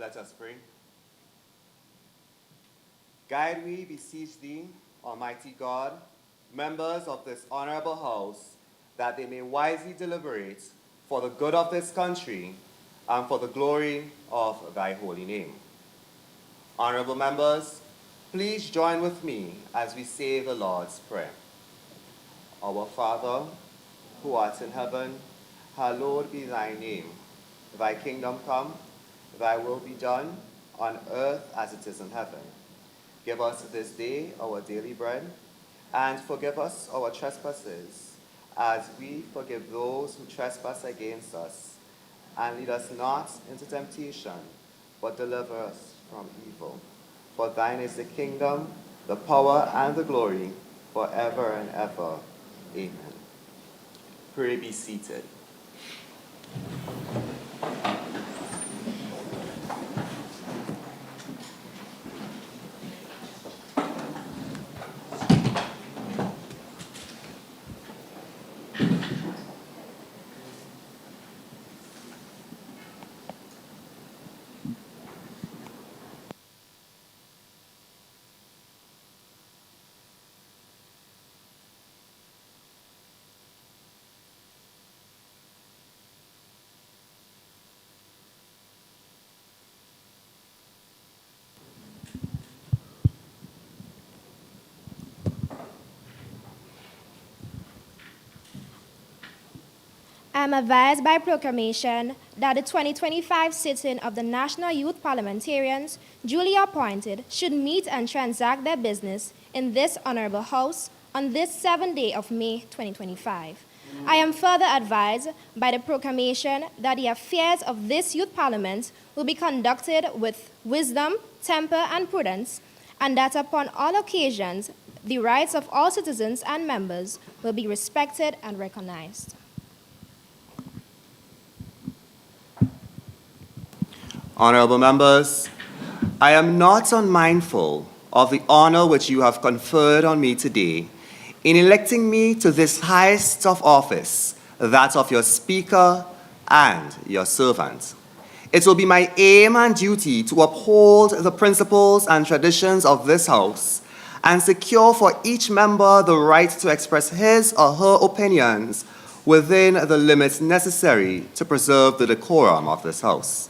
Let us pray. Guide we, beseech thee, Almighty God, members of this honorable house, that they may wisely deliberate for the good of this country and for the glory of thy holy name. Honorable members, please join with me as we say the Lord's Prayer. Our Father, who art in heaven, hallowed be thy name. Thy kingdom come, thy will be done, on earth as it is in heaven. Give us this day our daily bread, and forgive us our trespasses, as we forgive those who trespass against us. And lead us not into temptation, but deliver us from evil. For thine is the kingdom, the power, and the glory, forever and ever. Amen. Pray be seated. I am advised by proclamation that the 2025 sitting of the National Youth Parliamentarians, duly appointed, should meet and transact their business in this honorable house on this 7th day of May 2025. I am further advised by the proclamation that the affairs of this youth parliament will be conducted with wisdom, temper, and prudence, and that upon all occasions, the rights of all citizens and members will be respected and recognized. Honorable members, I am not unmindful of the honor which you have conferred on me today in electing me to this highest of office, that of your Speaker and your servant. It will be my aim and duty to uphold the principles and traditions of this House and secure for each member the right to express his or her opinions within the limits necessary to preserve the decorum of this House.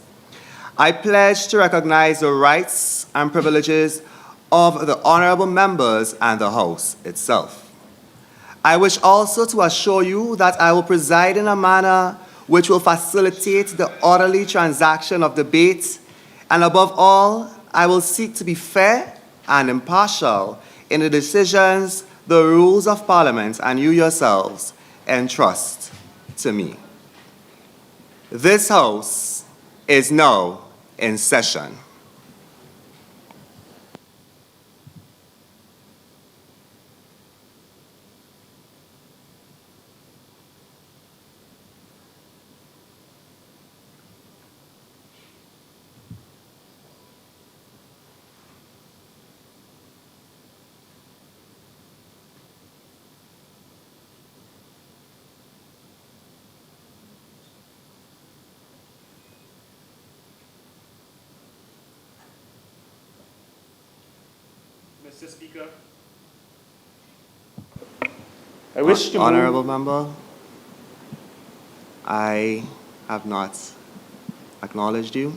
I pledge to recognize the rights and privileges of the honorable members and the House itself. I wish also to assure you that I will preside in a manner which will facilitate the orderly transaction of debate, and above all, I will seek to be fair and impartial in the decisions, the rules of Parliament, and you yourselves entrust to me. This House is now in session. Mr. Speaker, I wish to Honorable member, I have not acknowledged you.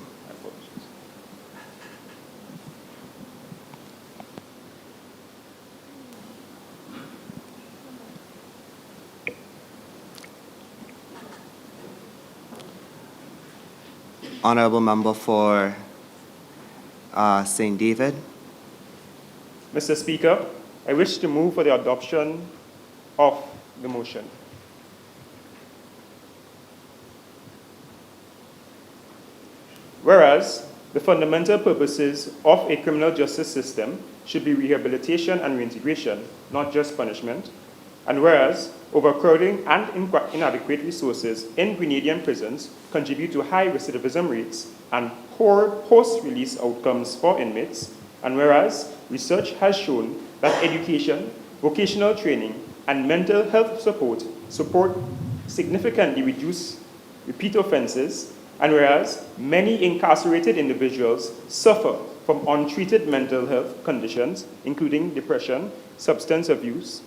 Honorable member for St. David. Mr. Speaker, I wish to move for the adoption of the motion. Whereas the fundamental purposes of a criminal justice system should be rehabilitation and reintegration, not just punishment, and whereas overcrowding and inadequate resources in Grenadian prisons contribute to high recidivism rates and poor post-release outcomes for inmates, and whereas research has shown that education, vocational training, and mental health support significantly reduce repeat offenses And whereas many incarcerated individuals suffer from untreated mental health conditions, including depression, substance abuse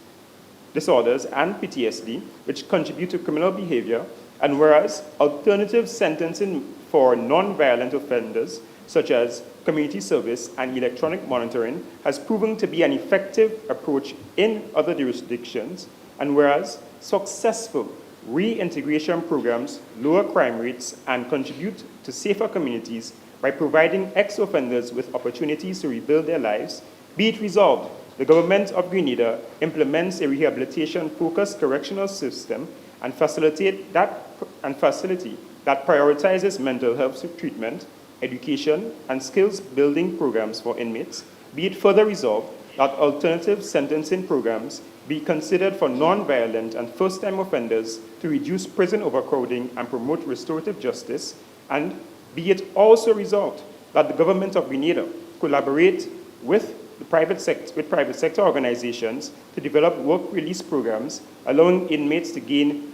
disorders, and PTSD, which contribute to criminal behavior, and whereas alternative sentencing for non-violent offenders, such as community service and electronic monitoring, has proven to be an effective approach in other jurisdictions, and whereas successful reintegration programs lower crime rates and contribute to safer communities by providing ex-offenders with opportunities to rebuild their lives, be it resolved, the government of Grenada implements a rehabilitation-focused correctional system and facility that prioritizes mental health treatment, education, and skills-building programs for inmates, be it further resolved that alternative sentencing programs be considered for non-violent and first-time offenders to reduce prison overcrowding and promote restorative justice, and be it also resolved that the government of Grenada collaborate with private sector organizations to develop work release programs allowing inmates to gain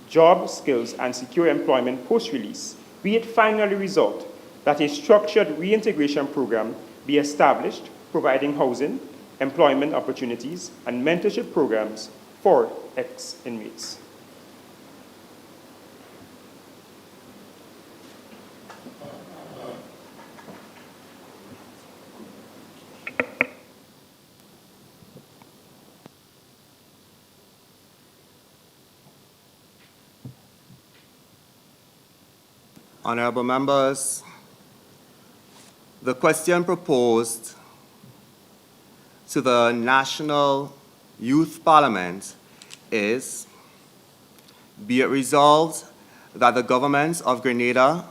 job skills and secure employment post-release, be it finally resolved that a structured reintegration program be established providing housing, employment opportunities, and mentorship programs for ex-inmates. Honorable members, the question proposed to the National Youth Parliament is, be it resolved that the government of Grenada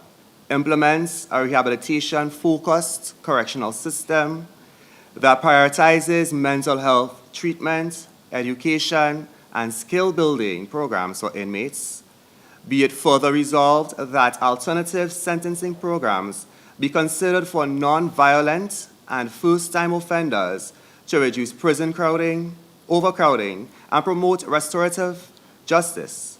implements a rehabilitation-focused correctional system that prioritizes mental health treatment, education, and skill-building programs for inmates. Be it further resolved that alternative sentencing programs be considered for non-violent and first-time offenders to reduce prison crowding, overcrowding, and promote restorative justice.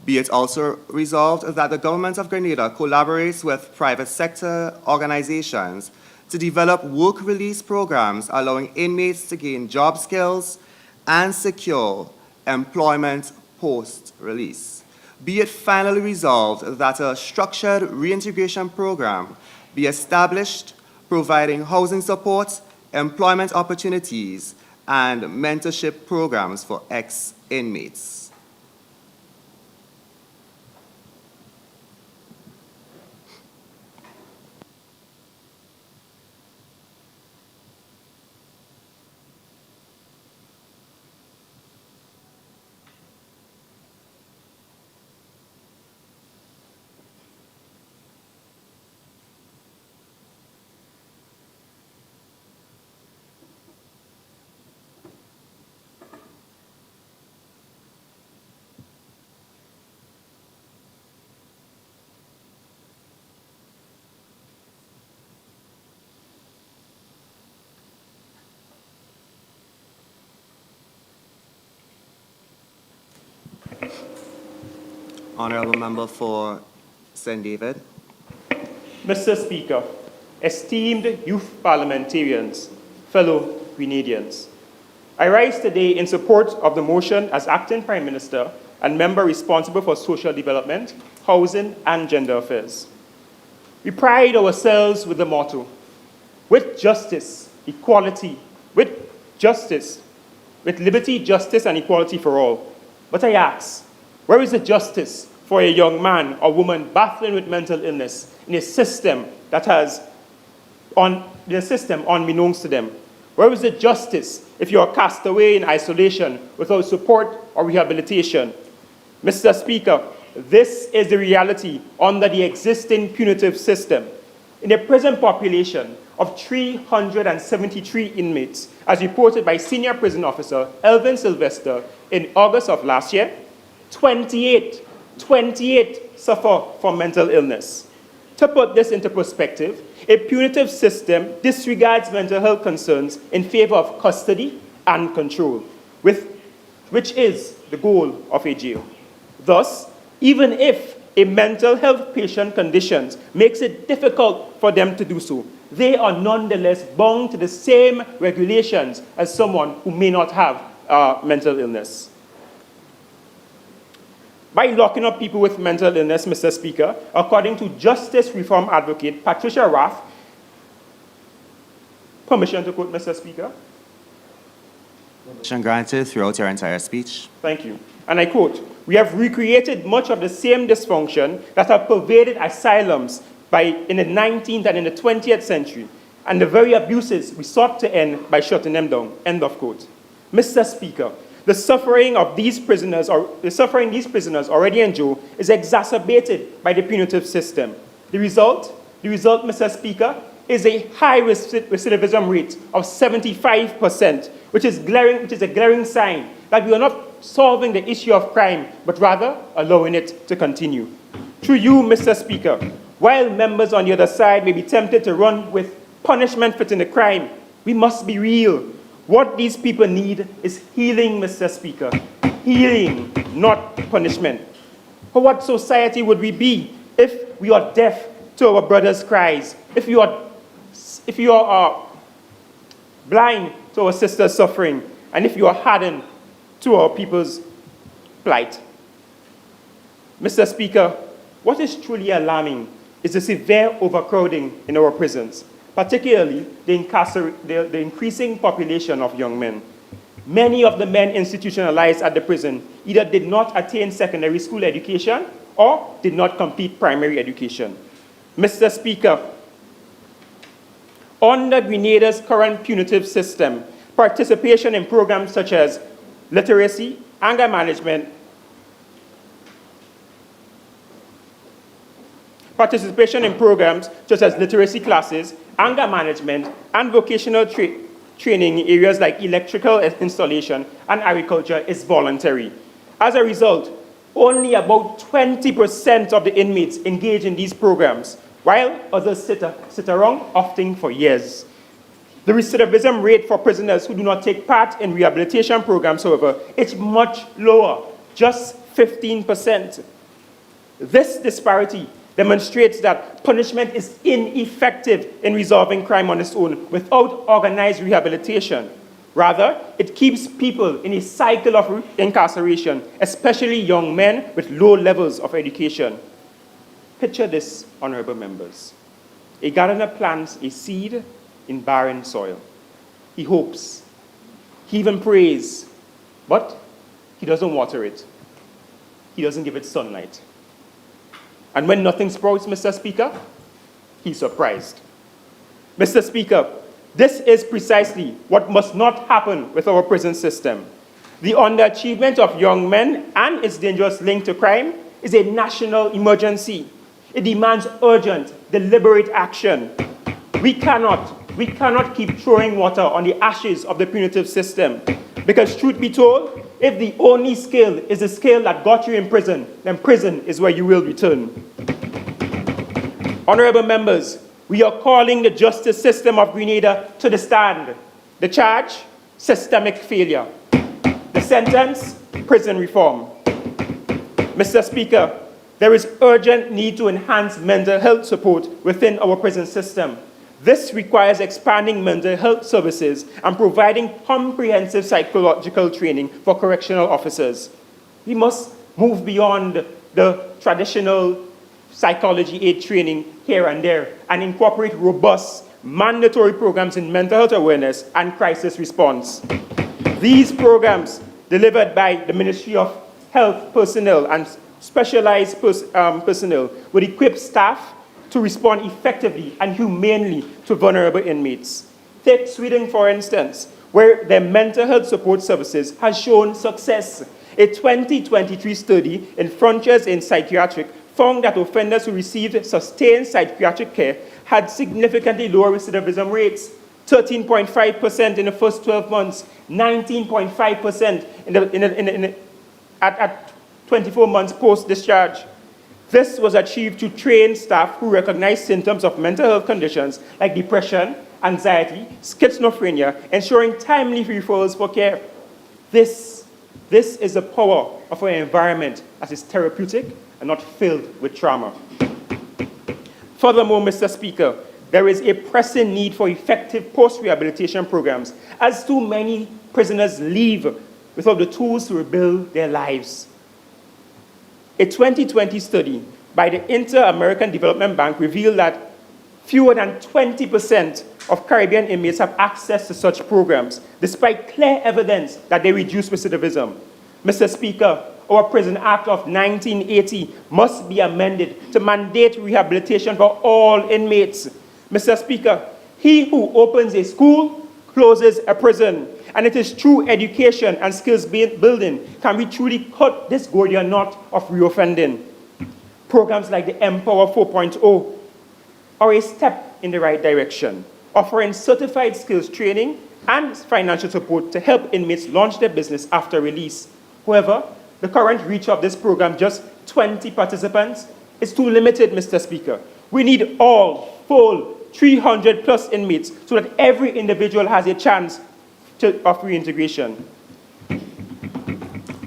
Be it also resolved that the government of Grenada collaborates with private sector organizations to develop work release programs allowing inmates to gain job skills and secure employment post-release. Be it finally resolved that a structured reintegration program be established providing housing support, employment opportunities, and mentorship programs for ex-inmates. Honorable Member for St. David. Mr. Speaker, esteemed youth parliamentarians, fellow Grenadians, I rise today in support of the motion as Acting Prime Minister and member responsible for social development, housing, and gender affairs. We pride ourselves with the motto, with justice, equality, with liberty, justice, and equality for all. But I ask, where is the justice for a young man or woman battling with mental illness in a system unbeknownst to them? Where is the justice if you are cast away in isolation without support or rehabilitation? Mr. Speaker, this is the reality under the existing punitive system. In a prison population of 373 inmates, as reported by Senior Prison Officer Elvin Sylvester in August of last year, 28 suffer from mental illness. To put this into perspective, a punitive system disregards mental health concerns in favor of custody and control, which is the goal of a jail. Thus, even if a mental health patient condition makes it difficult for them to do so, they are nonetheless bound to the same regulations as someone who may not have mental illness. By locking up people with mental illness, Mr. Speaker, according to Justice Reform Advocate Patricia Raff, permission to quote, Mr. Speaker? Permission granted throughout your entire speech. Thank you. And I quote, "We have recreated much of the same dysfunction that have pervaded asylums in the 19th and in the 20th century, and the very abuses we sought to end by shutting them down." End of quote. Mr. Speaker, the suffering these prisoners already endure is exacerbated by the punitive system. The result, Mr. Speaker, is a high recidivism rate of 75%, which is a glaring sign that we are not solving the issue of crime, but rather allowing it to continue. Through you, Mr. Speaker, while members on the other side may be tempted to run with punishment fitting the crime, we must be real. What these people need is healing, Mr. Speaker. Healing, not punishment. For what society would we be if we are deaf to our brothers' cries, if you are blind to our sisters' suffering, and if you are hardened to our people's plight? Mr. Speaker, what is truly alarming is the severe overcrowding in our prisons, particularly the increasing population of young men. Many of the men institutionalized at the prison either did not attain secondary school education or did not complete primary education. Mr. Speaker, under Grenada's current punitive system, participation in programs such as literacy, anger management, participation in programs such as literacy classes, anger management, and vocational training in areas like electrical installation and agriculture is voluntary. As a result, only about 20% of the inmates engage in these programs, while others sit around opting for years. The recidivism rate for prisoners who do not take part in rehabilitation programs, however, is much lower, just 15%. This disparity demonstrates that punishment is ineffective in resolving crime on its own without organized rehabilitation. Rather, it keeps people in a cycle of incarceration, especially young men with low levels of education. Picture this, honorable members. A gardener plants a seed in barren soil. He hopes, he even prays, but he doesn't water it. He doesn't give it sunlight. And when nothing sprouts, Mr. Speaker, he's surprised. Mr. Speaker, this is precisely what must not happen with our prison system. The underachievement of young men and its dangerous link to crime is a national emergency. It demands urgent, deliberate action. We cannot keep throwing water on the ashes of the punitive system, because truth be told, if the only scale is the scale that got you in prison, then prison is where you will return. Honorable members, we are calling the justice system of Grenada to the stand. The charge, systemic failure. The sentence, prison reform. Mr. Speaker, there is urgent need to enhance mental health support within our prison system. This requires expanding mental health services and providing comprehensive psychological training for correctional officers. We must move beyond the traditional psychology aid training here and there and incorporate robust mandatory programs in mental health awareness and crisis response. These programs, delivered by the Ministry of Health personnel and specialized personnel, would equip staff to respond effectively and humanely to vulnerable inmates. Take Sweden, for instance, where their mental health support services has shown success. A 2023 study in Frontiers in Psychiatric found that offenders who received sustained psychiatric care had significantly lower recidivism rates, 13.5% in the first 12 months, 19.5% at 24 months post-discharge. This was achieved to train staff who recognize symptoms of mental health conditions like depression, anxiety, schizophrenia, ensuring timely referrals for care. This is the power of an environment that is therapeutic and not filled with trauma. Furthermore, Mr. Speaker, there is a pressing need for effective post-rehabilitation programs, as too many prisoners leave without the tools to rebuild their lives. A 2020 study by the Inter-American Development Bank revealed that fewer than 20% of Caribbean inmates have access to such programs, despite clear evidence that they reduce recidivism. Mr. Speaker, our Prison Act of 1980 must be amended to mandate rehabilitation for all inmates. Mr. Speaker, he who opens a school closes a prison, and it is through education and skills building can we truly cut this Gordian knot of reoffending. Programs like the Empower 4.0 are a step in the right direction, offering certified skills training and financial support to help inmates launch their business after release. However, the current reach of this program, just 20 participants, is too limited, Mr. Speaker. We need all full 300 plus inmates so that every individual has a chance of reintegration.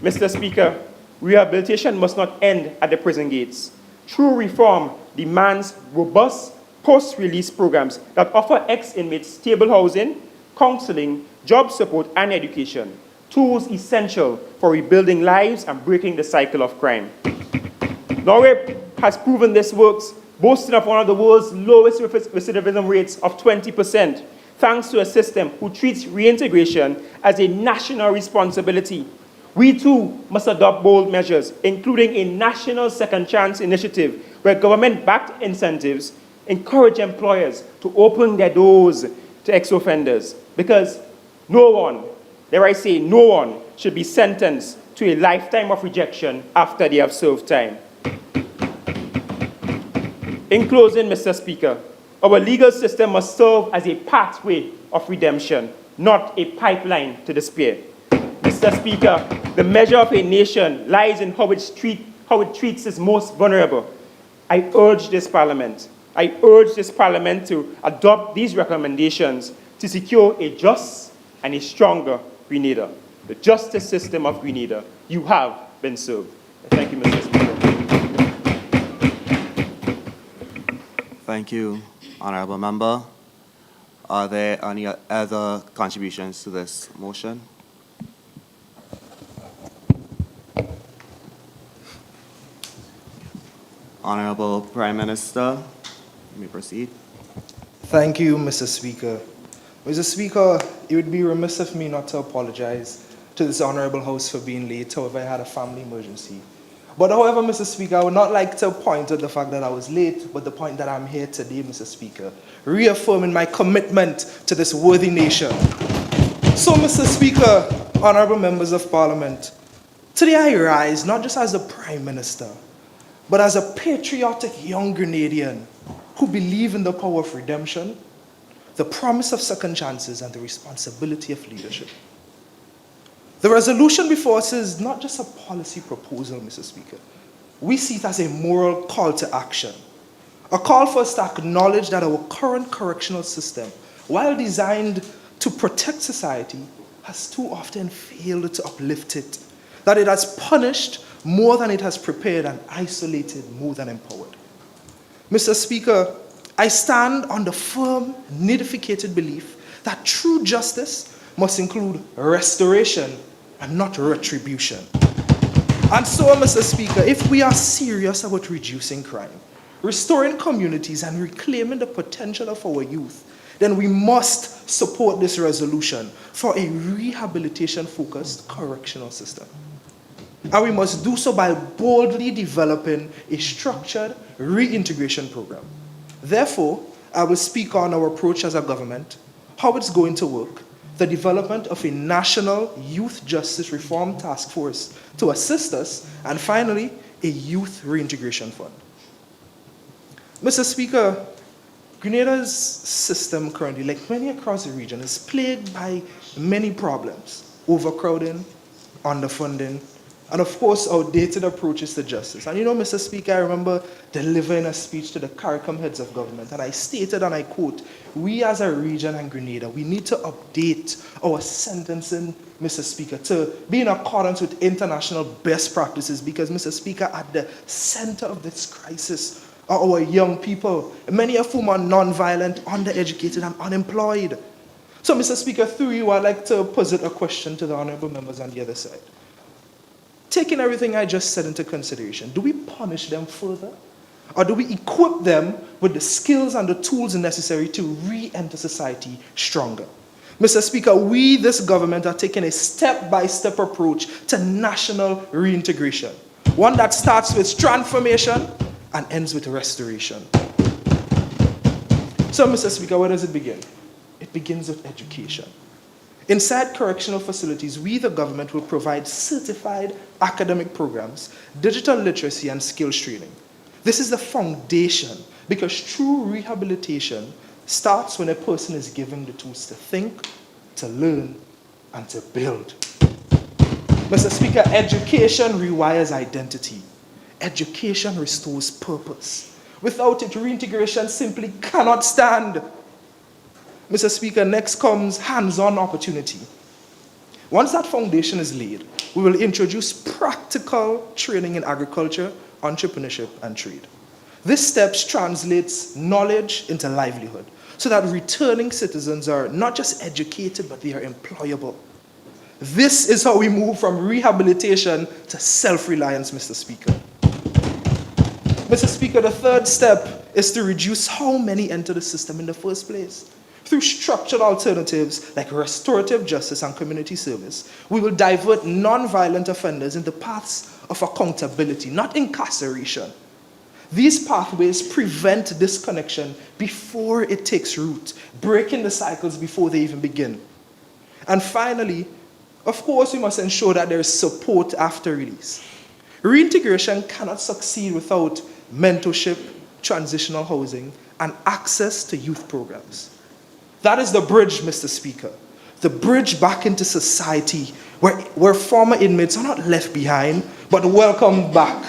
Mr. Speaker, rehabilitation must not end at the prison gates. True reform demands robust post-release programs that offer ex-inmates stable housing, counseling, job support, and education, tools essential for rebuilding lives and breaking the cycle of crime. Norway has proven this works, boasting of one of the world's lowest recidivism rates of 20%, thanks to a system who treats reintegration as a national responsibility. We too must adopt bold measures, including a national second chance initiative where government-backed incentives encourage employers to open their doors to ex-offenders, because no one, dare I say no one, should be sentenced to a lifetime of rejection after they have served time. In closing, Mr. Speaker, our legal system must serve as a pathway of redemption, not a pipeline to despair. Mr. Speaker, the measure of a nation lies in how it treats its most vulnerable. I urge this Parliament to adopt these recommendations to secure a just and a stronger Grenada, the justice system of Grenada. You have been served. Thank you, Mr. Speaker. Thank you, Honourable Member. Are there any other contributions to this motion? Honourable Prime Minister, you may proceed. Thank you, Mr. Speaker. Mr. Speaker, it would be remiss of me not to apologize to this Honourable House for being late. However, I had a family emergency. But however, Mr. Speaker, I would not like to point at the fact that I was late, but the point that I'm here today, Mr. Speaker, reaffirming my commitment to this worthy nation. So, Mr. Speaker, honourable members of Parliament, today I rise not just as the Prime Minister, but as a patriotic young Grenadian who believe in the power of redemption, the promise of second chances, and the responsibility of leadership. The resolution before us is not just a policy proposal, Mr. Speaker. We see it as a moral call to action, a call for us to acknowledge that our current correctional system, while designed to protect society, has too often failed to uplift it, that it has punished more than it has prepared and isolated more than empowered. Mr. Speaker, I stand on the firm, nidificated belief that true justice must include restoration and not retribution. And so, Mr. Speaker, if we are serious about reducing crime, restoring communities, and reclaiming the potential of our youth, then we must support this resolution for a rehabilitation-focused correctional system. And we must do so by boldly developing a structured reintegration program. Therefore, I will speak on our approach as a government, how it's going to work, the development of a national youth justice reform task force to assist us, and finally, a youth reintegration fund. Mr. Speaker, Grenada's system currently, like many across the region, is plagued by many problems: overcrowding, underfunding, and of course, outdated approaches to justice. And you know, Mr. Speaker, I remember delivering a speech to the CARICOM heads of government, and I stated, and I quote, "We as a region and Grenada, we need to update our sentencing, Mr. Speaker, to be in accordance with international best practices, because, Mr. Speaker, at the center of this crisis are our young people, many of whom are non-violent, undereducated, and unemployed." So, Mr. Speaker, through you, I'd like to posit a question to the honorable members on the other side. Taking everything I just said into consideration, do we punish them further? Or do we equip them with the skills and the tools necessary to re-enter society stronger? Mr. Speaker, we, this government, are taking a step-by-step approach to national reintegration, one that starts with transformation and ends with restoration. So, Mr. Speaker, where does it begin? It begins with education. Inside correctional facilities, we, the government, will provide certified academic programs, digital literacy, and skills training. This is the foundation, because true rehabilitation starts when a person is given the tools to think, to learn, and to build. Mr. Speaker, education rewires identity. Education restores purpose. Without it, reintegration simply cannot stand. Mr. Speaker, next comes hands-on opportunity. Once that foundation is laid, we will introduce practical training in agriculture, entrepreneurship, and trade. This step translates knowledge into livelihood, so that returning citizens are not just educated, but they are employable. This is how we move from rehabilitation to self-reliance, Mr. Speaker. Mr. Speaker, the third step is to reduce how many enter the system in the first place. Through structural alternatives like restorative justice and community service, we will divert non-violent offenders into paths of accountability, not incarceration. These pathways prevent disconnection before it takes root, breaking the cycles before they even begin. And finally, of course, we must ensure that there is support after release. Reintegration cannot succeed without mentorship, transitional housing, and access to youth programs. That is the bridge, Mr. Speaker. The bridge back into society where former inmates are not left behind, but welcomed back,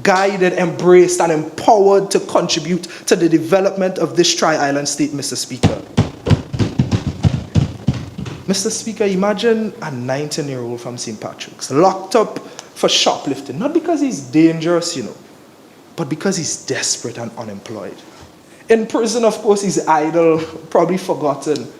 guided, embraced, and empowered to contribute to the development of this tri-island state, Mr. Speaker. Mr. Speaker, imagine a 19-year-old from St. Patrick's locked up for shoplifting, not because he's dangerous, but because he's desperate and unemployed. In prison, of course, he's idle, probably forgotten.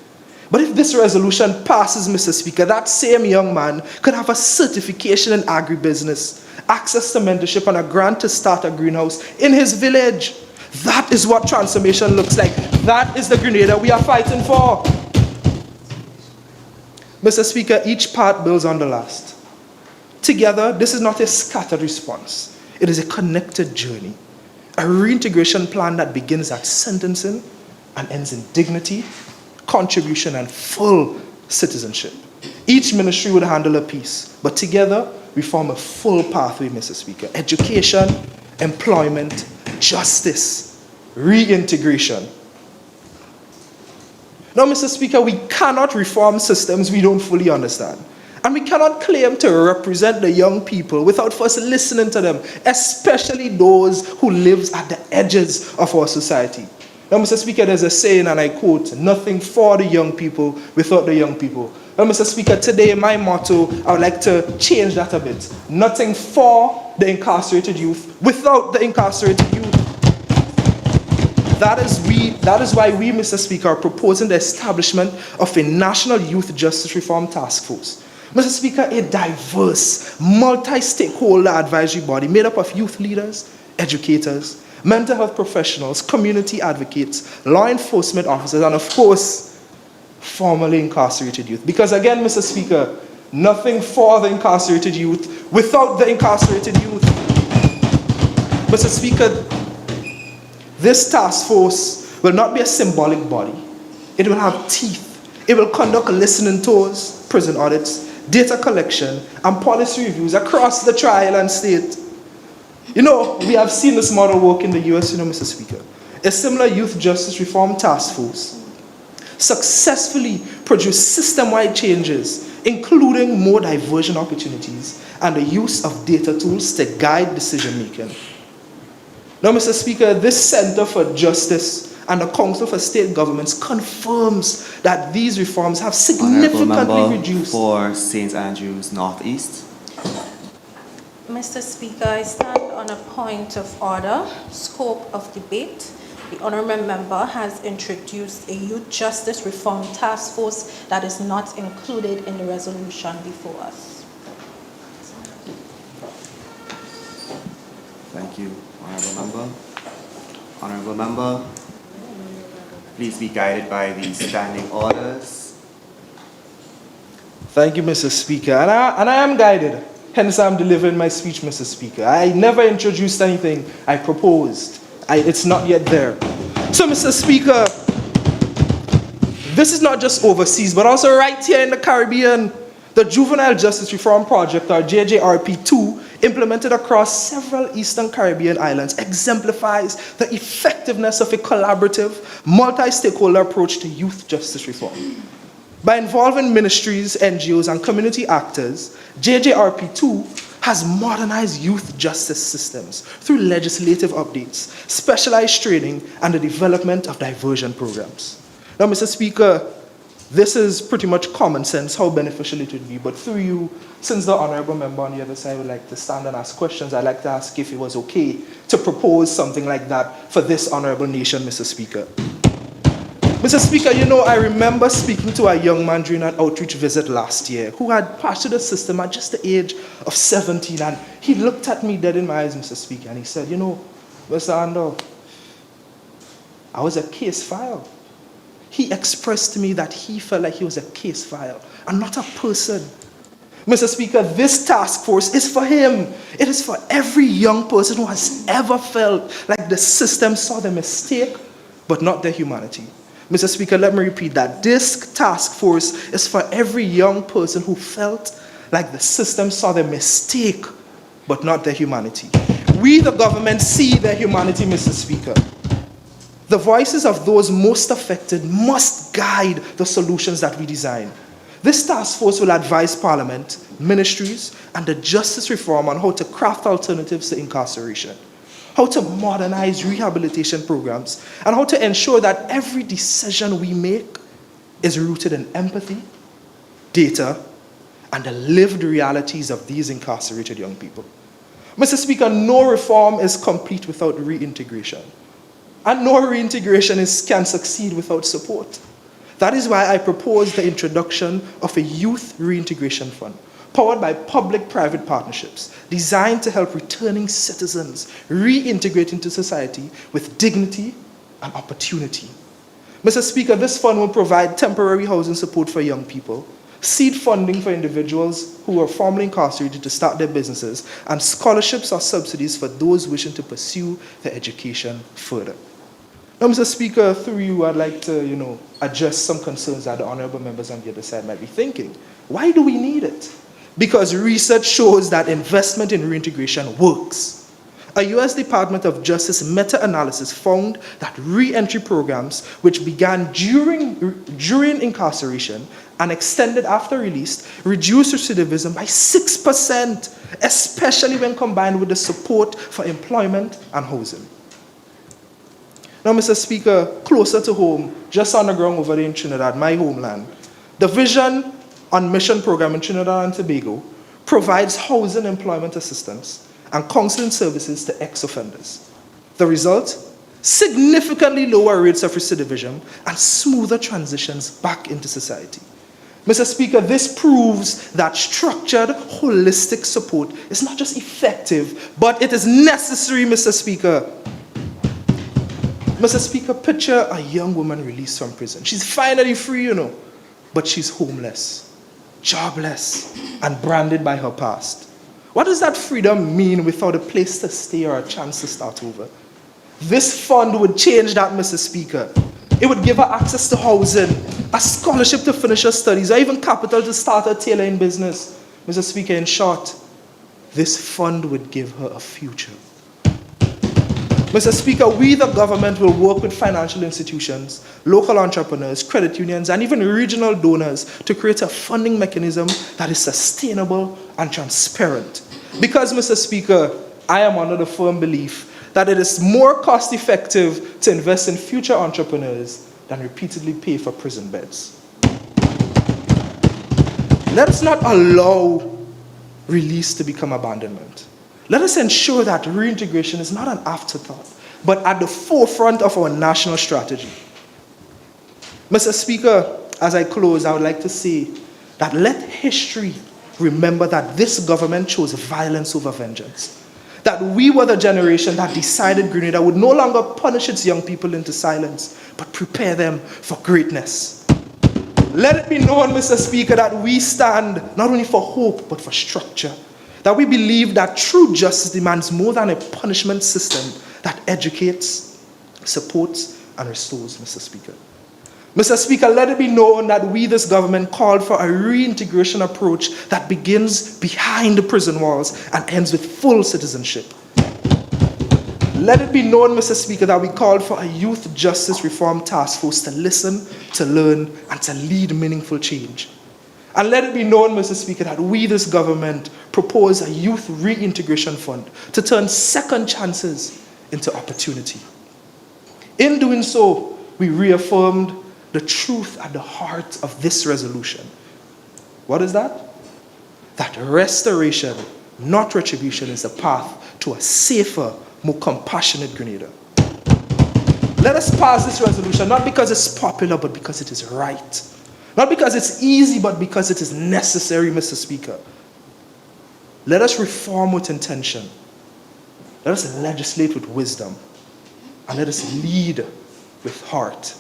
But if this resolution passes, Mr. Speaker, that same young man could have a certification in agribusiness, access to mentorship, and a grant to start a greenhouse in his village. That is what transformation looks like. That is the Grenada we are fighting for. Mr. Speaker, each part builds on the last. Together, this is not a scattered response. It is a connected journey. A reintegration plan that begins at sentencing and ends in dignity, contribution, and full citizenship. Each ministry would handle a piece, but together we form a full pathway, Mr. Speaker. Education, employment, justice, reintegration. Now, Mr. Speaker, we cannot reform systems we don't fully understand. And we cannot claim to represent the young people without first listening to them, especially those who live at the edges of our society. Now, Mr. Speaker, there's a saying, and I quote, "Nothing for the young people without the young people." Now, Mr. Speaker, today my motto, I would like to change that a bit. Nothing for the incarcerated youth without the incarcerated youth. That is why we, Mr. Speaker, are proposing the establishment of a National Youth Justice Reform Task Force. Mr. Speaker, a diverse, multi-stakeholder advisory body made up of youth leaders, educators, mental health professionals, community advocates, law enforcement officers, and of course, formerly incarcerated youth. Because again, Mr. Speaker, nothing for the incarcerated youth without the incarcerated youth. Mr. Speaker, this task force will not be a symbolic body. It will have teeth. It will conduct listening tours, prison audits, data collection, and policy reviews across the tri-island state. We have seen this model work in the US, Mr. Speaker. A similar youth justice reform task force successfully produced system-wide changes including more diversion opportunities and the use of data tools to guide decision-making. Now, Mr. Speaker, this Center for Justice and the Council for State Governments confirms that these reforms have significantly Honourable Member reduced. for St. Andrews Northeast. Mr. Speaker, I stand on a point of order, scope of debate. The honourable member has introduced a youth justice reform task force that is not included in the resolution before us. Thank you, Honourable Member. Honourable Member, please be guided by the standing orders. Thank you, Mr. Speaker. And I am guided. Hence, I'm delivering my speech, Mr. Speaker. I never introduced anything. I proposed. It's not yet there. So, Mr. Speaker, this is not just overseas, but also right here in the Caribbean. The Juvenile Justice Reform Project, or JJRP2, implemented across several Eastern Caribbean islands, exemplifies the effectiveness of a collaborative, multi-stakeholder approach to youth justice reform. By involving ministries, NGOs, and community actors, JJRP2 has modernized youth justice systems through legislative updates, specialized training, and the development of diversion programs. Now, Mr. Speaker, this is pretty much common sense how beneficial it would be, but through you, since the honourable member on the other side would like to stand and ask questions, I'd like to ask if it was okay to propose something like that for this honourable nation, Mr. Speaker. Mr. Speaker, you know, I remember speaking to a young man during an outreach visit last year who had passed through the system at just the age of 17, and he looked at me dead in my eyes, Mr. Speaker, and he said, you know, Mr. Ando, I was a case file. He expressed to me that he felt like he was a case file and not a person. Mr. Speaker, this task force is for him. It is for every young person who has ever felt like the system saw their mistake, but not their humanity. Mr. Speaker, let me repeat that. This task force is for every young person who felt like the system saw their mistake, but not their humanity. We, the government, see their humanity, Mr. Speaker. The voices of those most affected must guide the solutions that we design. This task force will advise Parliament, ministries, and the justice reform on how to craft alternatives to incarceration, how to modernize rehabilitation programs, and how to ensure that every decision we make is rooted in empathy, data, and the lived realities of these incarcerated young people. Mr. Speaker, no reform is complete without reintegration. And no reintegration can succeed without support. That is why I propose the introduction of a youth reintegration fund, powered by public-private partnerships, designed to help returning citizens reintegrate into society with dignity and opportunity. Mr. Speaker, this fund will provide temporary housing support for young people, seed funding for individuals who are formerly incarcerated to start their businesses, and scholarships or subsidies for those wishing to pursue their education further. Now, Mr. Speaker, through you, I'd like to, address some concerns that the honourable members on the other side might be thinking. Why do we need it? Because research shows that investment in reintegration works. A U.S. Department of Justice meta-analysis found that re-entry programs, which began during incarceration and extended after release, reduced recidivism by 6%, especially when combined with the support for employment and housing. Now, Mr. Speaker, closer to home, just on the ground over there in Trinidad, my homeland, the Vision on Mission program in Trinidad and Tobago provides housing employment assistance and counseling services to ex-offenders. The result? Significantly lower rates of recidivism and smoother transitions back into society. Mr. Speaker, this proves that structured, holistic support is not just effective, but it is necessary, Mr. Speaker. Mr. Speaker, picture a young woman released from prison. She's finally free, but she's homeless, jobless, and branded by her past. What does that freedom mean without a place to stay or a chance to start over? This fund would change that, Mr. Speaker. It would give her access to housing, a scholarship to finish her studies, or even capital to start her tailoring business. Mr. Speaker, in short, this fund would give her a future. Mr. Speaker, we, the government, will work with financial institutions, local entrepreneurs, credit unions, and even regional donors to create a funding mechanism that is sustainable and transparent. Because, Mr. Speaker, I am under the firm belief that it is more cost-effective to invest in future entrepreneurs than repeatedly pay for prison beds. Let us not allow release to become abandonment. Let us ensure that reintegration is not an afterthought, but at the forefront of our national strategy. Mr. Speaker, as I close, I would like to say that let history remember that this government chose violence over vengeance. That we were the generation that decided Grenada would no longer punish its young people into silence, but prepare them for greatness. Let it be known, Mr. Speaker, that we stand not only for hope, but for structure. That we believe that true justice demands more than a punishment system that educates, supports, and restores, Mr. Speaker. Mr. Speaker, let it be known that we, this government, called for a reintegration approach that begins behind the prison walls and ends with full citizenship. Let it be known, Mr. Speaker, that we called for a youth justice reform task force to listen, to learn, and to lead meaningful change. And let it be known, Mr. Speaker, that we, this government, propose a youth reintegration fund to turn second chances into opportunity. In doing so, we reaffirmed the truth at the heart of this resolution. What is that? That restoration, not retribution, is the path to a safer, more compassionate Grenada. Let us pass this resolution, not because it's popular, but because it is right. Not because it's easy, but because it is necessary, Mr. Speaker. Let us reform with intention. Let us legislate with wisdom. And let us lead with heart.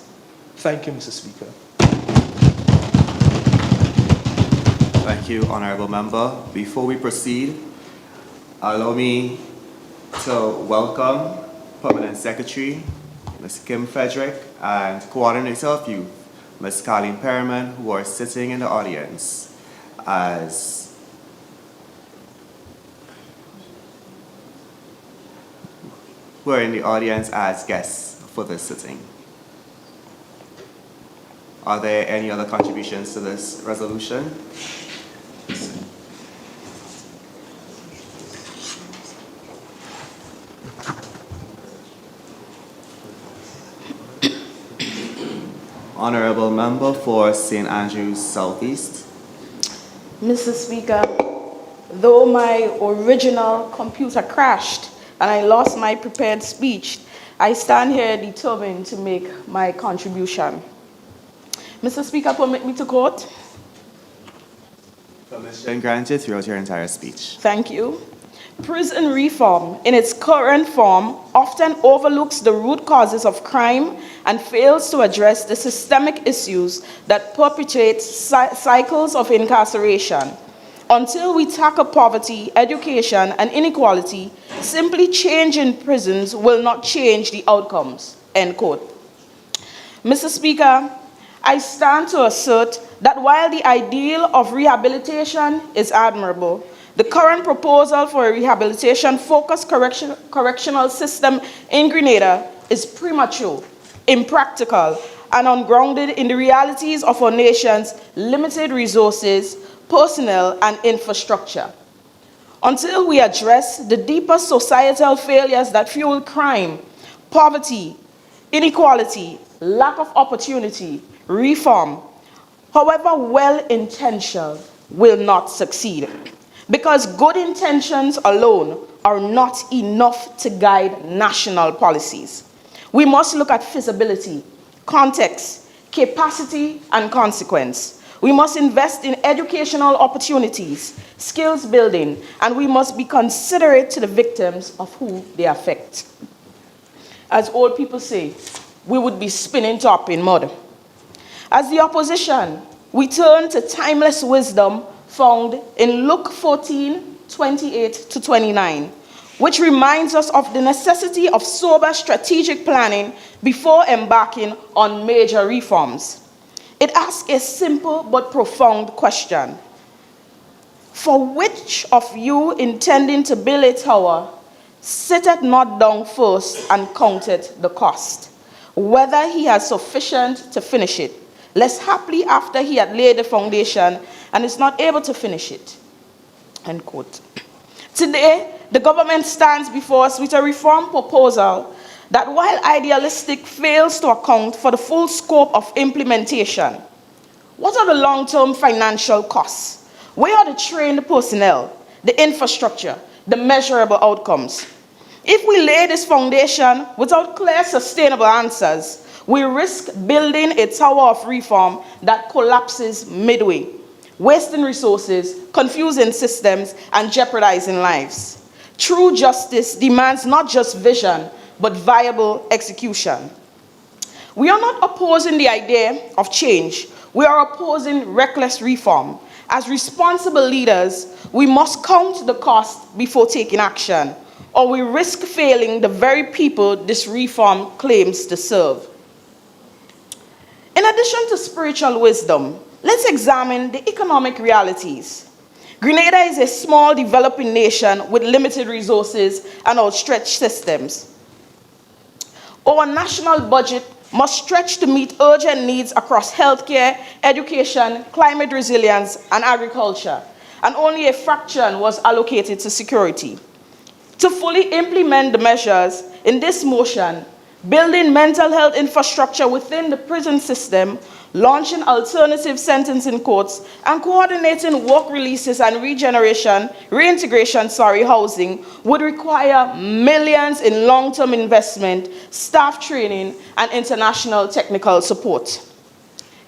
Thank you, Mr. Speaker. Thank you, Honourable Member. Before we proceed, allow me to welcome Permanent Secretary, Ms. Kim Frederick, and Coordinator of Youth, Ms. Colleen Perriman, who are sitting in the audience as guests for this sitting. Are there any other contributions to this resolution? Honourable Member for St. Andrews Southeast. Mr. Speaker, though my original computer crashed and I lost my prepared speech, I stand here determined to make my contribution. Mr. Speaker, permit me to quote. Permission granted throughout your entire speech. Thank you. Prison reform, in its current form, often overlooks the root causes of crime and fails to address the systemic issues that perpetuate cycles of incarceration. Until we tackle poverty, education, and inequality, simply changing prisons will not change the outcomes, end quote. Mr. Speaker, I stand to assert that while the ideal of rehabilitation is admirable, the current proposal for a rehabilitation-focused correctional system in Grenada is premature, impractical, and ungrounded in the realities of our nation's limited resources, personnel, and infrastructure. Until we address the deeper societal failures that fuel crime, poverty, inequality, lack of opportunity, reform, however well-intentioned, will not succeed. Because good intentions alone are not enough to guide national policies. We must look at feasibility, context, capacity, and consequence. We must invest in educational opportunities, skills building, and we must be considerate to the victims of who they affect. As old people say, we would be spinning top in mud. As the opposition, we turn to timeless wisdom found in Luke 14:28-29, which reminds us of the necessity of sober strategic planning before embarking on major reforms. It asks a simple but profound question. For which of you intending to build a tower sitteth not down first and counteth the cost, whether he has sufficient to finish it, lest haply after he had laid the foundation and is not able to finish it. End quote. Today, the government stands before us with a reform proposal that, while idealistic, fails to account for the full scope of implementation. What are the long-term financial costs? Where are the trained personnel, the infrastructure, the measurable outcomes? If we lay this foundation without clear, sustainable answers, we risk building a tower of reform that collapses midway, wasting resources, confusing systems, and jeopardizing lives. True justice demands not just vision, but viable execution. We are not opposing the idea of change. We are opposing reckless reform. As responsible leaders, we must count the cost before taking action, or we risk failing the very people this reform claims to serve. In addition to spiritual wisdom, let's examine the economic realities. Grenada is a small, developing nation with limited resources and outstretched systems. Our national budget must stretch to meet urgent needs across healthcare, education, climate resilience, and agriculture, and only a fraction was allocated to security. To fully implement the measures in this motion, building mental health infrastructure within the prison system, launching alternative sentencing courts, and coordinating work releases and reintegration housing would require millions in long-term investment, staff training, and international technical support.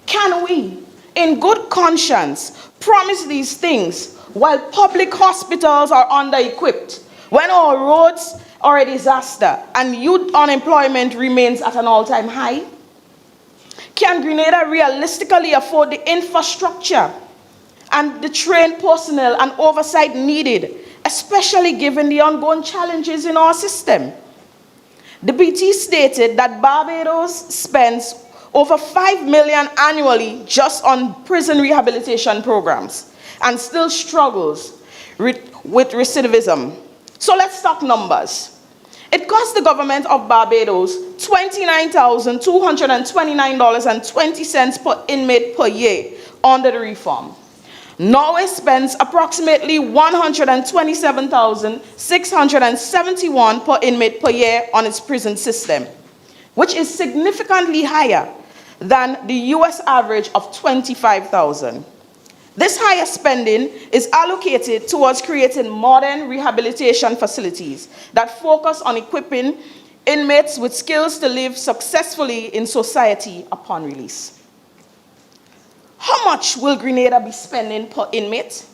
Can we, in good conscience, promise these things while public hospitals are under-equipped, when our roads are a disaster and youth unemployment remains at an all-time high? Can Grenada realistically afford the infrastructure and the trained personnel and oversight needed, especially given the ongoing challenges in our system? The BT stated that Barbados spends over $5 million annually just on prison rehabilitation programs and still struggles with recidivism. So let's talk numbers. It cost the government of Barbados $29,229.20 per inmate per year under the reform. Norway spends approximately $127,671 per inmate per year on its prison system, which is significantly higher than the US average of $25,000. This higher spending is allocated towards creating modern rehabilitation facilities that focus on equipping inmates with skills to live successfully in society upon release. How much will Grenada be spending per inmate?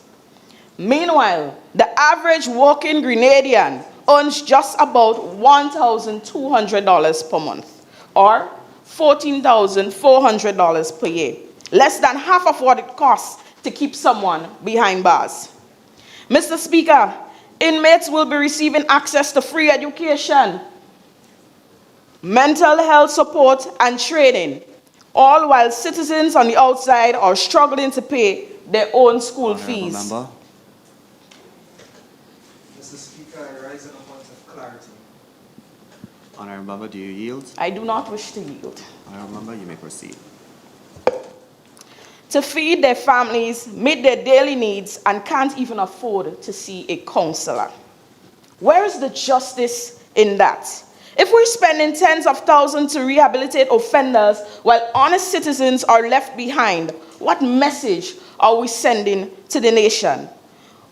Meanwhile, the average working Grenadian earns just about $1,200 per month, or $14,400 per year, less than half of what it costs to keep someone behind bars. Mr. Speaker, inmates will be receiving access to free education, mental health support, and training, all while citizens on the outside are struggling to pay their own school fees. Member. Mr. Speaker, I rise on a point of clarity. Honourable Member, do you yield? I do not wish to yield. Honourable Member, you may proceed. To feed their families, meet their daily needs, and can't even afford to see a counselor. Where is the justice in that? If we're spending tens of thousands to rehabilitate offenders while honest citizens are left behind, what message are we sending to the nation?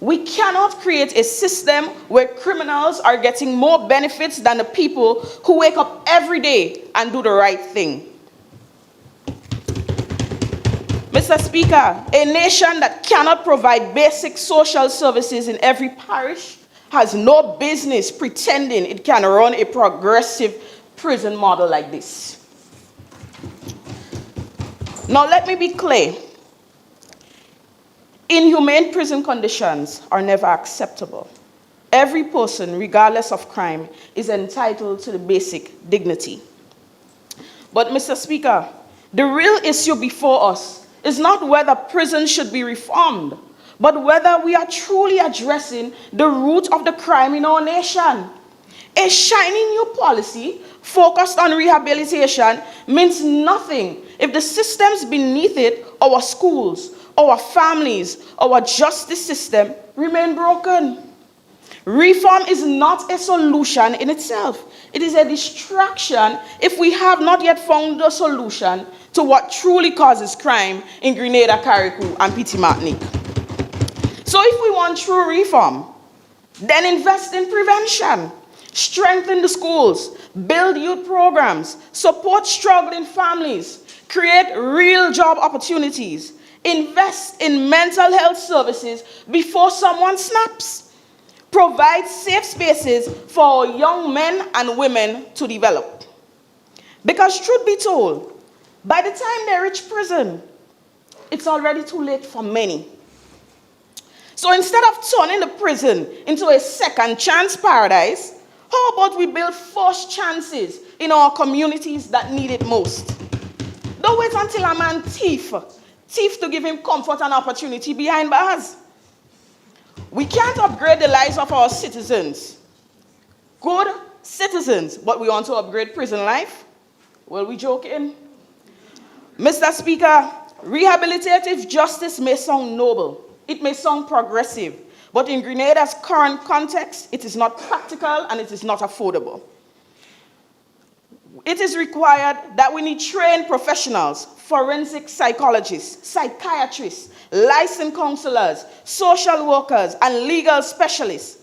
We cannot create a system where criminals are getting more benefits than the people who wake up every day and do the right thing. Mr. Speaker, a nation that cannot provide basic social services in every parish has no business pretending it can run a progressive prison model like this. Now, let me be clear. Inhumane prison conditions are never acceptable. Every person, regardless of crime, is entitled to the basic dignity. But, Mr. Speaker, the real issue before us is not whether prisons should be reformed, but whether we are truly addressing the root of the crime in our nation. A shiny new policy focused on rehabilitation means nothing if the systems beneath it, our schools, our families, our justice system, remain broken. Reform is not a solution in itself. It is a distraction if we have not yet found the solution to what truly causes crime in Grenada, Carriacou, and Petit Martinique. So if we want true reform, then invest in prevention, strengthen the schools, build youth programs, support struggling families, create real job opportunities, invest in mental health services before someone snaps. Provide safe spaces for young men and women to develop. Because truth be told, by the time they reach prison, it's already too late for many. So instead of turning the prison into a second chance paradise, how about we build first chances in our communities that need it most? Don't wait until a man thief to give him comfort and opportunity behind bars. We can't upgrade the lives of our citizens, good citizens, but we want to upgrade prison life? Well, we joking? Mr. Speaker, rehabilitative justice may sound noble, it may sound progressive, but in Grenada's current context, it is not practical and it is not affordable. It is required that we need trained professionals, forensic psychologists, psychiatrists, licensed counselors, social workers, and legal specialists.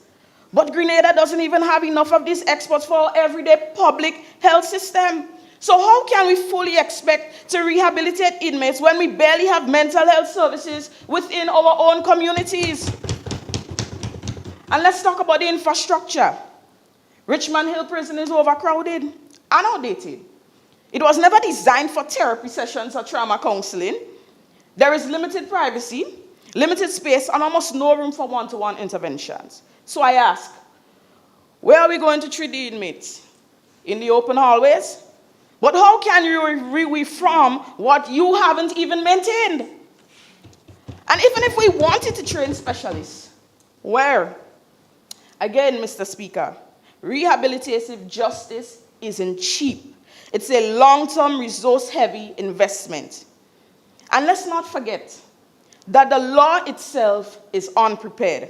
But Grenada doesn't even have enough of these experts for our everyday public health system. So how can we fully expect to rehabilitate inmates when we barely have mental health services within our own communities? And let's talk about the infrastructure. Richmond Hill Prison is overcrowded and outdated. It was never designed for therapy sessions or trauma counseling. There is limited privacy, limited space, and almost no room for one-to-one interventions. So I ask, where are we going to treat the inmates? In the open hallways? But how can you reform what you haven't even maintained? And even if we wanted to train specialists, where? Again, Mr. Speaker, rehabilitative justice isn't cheap. It's a long-term, resource-heavy investment. And let's not forget that the law itself is unprepared.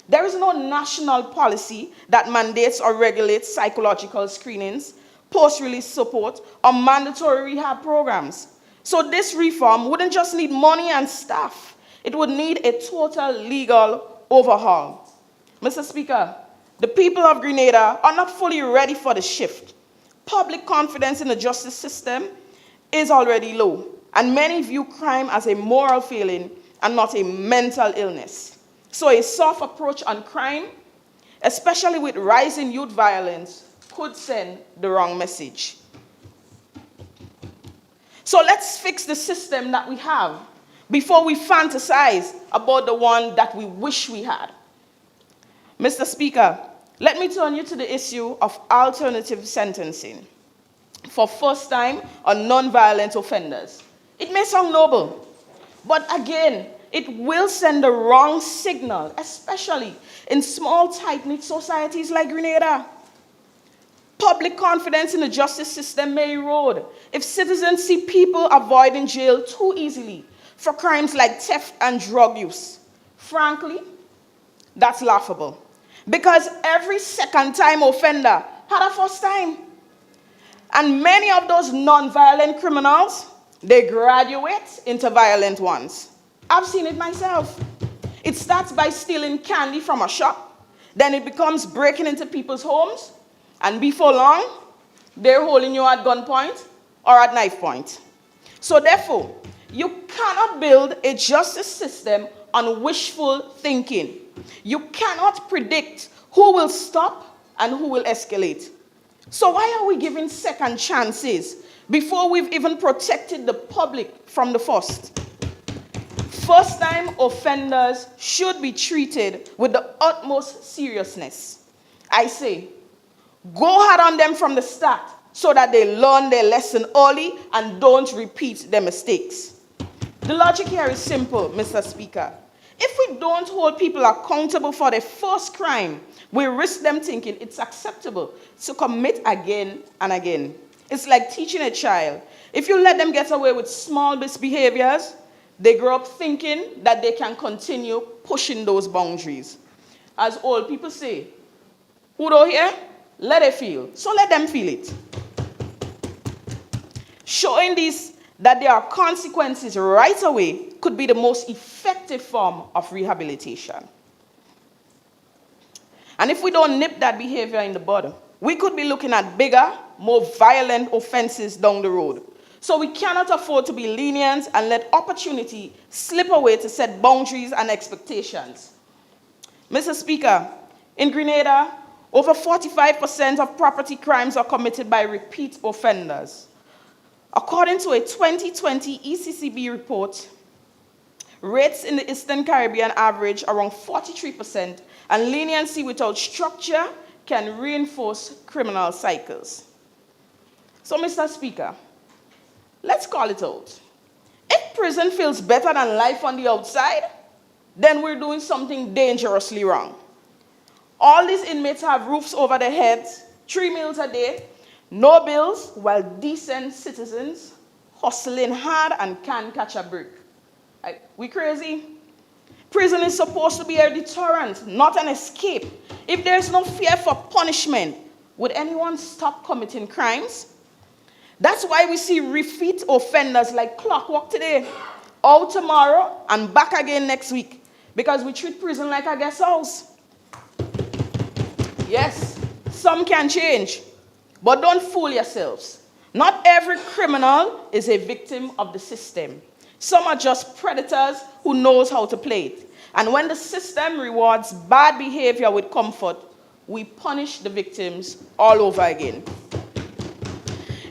There is no national policy that mandates or regulates psychological screenings, post-release support, or mandatory rehab programs. So this reform wouldn't just need money and staff. It would need a total legal overhaul. Mr. Speaker, the people of Grenada are not fully ready for the shift. Public confidence in the justice system is already low, and many view crime as a moral failing and not a mental illness. So a soft approach on crime, especially with rising youth violence, could send the wrong message. So let's fix the system that we have before we fantasize about the one that we wish we had. Mr. Speaker, let me turn you to the issue of alternative sentencing for first-time or non-violent offenders. It may sound noble, but again, it will send the wrong signal, especially in small, tight-knit societies like Grenada. Public confidence in the justice system may erode if citizens see people avoiding jail too easily for crimes like theft and drug use. Frankly, that's laughable, because every second-time offender had a first time. And many of those non-violent criminals, they graduate into violent ones. I've seen it myself. It starts by stealing candy from a shop, then it becomes breaking into people's homes, and before long, they're holding you at gunpoint or at knife point. So therefore, you cannot build a justice system on wishful thinking. You cannot predict who will stop and who will escalate. So why are we giving second chances before we've even protected the public from the first? First-time offenders should be treated with the utmost seriousness. I say, go hard on them from the start so that they learn their lesson early and don't repeat their mistakes. The logic here is simple, Mr. Speaker. If we don't hold people accountable for their first crime, we risk them thinking it's acceptable to commit again and again. It's like teaching a child. If you let them get away with small misbehaviors, they grow up thinking that they can continue pushing those boundaries. As old people say, who don't hear, let it feel. So let them feel it. Showing these that there are consequences right away could be the most effective form of rehabilitation. And if we don't nip that behavior in the bud, we could be looking at bigger, more violent offenses down the road. So we cannot afford to be lenient and let opportunity slip away to set boundaries and expectations. Mr. Speaker, in Grenada, over 45% of property crimes are committed by repeat offenders. According to a 2020 ECCB report, rates in the Eastern Caribbean average around 43%, and leniency without structure can reinforce criminal cycles. So, Mr. Speaker, let's call it out. If prison feels better than life on the outside, then we're doing something dangerously wrong. All these inmates have roofs over their heads, 3 meals a day, no bills, while decent citizens hustling hard and can't catch a break. We crazy? Prison is supposed to be a deterrent, not an escape. If there's no fear for punishment, would anyone stop committing crimes? That's why we see repeat offenders like clockwork today, out tomorrow, and back again next week, because we treat prison like a guest house. Yes, some can change, but don't fool yourselves. Not every criminal is a victim of the system. Some are just predators who knows how to play it. And when the system rewards bad behavior with comfort, we punish the victims all over again.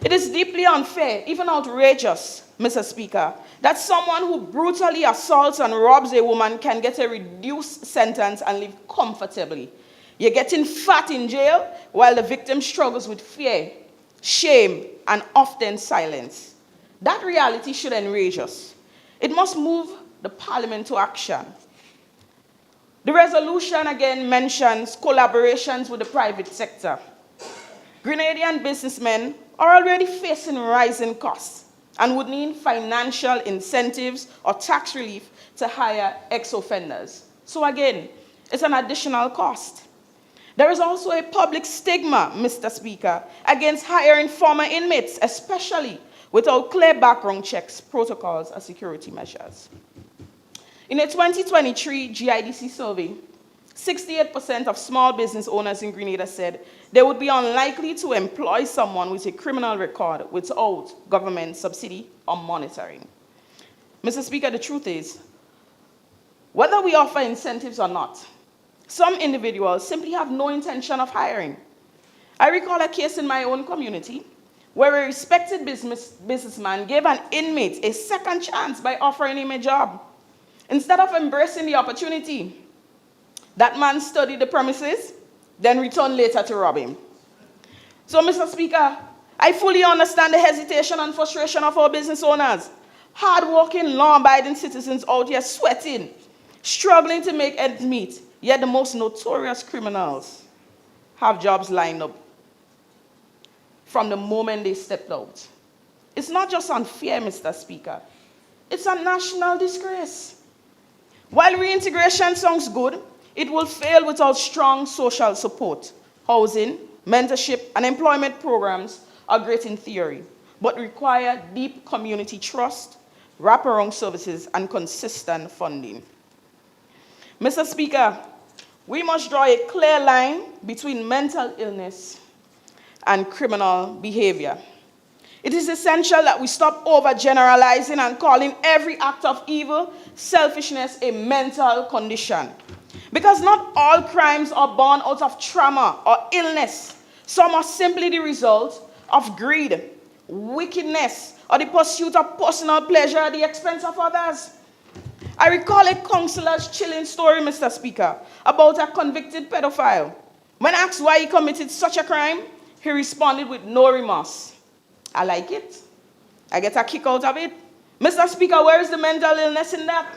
It is deeply unfair, even outrageous, Mr. Speaker, that someone who brutally assaults and robs a woman can get a reduced sentence and live comfortably. You're getting fat in jail while the victim struggles with fear, shame, and often silence. That reality should enrage us. It must move the Parliament to action. The resolution again mentions collaborations with the private sector. Grenadian businessmen are already facing rising costs and would need financial incentives or tax relief to hire ex-offenders. So again, it's an additional cost. There is also a public stigma, Mr. Speaker, against hiring former inmates, especially without clear background checks, protocols, or security measures. In a 2023 GIDC survey, 68% of small business owners in Grenada said they would be unlikely to employ someone with a criminal record without government subsidy or monitoring. Mr. Speaker, the truth is, whether we offer incentives or not, some individuals simply have no intention of hiring. I recall a case in my own community where a respected businessman gave an inmate a second chance by offering him a job. Instead of embracing the opportunity, that man studied the premises, then returned later to rob him. So, Mr. Speaker, I fully understand the hesitation and frustration of our business owners. Hard-working, law-abiding citizens out here sweating, struggling to make ends meet, yet the most notorious criminals have jobs lined up from the moment they stepped out. It's not just unfair, Mr. Speaker. It's a national disgrace. While reintegration sounds good, it will fail without strong social support. Housing, mentorship, and employment programs are great in theory, but require deep community trust, wraparound services, and consistent funding. Mr. Speaker, we must draw a clear line between mental illness and criminal behavior. It is essential that we stop overgeneralizing and calling every act of evil, selfishness, a mental condition. Because not all crimes are born out of trauma or illness. Some are simply the result of greed, wickedness, or the pursuit of personal pleasure at the expense of others. I recall a counselor's chilling story, Mr. Speaker, about a convicted pedophile. When asked why he committed such a crime, he responded with no remorse. I like it. I get a kick out of it. Mr. Speaker, where is the mental illness in that?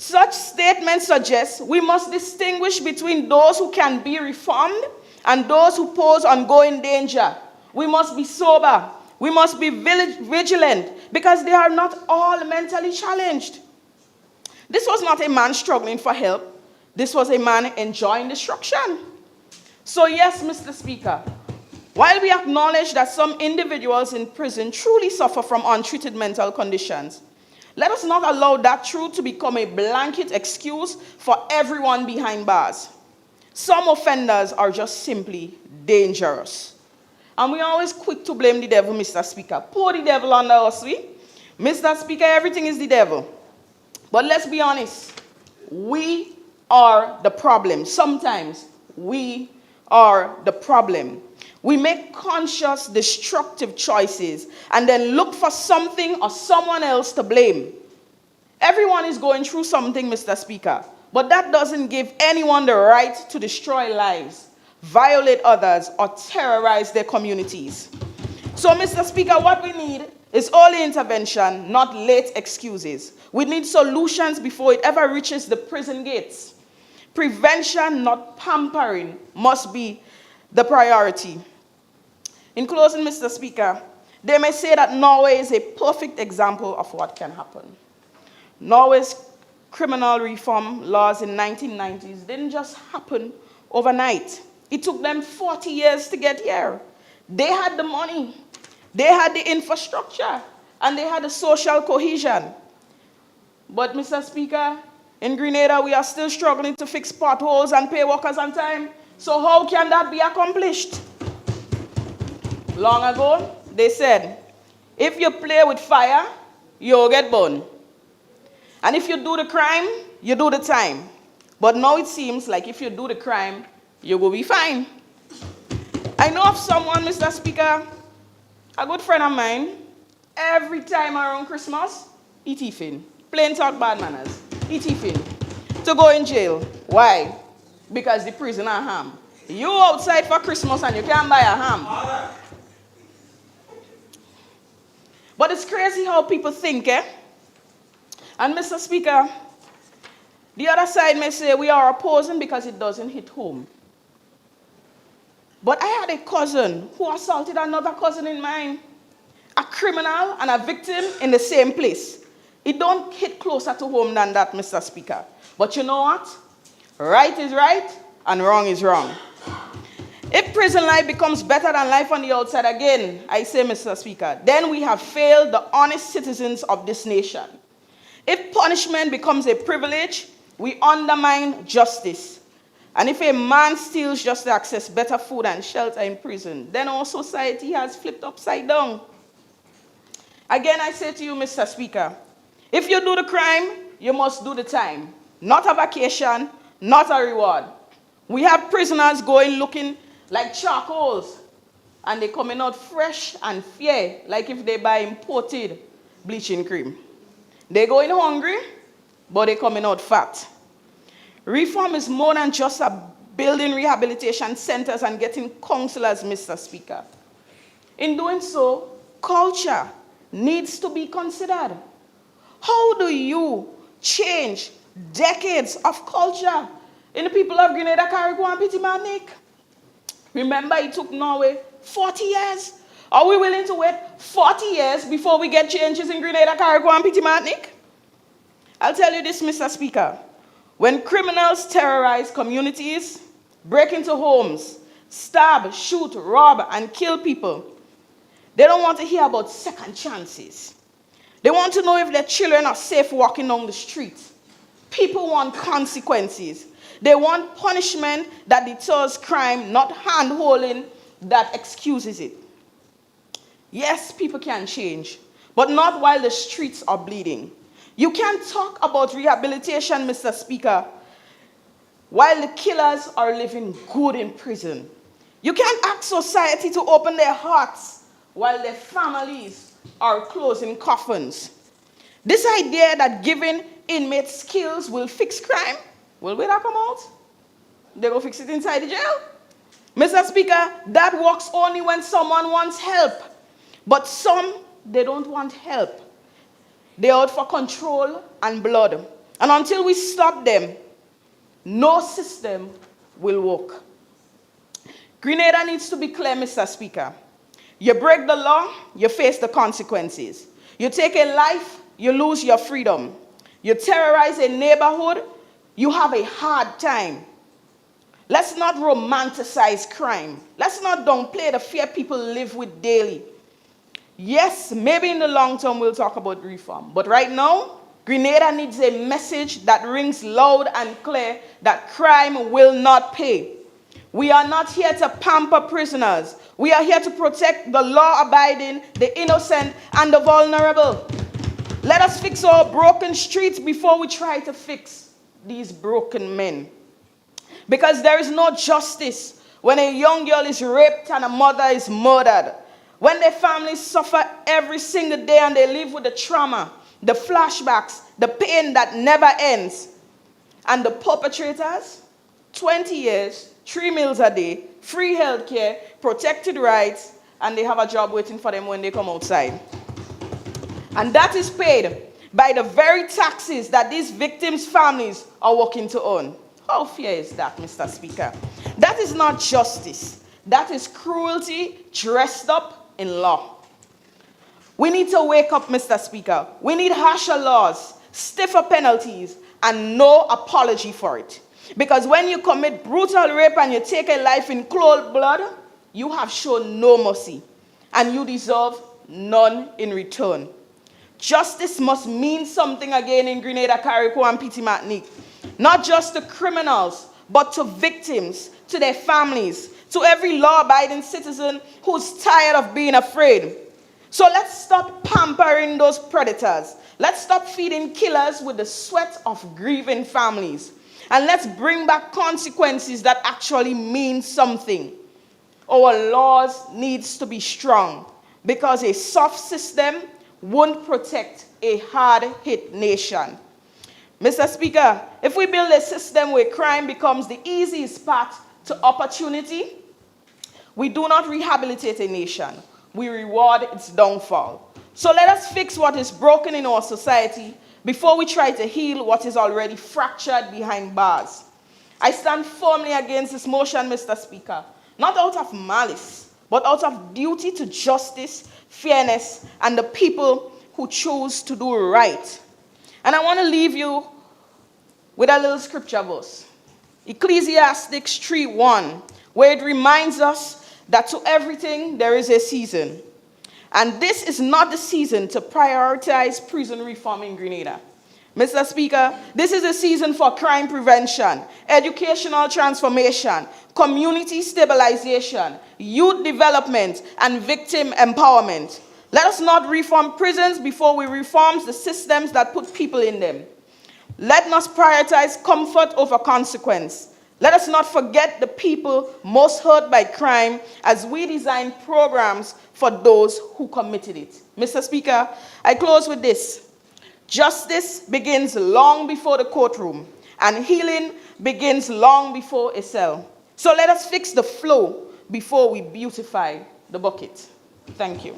Such statements suggest we must distinguish between those who can be reformed and those who pose ongoing danger. We must be sober. We must be vigilant because they are not all mentally challenged. This was not a man struggling for help. This was a man enjoying destruction. So yes, Mr. Speaker, while we acknowledge that some individuals in prison truly suffer from untreated mental conditions, let us not allow that truth to become a blanket excuse for everyone behind bars. Some offenders are just simply dangerous. And we are always quick to blame the devil, Mr. Speaker. Pour the devil under us, we. Mr. Speaker, everything is the devil. But let's be honest. We are the problem. Sometimes we are the problem. We make conscious, destructive choices and then look for something or someone else to blame. Everyone is going through something, Mr. Speaker, but that doesn't give anyone the right to destroy lives, violate others, or terrorize their communities. So, Mr. Speaker, what we need is early intervention, not late excuses. We need solutions before it ever reaches the prison gates. Prevention, not pampering, must be the priority. In closing, Mr. Speaker, they may say that Norway is a perfect example of what can happen. Norway's criminal reform laws in the 1990s didn't just happen overnight. It took them 40 years to get here. They had the money, they had the infrastructure, and they had the social cohesion. But, Mr. Speaker, in Grenada, we are still struggling to fix potholes and pay workers on time. So how can that be accomplished? Long ago, they said, if you play with fire, you'll get burned. And if you do the crime, you do the time. But now it seems like if you do the crime, you will be fine. I know of someone, Mr. Speaker, a good friend of mine, every time around Christmas, he thieving. Plain talk, bad manners. He thieving. To go in jail. Why? Because the prison are ham. You outside for Christmas and you can't buy a ham. But it's crazy how people think, eh? And Mr. Speaker, the other side may say we are opposing because it doesn't hit home. But I had a cousin who assaulted another cousin in mine. A criminal and a victim in the same place. It don't hit closer to home than that, Mr. Speaker. But you know what? Right is right and wrong is wrong. If prison life becomes better than life on the outside again, I say, Mr. Speaker, then we have failed the honest citizens of this nation. If punishment becomes a privilege, we undermine justice. And if a man steals just to access better food and shelter in prison, then our society has flipped upside down. Again, I say to you, Mr. Speaker, if you do the crime, you must do the time. Not a vacation, not a reward. We have prisoners going looking like charcoals, and they're coming out fresh and fair, like if they buy imported bleaching cream. They're going hungry, but they're coming out fat. Reform is more than just building rehabilitation centers and getting counselors, Mr. Speaker. In doing so, culture needs to be considered. How do you change decades of culture in the people of Grenada, Carriacou, and Petit Martinique? Remember, it took Norway 40 years. Are we willing to wait 40 years before we get changes in Grenada, Carriacou, and Petit Martinique? I'll tell you this, Mr. Speaker. When criminals terrorize communities, break into homes, stab, shoot, rob, and kill people, they don't want to hear about second chances. They want to know if their children are safe walking down the street. People want consequences. They want punishment that deters crime, not hand-holding that excuses it. Yes, people can change, but not while the streets are bleeding. You can't talk about rehabilitation, Mr. Speaker, while the killers are living good in prison. You can't ask society to open their hearts while their families are closing coffins. This idea that giving inmates skills will fix crime, will that come out? They go fix it inside the jail? Mr. Speaker, that works only when someone wants help. But some, they don't want help. They're out for control and blood. And until we stop them, no system will work. Grenada needs to be clear, Mr. Speaker. You break the law, you face the consequences. You take a life, you lose your freedom. You terrorize a neighborhood, you have a hard time. Let's not romanticize crime. Let's not downplay the fear people live with daily. Yes, maybe in the long term we'll talk about reform. But right now, Grenada needs a message that rings loud and clear that crime will not pay. We are not here to pamper prisoners. We are here to protect the law-abiding, the innocent, and the vulnerable. Let us fix our broken streets before we try to fix these broken men. Because there is no justice when a young girl is raped and a mother is murdered. When their families suffer every single day and they live with the trauma, the flashbacks, the pain that never ends. And the perpetrators, 20 years, 3 meals a day, free healthcare, protected rights, and they have a job waiting for them when they come outside. And that is paid by the very taxes that these victims' families are working to earn. How fair is that, Mr. Speaker? That is not justice. That is cruelty dressed up in law. We need to wake up, Mr. Speaker. We need harsher laws, stiffer penalties, and no apology for it. Because when you commit brutal rape and you take a life in cold blood, you have shown no mercy, and you deserve none in return. Justice must mean something again in Grenada, Carriacou, and Petit Martinique. Not just to criminals, but to victims, to their families, to every law-abiding citizen who's tired of being afraid. So let's stop pampering those predators. Let's stop feeding killers with the sweat of grieving families. And let's bring back consequences that actually mean something. Our laws needs to be strong because a soft system won't protect a hard-hit nation. Mr. Speaker, if we build a system where crime becomes the easiest path to opportunity, we do not rehabilitate a nation. We reward its downfall. So let us fix what is broken in our society before we try to heal what is already fractured behind bars. I stand firmly against this motion, Mr. Speaker, not out of malice, but out of duty to justice, fairness, and the people who choose to do right. And I want to leave you with a little scripture verse. Ecclesiastes 3:1, where it reminds us that to everything there is a season. And this is not the season to prioritize prison reform in Grenada. Mr. Speaker, this is a season for crime prevention, educational transformation, community stabilization, youth development, and victim empowerment. Let us not reform prisons before we reform the systems that put people in them. Let us prioritize comfort over consequence. Let us not forget the people most hurt by crime as we design programs for those who committed it. Mr. Speaker, I close with this. Justice begins long before the courtroom, and healing begins long before a cell. So let us fix the flow before we beautify the bucket. Thank you.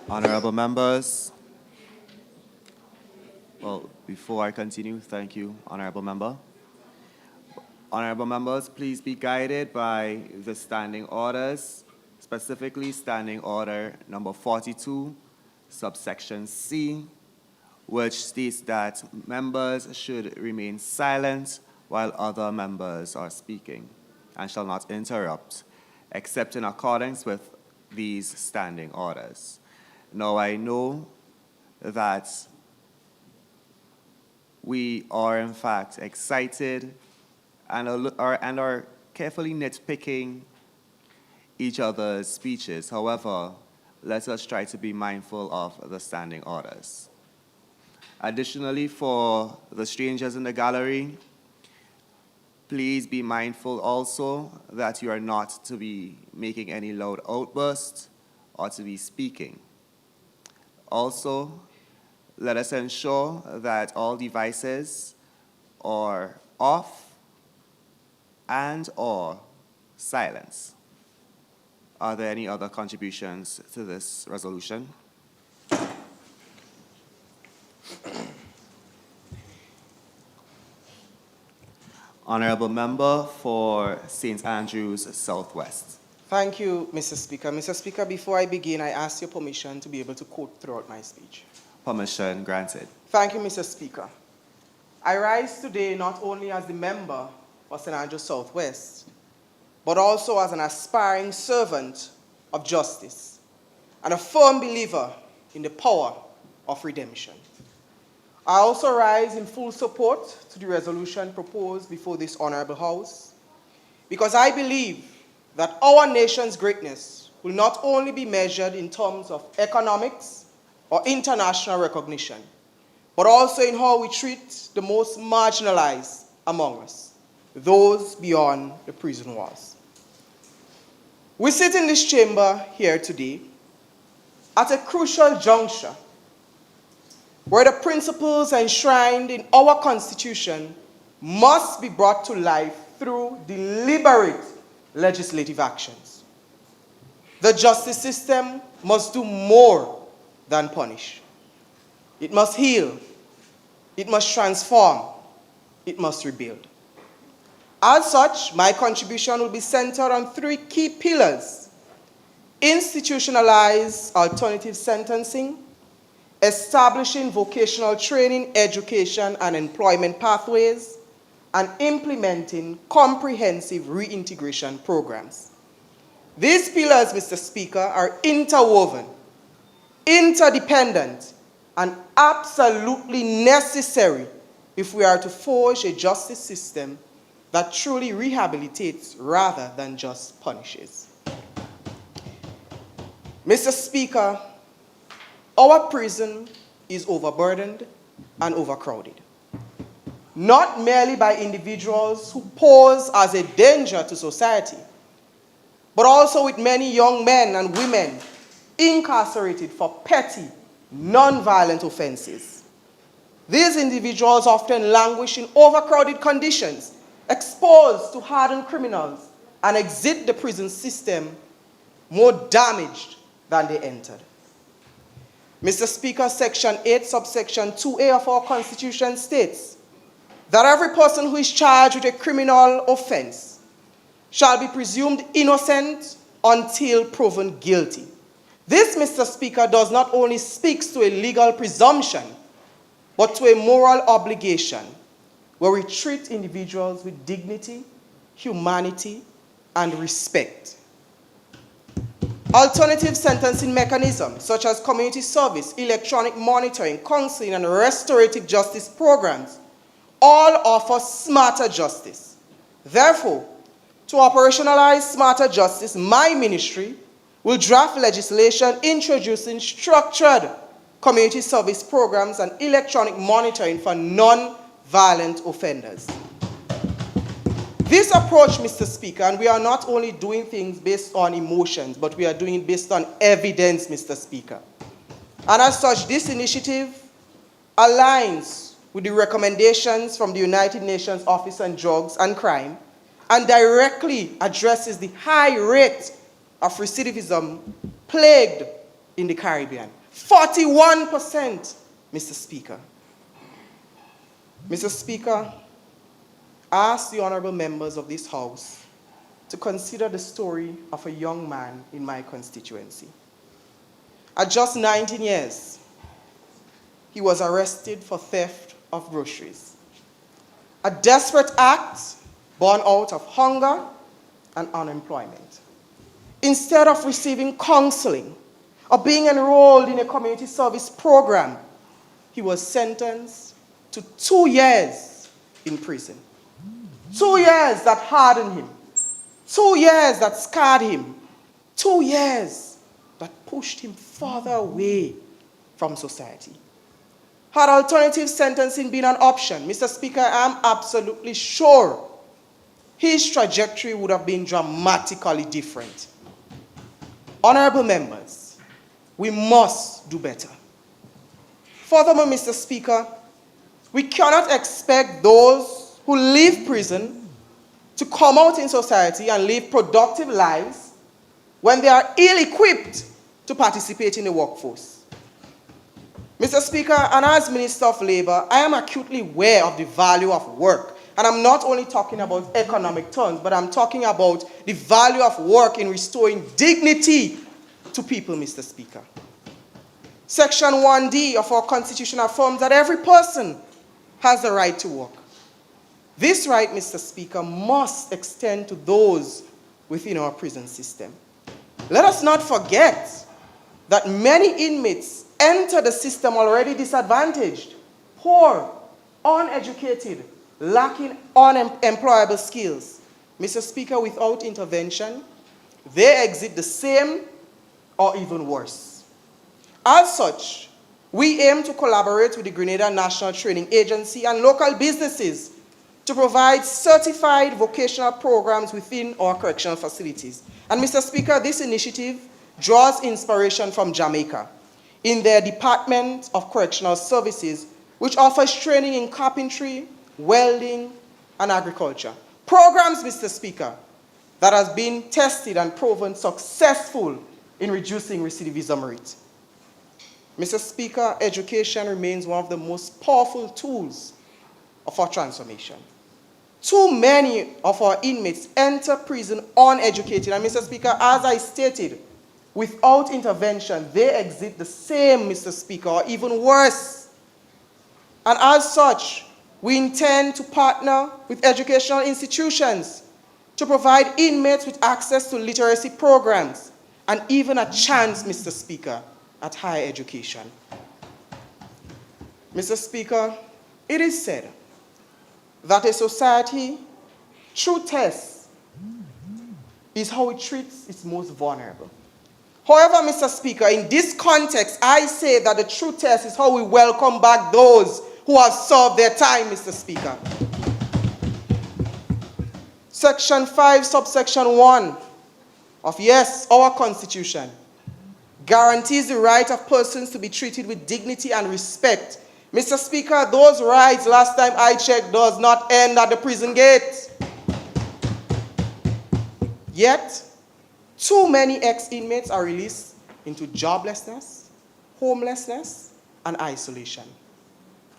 Honorable members, well, before I continue, thank you, Honorable Member. Honorable members, please be guided by the standing orders, specifically Standing Order number 42, subsection C, which states that members should remain silent while other members are speaking and shall not interrupt, except in accordance with these standing orders. Now, I know that we are, in fact, excited and are carefully nitpicking each other's speeches. However, let us try to be mindful of the standing orders. Additionally, for the strangers in the gallery, please be mindful also that you are not to be making any loud outbursts or to be speaking. Also, let us ensure that all devices are off and or silence. Are there any other contributions to this resolution? Honourable Member for St. Andrews Southwest. Thank you, Mr. Speaker. Mr. Speaker, before I begin, I ask your permission to be able to quote throughout my speech. Permission granted. Thank you, Mr. Speaker. I rise today not only as the member for St. Andrews Southwest, but also as an aspiring servant of justice and a firm believer in the power of redemption. I also rise in full support to the resolution proposed before this honorable House, because I believe that our nation's greatness will not only be measured in terms of economics or international recognition, but also in how we treat the most marginalized among us, those beyond the prison walls. We sit in this chamber here today at a crucial juncture where the principles enshrined in our Constitution must be brought to life through deliberate legislative actions. The justice system must do more than punish. It must heal, it must transform, it must rebuild. As such, my contribution will be centered on three key pillars: institutionalized alternative sentencing, establishing vocational training, education, and employment pathways, and implementing comprehensive reintegration programs. These pillars, Mr. Speaker, are interwoven, interdependent, and absolutely necessary if we are to forge a justice system that truly rehabilitates rather than just punishes. Mr. Speaker, our prison is overburdened and overcrowded, not merely by individuals who pose as a danger to society, but also with many young men and women incarcerated for petty, non-violent offenses. These individuals often languish in overcrowded conditions, exposed to hardened criminals, and exit the prison system more damaged than they entered. Mr. Speaker, Section 8, subsection 2A of our Constitution states that every person who is charged with a criminal offense shall be presumed innocent until proven guilty. This, Mr. Speaker, does not only speak to a legal presumption, but to a moral obligation where we treat individuals with dignity, humanity, and respect. Alternative sentencing mechanisms such as community service, electronic monitoring, counseling, and restorative justice programs all offer smarter justice. Therefore, to operationalize smarter justice, my ministry will draft legislation introducing structured community service programs and electronic monitoring for non-violent offenders. This approach, Mr. Speaker, and we are not only doing things based on emotions, but we are doing it based on evidence, Mr. Speaker. And as such, this initiative aligns with the recommendations from the United Nations Office on Drugs and Crime and directly addresses the high rate of recidivism plagued in the Caribbean. 41%, Mr. Speaker. Mr. Speaker, I ask the honorable members of this House to consider the story of a young man in my constituency. At just 19 years, he was arrested for theft of groceries. A desperate act born out of hunger and unemployment. Instead of receiving counseling or being enrolled in a community service program, he was sentenced to 2 years in prison. 2 years that hardened him. 2 years that scarred him. 2 years that pushed him farther away from society. Had alternative sentencing been an option, Mr. Speaker, I am absolutely sure his trajectory would have been dramatically different. Honorable members, we must do better. Furthermore, Mr. Speaker, we cannot expect those who leave prison to come out in society and live productive lives when they are ill-equipped to participate in the workforce. Mr. Speaker, and as Minister of Labor, I am acutely aware of the value of work. And I'm not only talking about economic terms, but I'm talking about the value of work in restoring dignity to people, Mr. Speaker. Section 1D of our Constitution affirms that every person has the right to work. This right, Mr. Speaker, must extend to those within our prison system. Let us not forget that many inmates enter the system already disadvantaged, poor, uneducated, lacking unemployable skills. Mr. Speaker, without intervention, they exit the same or even worse. As such, we aim to collaborate with the Grenada National Training Agency and local businesses to provide certified vocational programs within our correctional facilities. And Mr. Speaker, this initiative draws inspiration from Jamaica in their Department of Correctional Services, which offers training in carpentry, welding, and agriculture. Programs, Mr. Speaker, that has been tested and proven successful in reducing recidivism rate. Mr. Speaker, education remains one of the most powerful tools of our transformation. Too many of our inmates enter prison uneducated, and Mr. Speaker, as I stated, without intervention, they exit the same, Mr. Speaker, or even worse. And as such, we intend to partner with educational institutions to provide inmates with access to literacy programs and even a chance, Mr. Speaker, at higher education. Mr. Speaker, it is said that a society, through tests, is how it treats its most vulnerable. However, Mr. Speaker, in this context, I say that the true test is how we welcome back those who have served their time, Mr. Speaker. Section 5, subsection 1 of, yes, our Constitution guarantees the right of persons to be treated with dignity and respect. Mr. Speaker, those rights, last time I checked, does not end at the prison gate. Yet, too many ex-inmates are released into joblessness, homelessness, and isolation,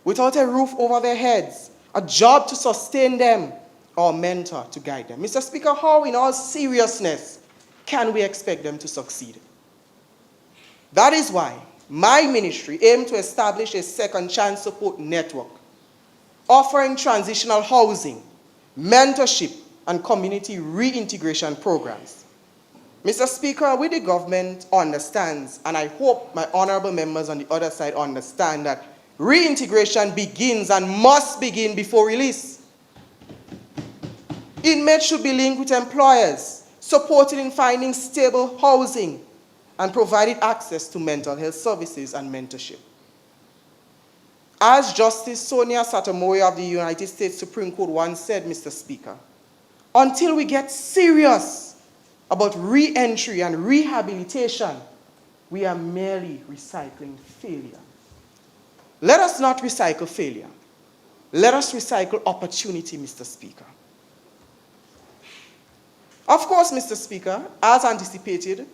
without a roof over their heads, a job to sustain them, or a mentor to guide them. Mr. Speaker, how in all seriousness can we expect them to succeed? That is why my ministry aims to establish a second chance support network, offering transitional housing, mentorship, and community reintegration programs. Mr. Speaker, we the government understands, and I hope my honorable members on the other side understand, that reintegration begins and must begin before release. Inmates should be linked with employers, supported in finding stable housing, and provided access to mental health services and mentorship. As Justice Sonia Sotomayor of the United States Supreme Court once said, Mr. Speaker, until we get serious about re-entry and rehabilitation, we are merely recycling failure. Let us not recycle failure. Let us recycle opportunity, Mr. Speaker. Of course, Mr. Speaker, as anticipated,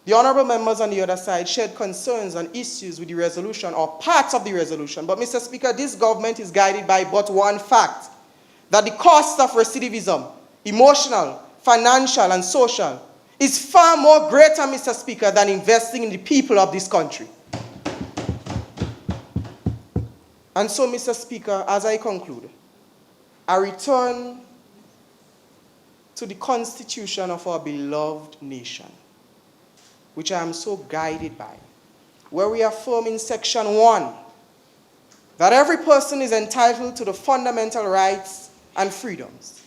the honorable members on the other side shared concerns and issues with the resolution or parts of the resolution. But, Mr. Speaker, this government is guided by but one fact, that the cost of recidivism, emotional, financial, and social, is far more greater, Mr. Speaker, than investing in the people of this country. And so, Mr. Speaker, as I conclude, I return to the Constitution of our beloved nation, which I am so guided by, where we affirm in Section 1 that every person is entitled to the fundamental rights and freedoms.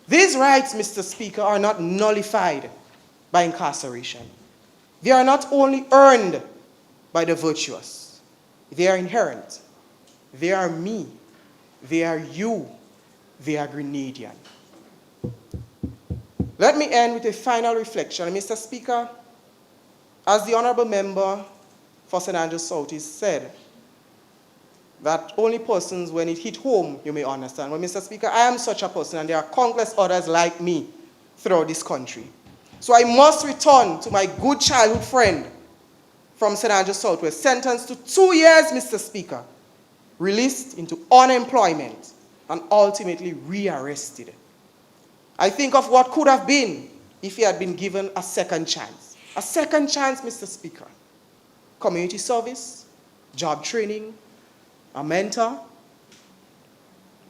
These rights, Mr. Speaker, are not nullified by incarceration. They are not only earned by the virtuous. They are inherent. They are me. They are you. They are Grenadian. Let me end with a final reflection. Mr. Speaker, as the honorable member for St. Andrews South said, that only persons, when it hit home, you may understand. Well, Mr. Speaker, I am such a person, and there are countless others like me throughout this country. So I must return to my good childhood friend from St. Andrews Southwest, sentenced to 2 years, Mr. Speaker, released into unemployment, and ultimately rearrested. I think of what could have been if he had been given a second chance. A second chance, Mr. Speaker. Community service, job training, a mentor.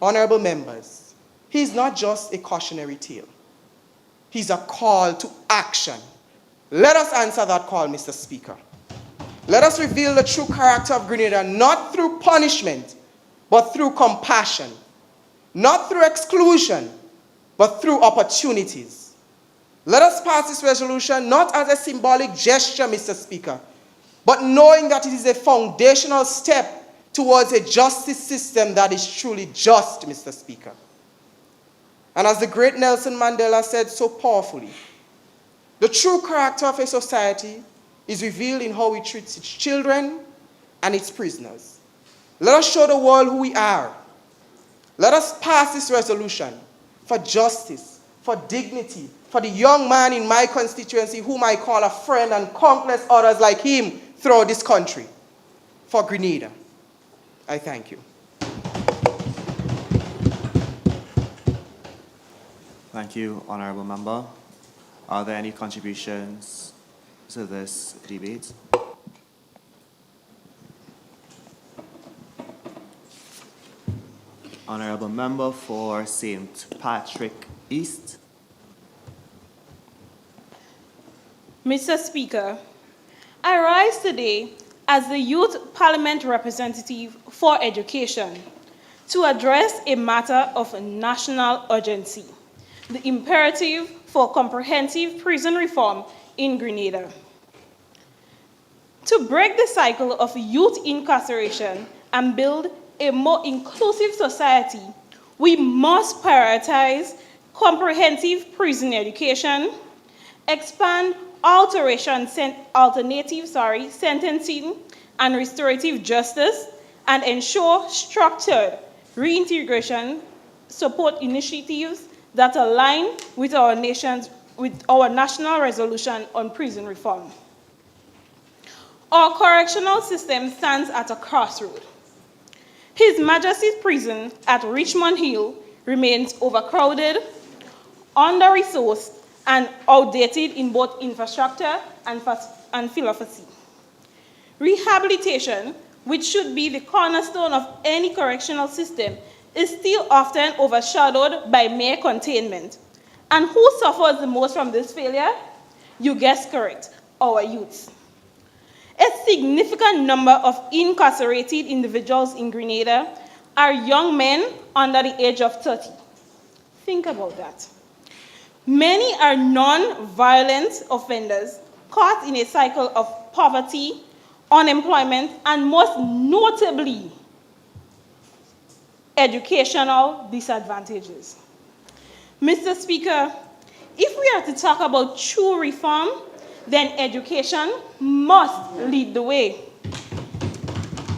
Honorable members, he's not just a cautionary tale. He's a call to action. Let us answer that call, Mr. Speaker. Let us reveal the true character of Grenada, not through punishment, but through compassion. Not through exclusion, but through opportunities. Let us pass this resolution not as a symbolic gesture, Mr. Speaker, but knowing that it is a foundational step towards a justice system that is truly just, Mr. Speaker. And as the great Nelson Mandela said so powerfully, the true character of a society is revealed in how it treats its children and its prisoners. Let us show the world who we are. Let us pass this resolution for justice, for dignity, for the young man in my constituency whom I call a friend and countless others like him throughout this country. For Grenada, I thank you. Thank you, Honourable Member. Are there any contributions to this debate? Honourable Member for St. Patrick East. Mr. Speaker, I rise today as the Youth Parliament representative for education to address a matter of national urgency, the imperative for comprehensive prison reform in Grenada. To break the cycle of youth incarceration and build a more inclusive society, we must prioritize comprehensive prison education, expand alternative sentencing and restorative justice, and ensure structured reintegration support initiatives that align with our national resolution on prison reform. Our correctional system stands at a crossroad. His Majesty's Prison at Richmond Hill remains overcrowded, under-resourced, and outdated in both infrastructure and philosophy. Rehabilitation, which should be the cornerstone of any correctional system, is still often overshadowed by mere containment. And who suffers the most from this failure? You guessed correct, our youths. A significant number of incarcerated individuals in Grenada are young men under the age of 30. Think about that. Many are non-violent offenders caught in a cycle of poverty, unemployment, and most notably, educational disadvantages. Mr. Speaker, if we are to talk about true reform, then education must lead the way.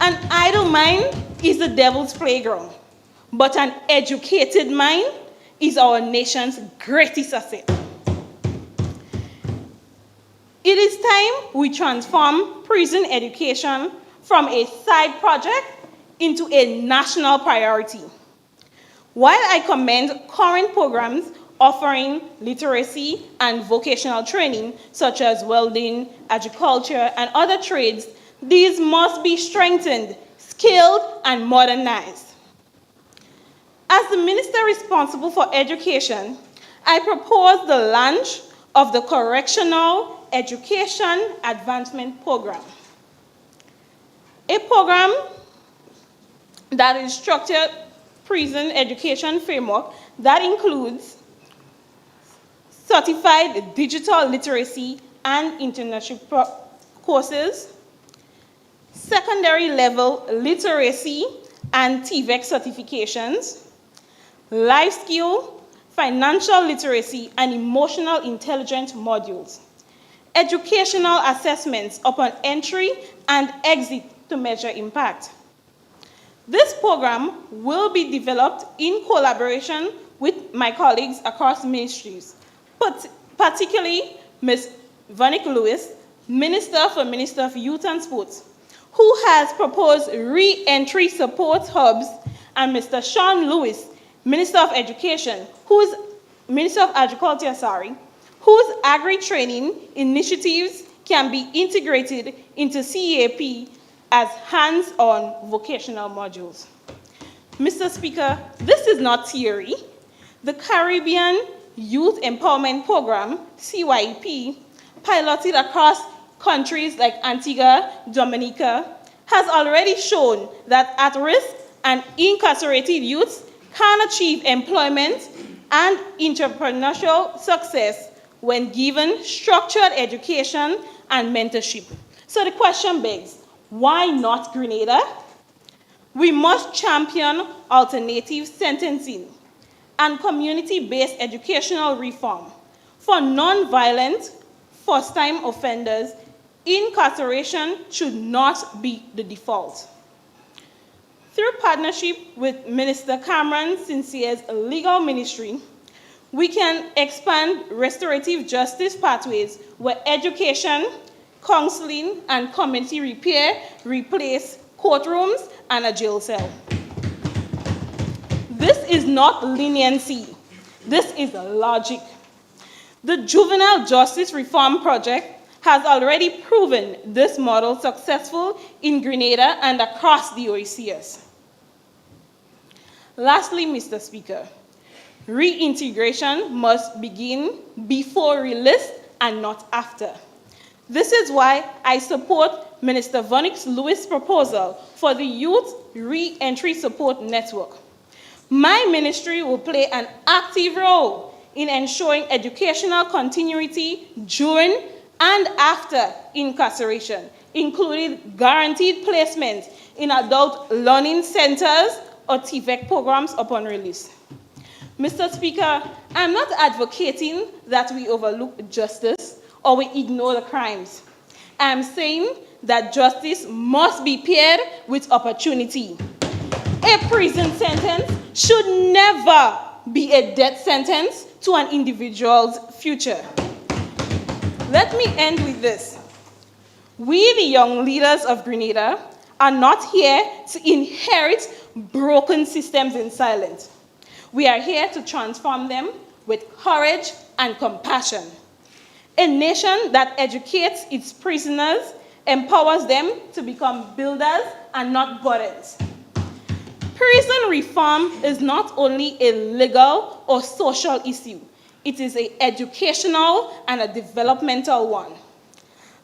An idle mind is the devil's playground, but an educated mind is our nation's greatest asset. It is time we transform prison education from a side project into a national priority. While I commend current programs offering literacy and vocational training, such as welding, agriculture, and other trades, these must be strengthened, scaled, and modernized. As the Minister responsible for education, I propose the launch of the Correctional Education Advancement Program, a program that is structured prison education framework that includes certified digital literacy and internship courses, secondary level literacy and TVEC certifications, life skill, financial literacy, and emotional intelligence modules, educational assessments upon entry and exit to measure impact. This program will be developed in collaboration with my colleagues across ministries, particularly Ms. Vanik Lewis, Minister of Youth and Sports, who has proposed re-entry support hubs, and Mr. Sean Lewis, Minister of Education, Minister of Agriculture, whose agri-training initiatives can be integrated into CAP as hands-on vocational modules. Mr. Speaker, this is not theory. The Caribbean Youth Empowerment Program, CYEP, piloted across countries like Antigua, Dominica, has already shown that at-risk and incarcerated youths can achieve employment and entrepreneurial success when given structured education and mentorship. So the question begs, why not Grenada? We must champion alternative sentencing and community-based educational reform. For non-violent, first-time offenders, incarceration should not be the default. Through partnership with Minister Cameron Sinclair's legal ministry, we can expand restorative justice pathways where education, counseling, and community repair replace courtrooms and a jail cell. This is not leniency. This is logic. The Juvenile Justice Reform Project has already proven this model successful in Grenada and across the OECS. Lastly, Mr. Speaker, reintegration must begin before release and not after. This is why I support Minister Vanik Lewis' proposal for the Youth Re-Entry Support Network. My ministry will play an active role in ensuring educational continuity during and after incarceration, including guaranteed placement in adult learning centers or TVEC programs upon release. Mr. Speaker, I'm not advocating that we overlook justice or we ignore the crimes. I'm saying that justice must be paired with opportunity. A prison sentence should never be a death sentence to an individual's future. Let me end with this. We, the young leaders of Grenada, are not here to inherit broken systems in silence. We are here to transform them with courage and compassion. A nation that educates its prisoners empowers them to become builders and not burdens. Prison reform is not only a legal or social issue, it is an educational and a developmental one.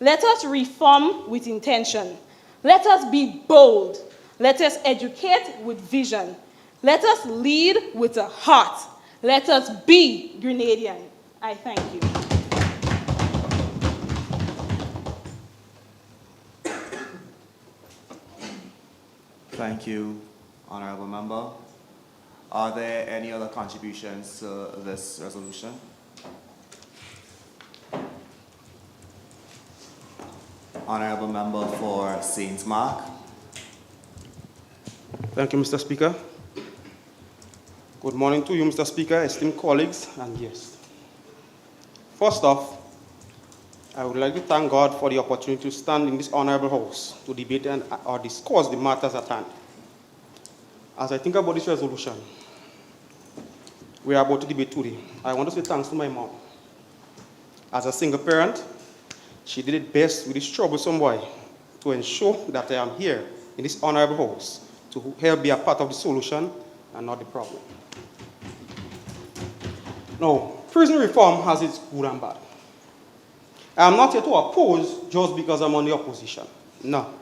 Let us reform with intention. Let us be bold. Let us educate with vision. Let us lead with a heart. Let us be Grenadian. I thank you. Thank you, Honorable Member. Are there any other contributions to this resolution? Honorable Member for Saint Mark. Thank you, Mr. Speaker. Good morning to you, Mr. Speaker, esteemed colleagues and guests. First off, I would like to thank God for the opportunity to stand in this honorable house to debate or discuss the matters at hand. As I think about this resolution we are about to debate today, I want to say thanks to my mom. As a single parent, she did it best with this troublesome boy to ensure that I am here in this honorable house to help be a part of the solution and not the problem. Now, prison reform has its good and bad. I am not here to oppose just because I'm on the opposition. No.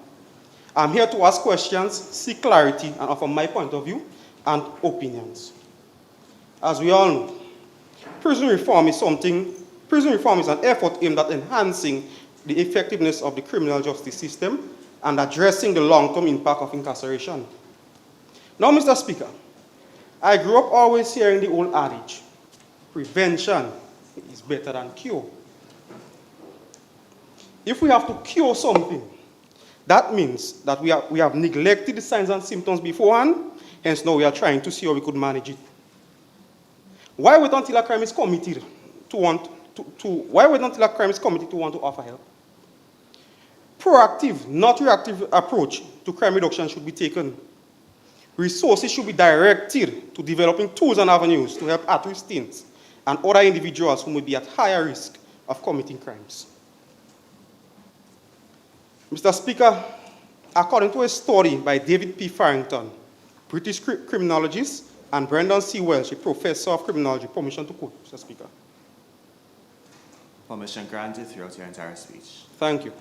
I'm here to ask questions, seek clarity, and offer my point of view and opinions. As we all know, prison reform is an effort aimed at enhancing the effectiveness of the criminal justice system and addressing the long-term impact of incarceration. Now, Mr. Speaker, I grew up always hearing the old adage, prevention is better than cure. If we have to cure something, that means that we have neglected the signs and symptoms beforehand, hence now we are trying to see how we could manage it. Why wait until a crime is committed to want why wait until a crime is committed to want to offer help? Proactive, not reactive approach to crime reduction should be taken. Resources should be directed to developing tools and avenues to help at-risk teens and other individuals who may be at higher risk of committing crimes. Mr. Speaker, according to a study by David P. Farrington, British criminologist, and Brendan C. Welsh, a professor of criminology, permission to quote, Mr. Speaker. Permission granted throughout your entire speech. Thank you.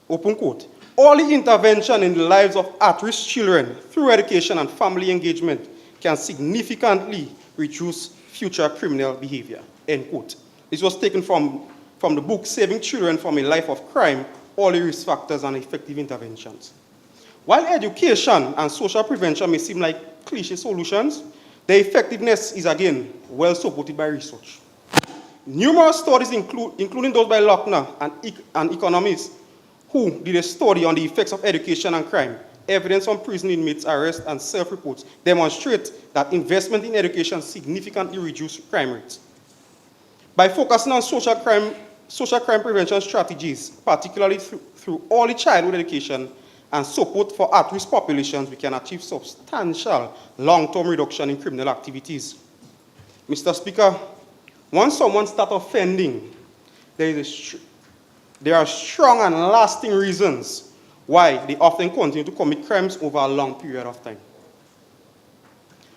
Open quote. Early intervention in the lives of at-risk children through education and family engagement can significantly reduce future criminal behavior, end quote. This was taken from the book Saving Children from a Life of Crime, Early Risk Factors and Effective Interventions. While education and social prevention may seem like cliché solutions, their effectiveness is again well supported by research. Numerous studies, including those by Lochner and economists, who did a study on the effects of education and crime, evidence on prison inmates' arrest and self-reports, demonstrate that investment in education significantly reduces crime rates. By focusing on social crime prevention strategies, particularly through early childhood education and support for at-risk populations, we can achieve substantial long-term reduction in criminal activities. Mr. Speaker, once someone starts offending, there are strong and lasting reasons why they often continue to commit crimes over a long period of time.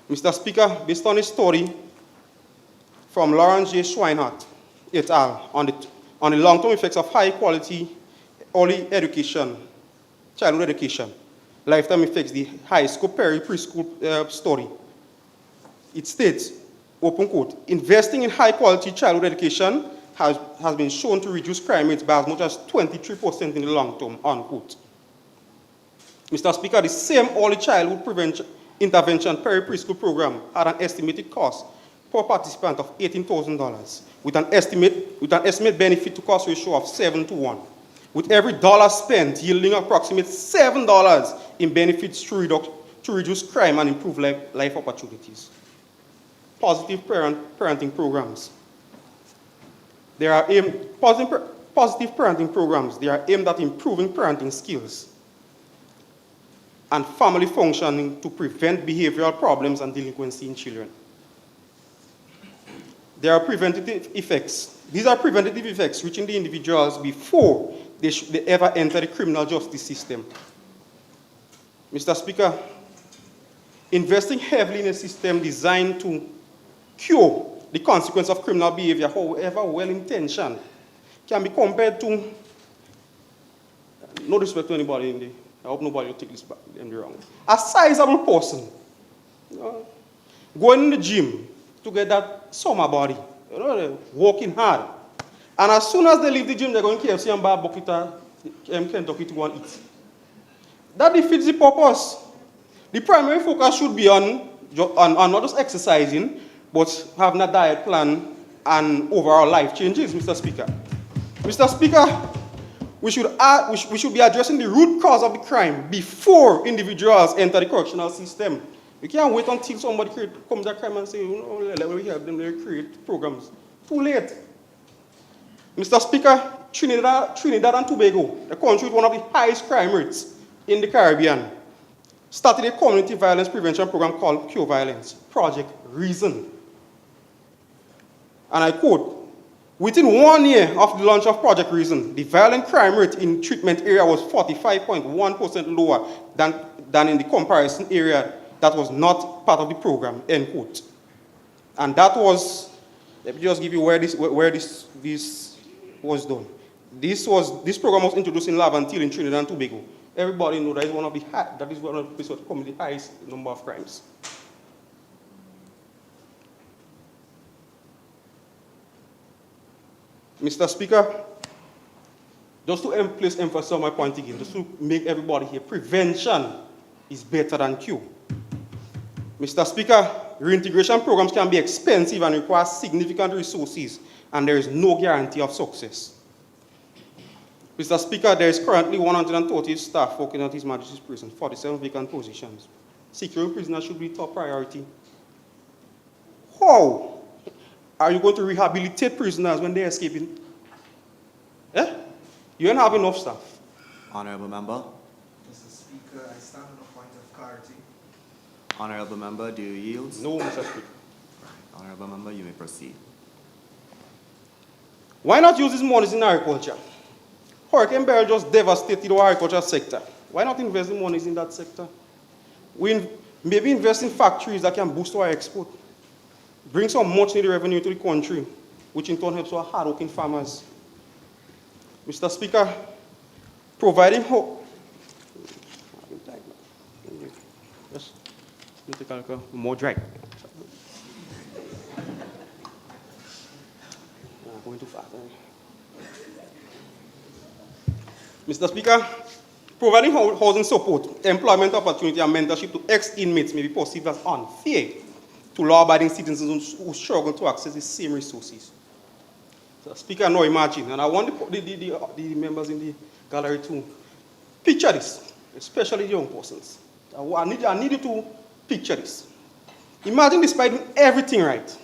Mr. Speaker, based on a study from Lawrence J. Schweinhardt et al. On the long-term effects of high-quality early education, childhood education, lifetime effects, the high school preschool study, it states, open quote, investing in high-quality childhood education has been shown to reduce crime rates by as much as 23% in the long term, unquote. Mr. Speaker, the same early childhood prevention intervention preschool program had an estimated cost per participant of $18,000, with an estimate benefit to cost ratio of 7:1, with every dollar spent yielding approximately $7 in benefits to reduce crime and improve life opportunities. Positive parenting programs. Positive parenting programs. They are aimed at improving parenting skills and family functioning to prevent behavioral problems and delinquency in children. There are preventative effects. These are preventative effects reaching the individuals before they ever enter the criminal justice system. Mr. Speaker, investing heavily in a system designed to cure the consequence of criminal behavior, however well-intentioned, can be compared to, no respect to anybody in the, I hope nobody will take this back and be wrong, a sizable person going in the gym to get that summer body, working hard. And as soon as they leave the gym, they're going to KFC and buy a bucket of Kentucky to go and eat. That defeats the purpose. The primary focus should be on not just exercising, but having a diet plan and overall life changes, Mr. Speaker. Mr. Speaker, we should be addressing the root cause of the crime before individuals enter the correctional system. You can't wait until somebody commits a crime and say, let me help them, they create programs. Too late. Mr. Speaker, Trinidad and Tobago, the country with one of the highest crime rates in the Caribbean, started a community violence prevention program called Cure Violence, Project Reason. And I quote, within 1 year of the launch of Project Reason, the violent crime rate in treatment area was 45.1% lower than in the comparison area that was not part of the program, end quote. And that was, let me just give you where this was done. This program was introduced in Laventille in Trinidad and Tobago. Everybody knows that is one of the places that commit the highest number of crimes. Mr. Speaker, just to place emphasis on my point again, just to make everybody here, prevention is better than cure. Mr. Speaker, reintegration programs can be expensive and require significant resources, and there is no guarantee of success. Mr. Speaker, there is currently 130 staff working at His Majesty's Prison, 47 vacant positions. Securing prisoners should be top priority. How? Are you going to rehabilitate prisoners when they're escaping? Eh? You don't have enough staff. Honorable Member. Mr. Speaker, I stand on a point of clarity. Honorable Member, do you yield? No, Mr. Speaker. Honorable Member, you may proceed. Why not use these monies in agriculture? Hurricane Beryl just devastated our agriculture sector. Why not invest in monies in that sector? Maybe invest in factories that can boost our export. Bring some much needed revenue to the country, which in turn helps our hardworking farmers. Mr. Speaker, providing hope. Yes, Mr. Kalka, more drag. Going too fast. Mr. Speaker, providing housing support, employment opportunity, and mentorship to ex-inmates may be perceived as unfair to law-abiding citizens who struggle to access the same resources. So, Speaker, now imagine, and I want the members in the gallery to picture this, especially young persons. I need you to picture this. Imagine despite doing everything right,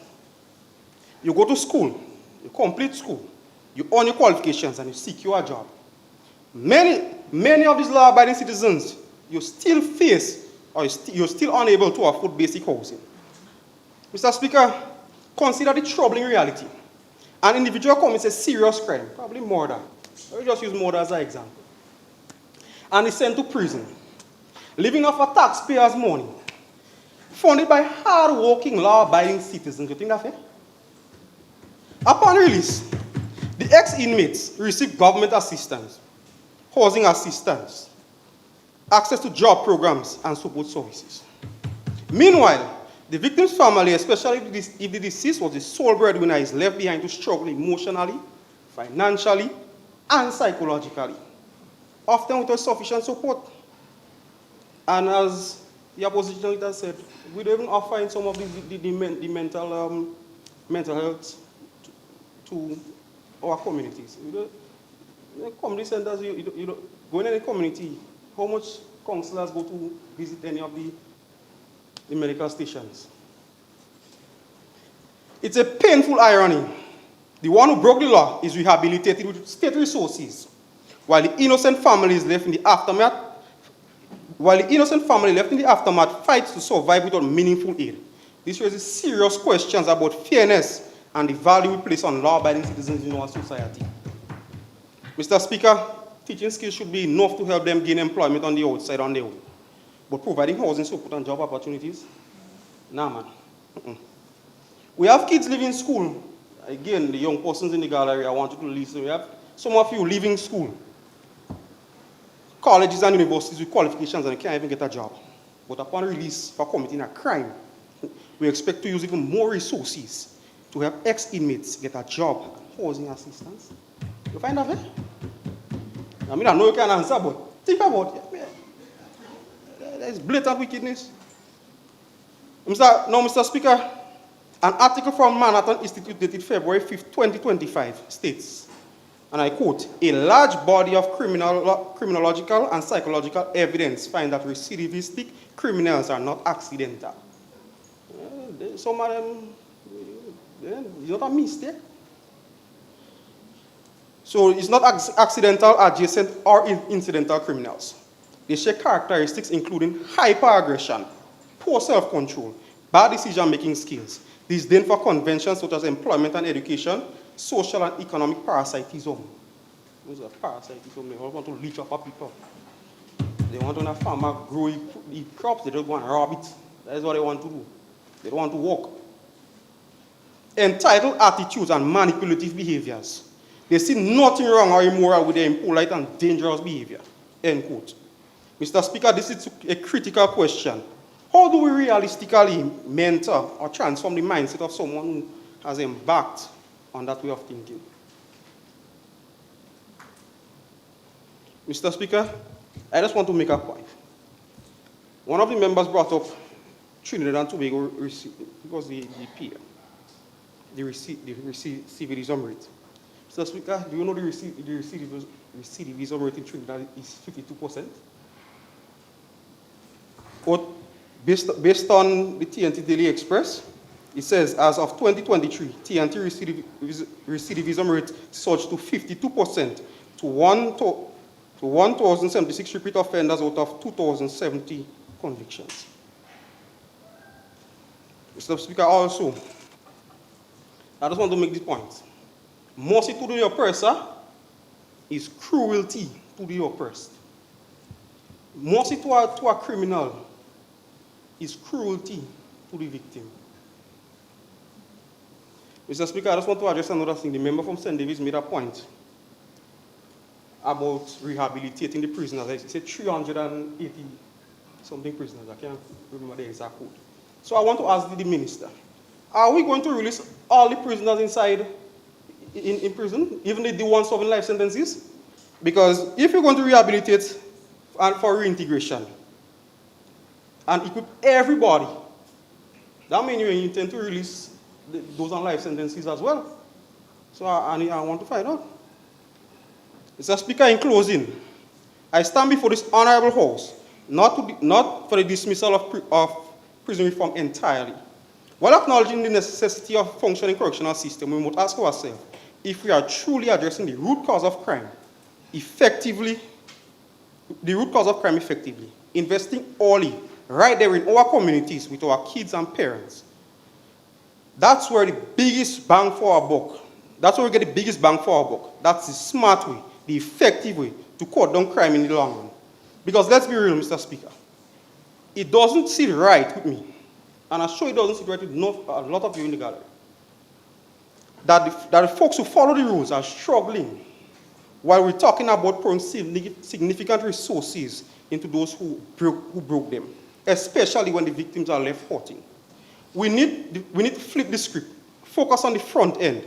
you go to school, you complete school, you earn your qualifications, and you secure a job. Many of these law-abiding citizens, you still face, or you're still unable to afford basic housing. Mr. Speaker, consider the troubling reality. An individual commits a serious crime, probably murder. Let me just use murder as an example. And is sent to prison, living off of taxpayers' money, funded by hard-working, law-abiding citizens. You think that's fair? Upon release, the ex-inmates receive government assistance, housing assistance, access to job programs, and support services. Meanwhile, the victim's family, especially if the deceased was the sole breadwinner, is left behind to struggle emotionally, financially, and psychologically, often without sufficient support. And as the opposition leader said, we don't even offer in some of the mental health to our communities. Community centers, you don't go in any community, how much counselors go to visit any of the medical stations? It's a painful irony. The one who broke the law is rehabilitated with state resources, while the innocent family is left in the aftermath. While the innocent family left in the aftermath fights to survive without meaningful aid. This raises serious questions about fairness and the value we place on law-abiding citizens in our society. Mr. Speaker, teaching skills should be enough to help them gain employment on the outside on their own. But providing housing support and job opportunities? Nah, man. We have kids leaving school. Again, the young persons in the gallery, I want you to listen. We have some of you leaving school. Colleges and universities with qualifications and they can't even get a job. But upon release for committing a crime, we expect to use even more resources to help ex-inmates get a job and housing assistance. You find that fair? I mean, I know you can't answer, but think about it. There's blatant wickedness. Mr. Speaker, an article from Manhattan Institute dated February 5th, 2025 states, and I quote, "A large body of criminological and psychological evidence find that recidivistic criminals are not accidental." Some of them, it's not a mistake. So it's not accidental, adjacent, or incidental criminals. They share characteristics including hyperaggression, poor self-control, bad decision-making skills, disdain for conventions such as employment and education, social and economic parasitism. What's that parasitism? They all want to leech up people. They want to have a farmer grow the crops, they don't want to rob it. That is what they want to do. They don't want to work. Entitled attitudes and manipulative behaviors. They see nothing wrong or immoral with their impolite and dangerous behavior. End quote. Mr. Speaker, this is a critical question. How do we realistically mentor or transform the mindset of someone who has embarked on that way of thinking? Mr. Speaker, I just want to make a point. One of the members brought up Trinidad and Tobago because the recidivism rate. Mr. Speaker, do you know the recidivism rate in Trinidad is 52%? But based on the TNT Daily Express, It says, as of 2023, TNT recidivism rate surged to 52% to 1,076 repeat offenders out of 2,070 convictions. Mr. Speaker, also, I just want to make this point. Mercy to the oppressor is cruelty to the oppressed. Mercy to a criminal is cruelty to the victim. Mr. Speaker, I just want to address another thing. The member from St. David's made a point about rehabilitating the prisoners. He said 380 something prisoners. I can't remember the exact code. So I want to ask the minister, are we going to release all the prisoners inside in prison, even the ones serving life sentences? Because if you're going to rehabilitate and for reintegration and equip everybody, that means you intend to release those on life sentences as well. So I want to find out. Mr. Speaker, in closing, I stand before this honorable House not for the dismissal of prison reform entirely. While acknowledging the necessity of functioning correctional system, we must ask ourselves if we are truly addressing the root cause of crime effectively, investing early, right there in our communities with our kids and parents. That's where the biggest bang for our buck. That's where we get the biggest bang for our buck. That's the smart way, the effective way to cut down crime in the long run. Because let's be real, Mr. Speaker, it doesn't sit right with me, and I'm sure it doesn't sit right with a lot of you in the gallery, that the folks who follow the rules are struggling while we're talking about pouring significant resources into those who broke them, especially when the victims are left hurting. We need to flip the script, focus on the front end,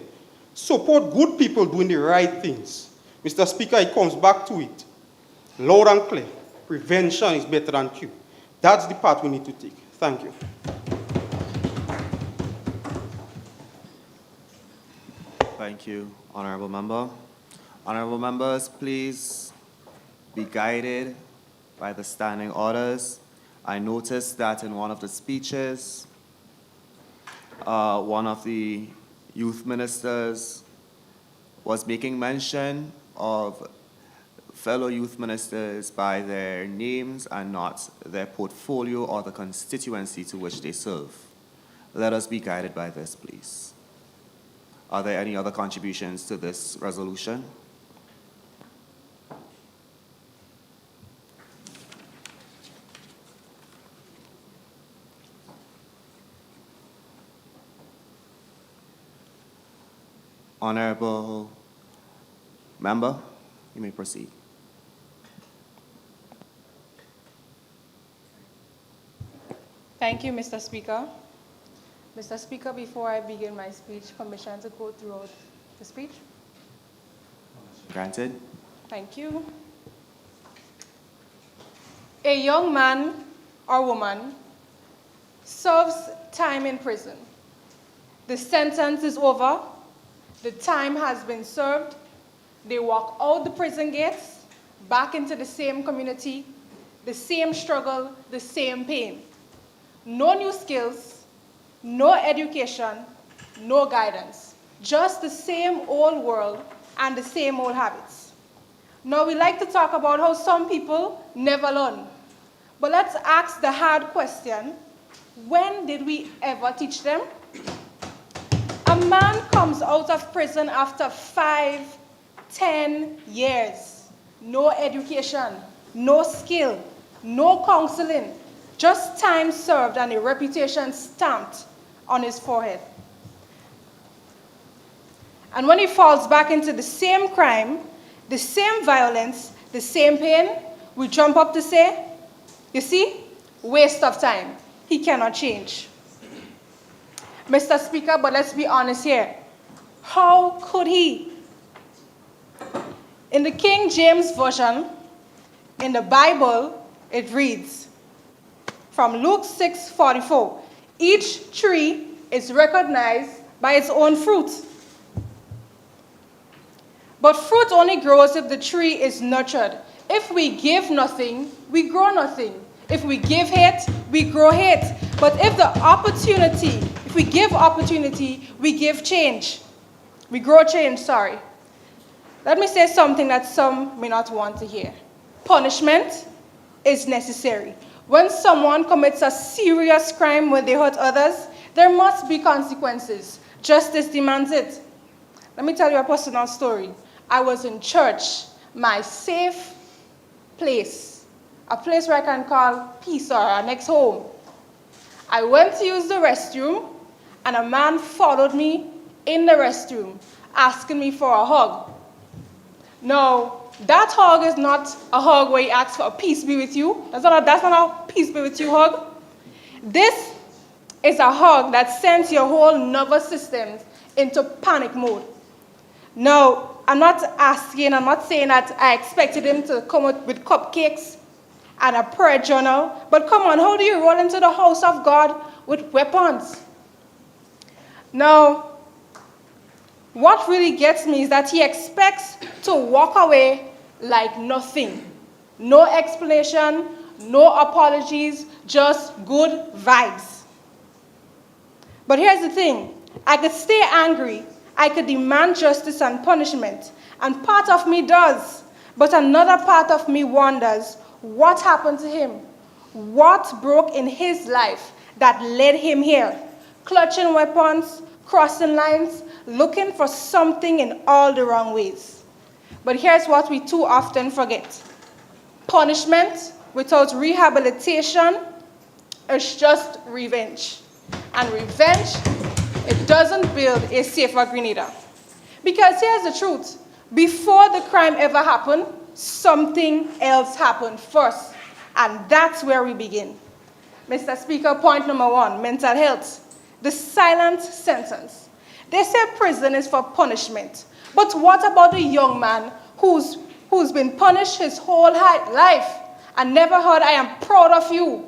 support good people doing the right things. Mr. Speaker, it comes back to it. Loud and clear, prevention is better than cure. That's the path we need to take. Thank you. Thank you, Honorable Member. Honorable members, please be guided by the standing orders. I noticed that in one of the speeches, one of the youth ministers was making mention of fellow youth ministers by their names and not their portfolio or the constituency to which they serve. Let us be guided by this, please. Are there any other contributions to this resolution? Honorable Member, you may proceed. Thank you, Mr. Speaker. Mr. Speaker, before I begin my speech, permission to go through the speech? Granted. Thank you. A young man or woman serves time in prison. The sentence is over. The time has been served. They walk out the prison gates, back into the same community, the same struggle, the same pain. No new skills, no education, no guidance. Just the same old world and the same old habits. Now we like to talk about how some people never learn. But let's ask the hard question, when did we ever teach them? A man comes out of prison after 5, 10 years. No education, no skill, no counseling, just time served and a reputation stamped on his forehead. And when he falls back into the same crime, the same violence, the same pain, we jump up to say, you see, waste of time. He cannot change. Mr. Speaker, but let's be honest here. How could he? In the King James Version, in the Bible, it reads, from Luke 6:44, each tree is recognized by its own fruit. But fruit only grows if the tree is nurtured. If we give nothing, we grow nothing. If we give hate, we grow hate. But if the opportunity If we give opportunity, we give change. We grow change, sorry. Let me say something that some may not want to hear. Punishment is necessary. When someone commits a serious crime when they hurt others, there must be consequences. Justice demands it. Let me tell you a personal story. I was in church, my safe place, a place where I can call peace or our next home. I went to use the restroom, and a man followed me in the restroom, asking me for a hug. No, that hug is not a hug where he asks for a peace be with you. That's not a peace be with you hug. This is a hug that sends your whole nervous system into panic mode. No, I'm not saying that I expected him to come with cupcakes and a prayer journal, but come on, how do you roll into the house of God with weapons? No. What really gets me is that he expects to walk away like nothing. No explanation, no apologies, just good vibes. But here's the thing. I could stay angry. I could demand justice and punishment. And part of me does. But another part of me wonders, what happened to him? What broke in his life that led him here? Clutching weapons, crossing lines, looking for something in all the wrong ways. But here's what we too often forget. Punishment without rehabilitation is just revenge. And revenge, it doesn't build a safer Grenada. Because here's the truth. Before the crime ever happened, something else happened first. And that's where we begin. Mr. Speaker, point number 1, mental health. The silent sentence. They say prison is for punishment. But what about the young man who's been punished his whole life and never heard, I am proud of you?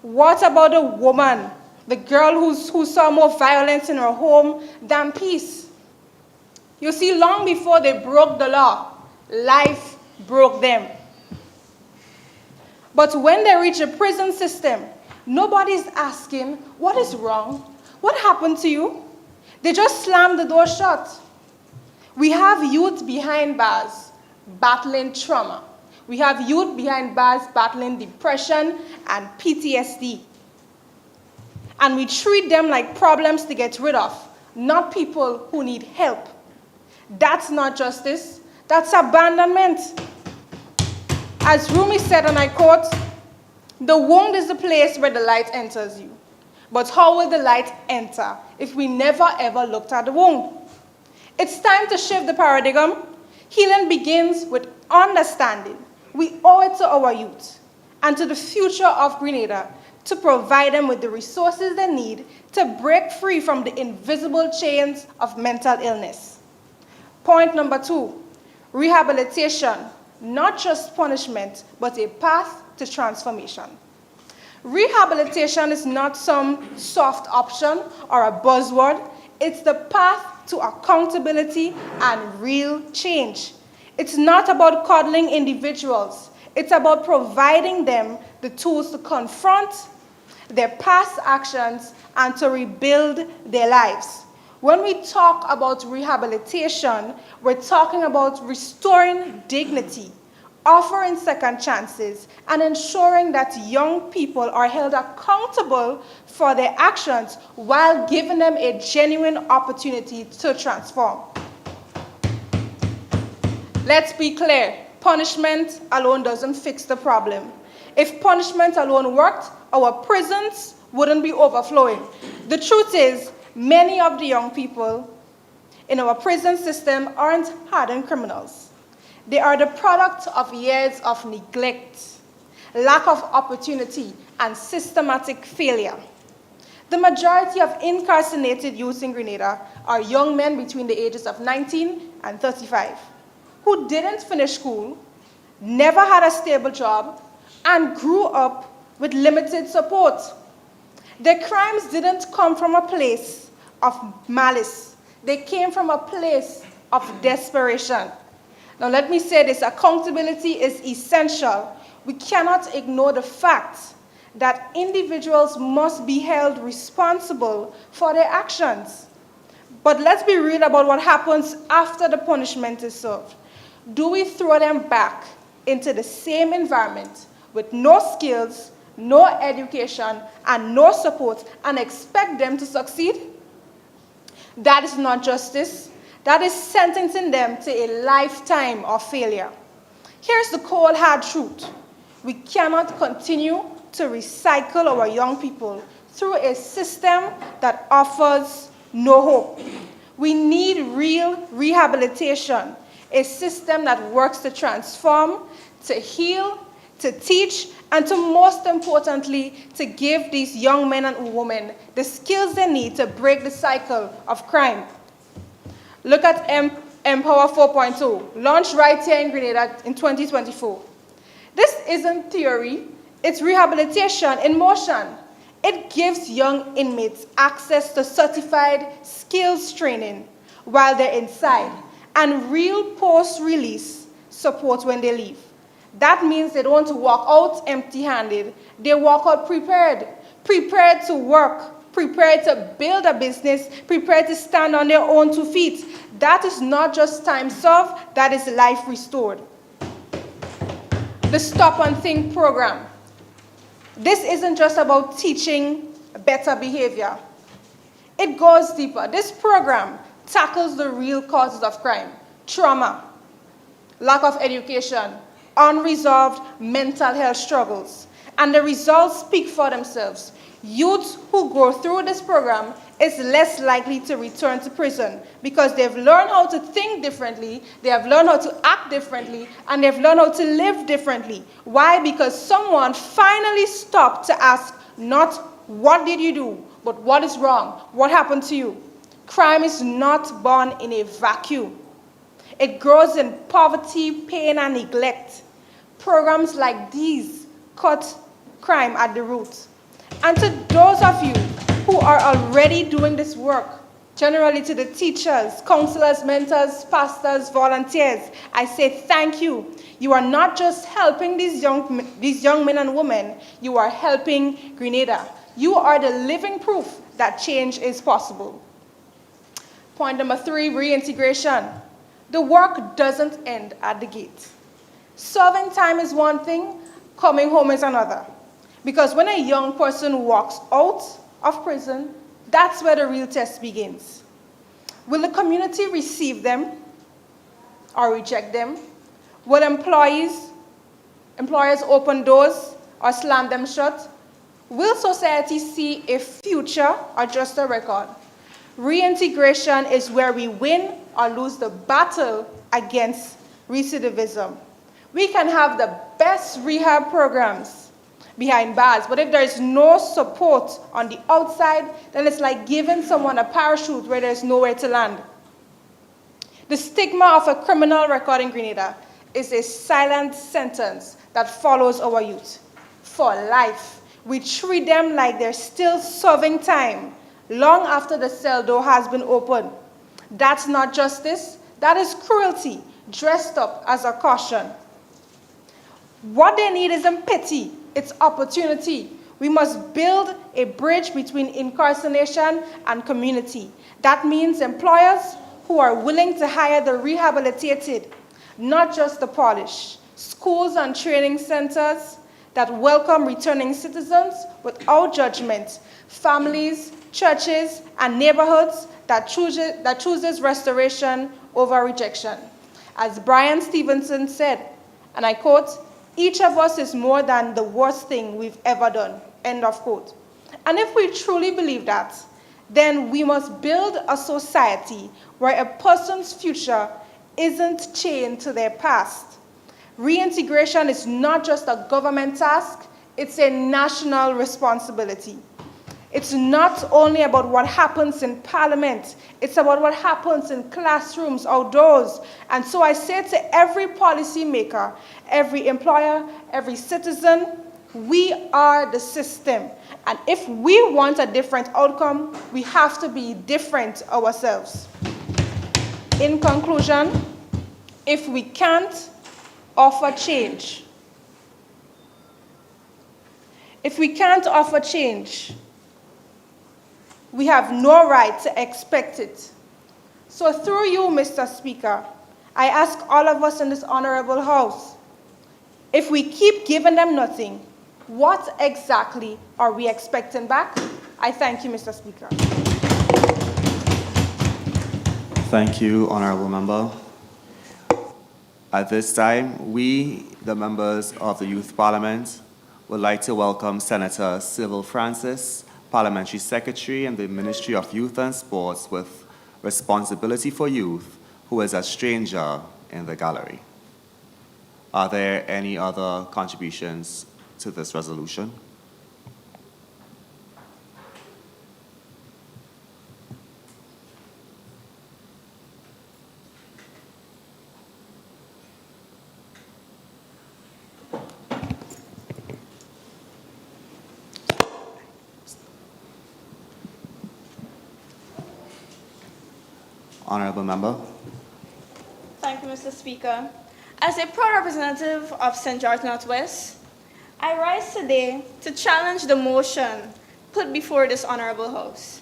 What about the woman, the girl who saw more violence in her home than peace? You see, long before they broke the law, life broke them. But when they reach a prison system, nobody's asking, what is wrong? What happened to you? They just slam the door shut. We have youth behind bars battling trauma. We have youth behind bars battling depression and PTSD. And we treat them like problems to get rid of, not people who need help. That's not justice. That's abandonment. As Rumi said, and I quote, "The wound is the place where the light enters you. But how will the light enter if we never ever looked at the wound?" It's time to shift the paradigm. Healing begins with understanding. We owe it to our youth and to the future of Grenada to provide them with the resources they need to break free from the invisible chains of mental illness. Point number 2, rehabilitation, not just punishment, but a path to transformation. Rehabilitation is not some soft option or a buzzword. It's the path to accountability and real change. It's not about coddling individuals. It's about providing them the tools to confront their past actions and to rebuild their lives. When we talk about rehabilitation, we're talking about restoring dignity, offering second chances, and ensuring that young people are held accountable for their actions while giving them a genuine opportunity to transform. Let's be clear, punishment alone doesn't fix the problem. If punishment alone worked, our prisons wouldn't be overflowing. The truth is, many of the young people in our prison system aren't hardened criminals. They are the product of years of neglect, lack of opportunity, and systematic failure. The majority of incarcerated youth in Grenada are young men between the ages of 19 and 35 who didn't finish school, never had a stable job, and grew up with limited support. Their crimes didn't come from a place of malice. They came from a place of desperation. Now let me say this, accountability is essential. We cannot ignore the fact that individuals must be held responsible for their actions. But let's be real about what happens after the punishment is served. Do we throw them back into the same environment with no skills, no education, and no support, and expect them to succeed? That is not justice. That is sentencing them to a lifetime of failure. Here's the cold, hard truth. We cannot continue to recycle our young people through a system that offers no hope. We need real rehabilitation, a system that works to transform, to heal, to teach, and to, most importantly, to give these young men and women the skills they need to break the cycle of crime. Look at Empower 4.0, launched right here in Grenada in 2024. This isn't theory, it's rehabilitation in motion. It gives young inmates access to certified skills training while they're inside and real post-release support when they leave. That means they don't want to walk out empty-handed. They walk out prepared to work, prepared to build a business, prepared to stand on their own 2 feet. That is not just time served, that is life restored. The Stop and Think program. This isn't just about teaching better behavior. It goes deeper. This program tackles the real causes of crime: trauma, lack of education, unresolved mental health struggles. And the results speak for themselves. Youths who go through this program is less likely to return to prison because they've learned how to think differently, they have learned how to act differently, and they've learned how to live differently. Why? Because someone finally stopped to ask not what did you do, but what is wrong? What happened to you? Crime is not born in a vacuum. It grows in poverty, pain, and neglect. Programs like these cut crime at the root. And to those of you who are already doing this work, generally to the teachers, counselors, mentors, pastors, volunteers, I say thank you. You are not just helping these young men and women, you are helping Grenada. You are the living proof that change is possible. Point number 3, reintegration. The work doesn't end at the gate. Serving time is one thing, coming home is another. Because when a young person walks out of prison, that's where the real test begins. Will the community receive them or reject them? Will employers open doors or slam them shut? Will society see a future or just a record? Reintegration is where we win or lose the battle against recidivism. We can have the best rehab programs behind bars, but if there is no support on the outside, then it's like giving someone a parachute where there's nowhere to land. The stigma of a criminal record in Grenada is a silent sentence that follows our youth for life. We treat them like they're still serving time long after the cell door has been opened. That's not justice, that is cruelty dressed up as a caution. What they need isn't pity, it's opportunity. We must build a bridge between incarceration and community. That means employers who are willing to hire the rehabilitated, not just the polished. Schools and training centers that welcome returning citizens without judgment. Families, churches, and neighborhoods that chooses restoration over rejection. As Brian Stevenson said, and I quote, "Each of us is more than the worst thing we've ever done," end of quote. And if we truly believe that, then we must build a society where a person's future isn't chained to their past. Reintegration is not just a government task, it's a national responsibility. It's not only about what happens in Parliament, it's about what happens in classrooms, outdoors. And so I say to every policymaker, every employer, every citizen, we are the system. And if we want a different outcome, we have to be different ourselves. In conclusion, if we can't offer change, If we can't offer change, we have no right to expect it. So through you, Mr. Speaker, I ask all of us in this honorable House, if we keep giving them nothing, what exactly are we expecting back? I thank you, Mr. Speaker. Thank you, Honorable Member. At this time, we, the members of the Youth Parliament, would like to welcome Senator Civil Francis, Parliamentary Secretary in the Ministry of Youth and Sports with responsibility for youth, who is a stranger in the gallery. Are there any other contributions to this resolution? Honorable Member. Thank you, Mr. Speaker. As a proud representative of St. George Northwest, I rise today to challenge the motion put before this honorable House.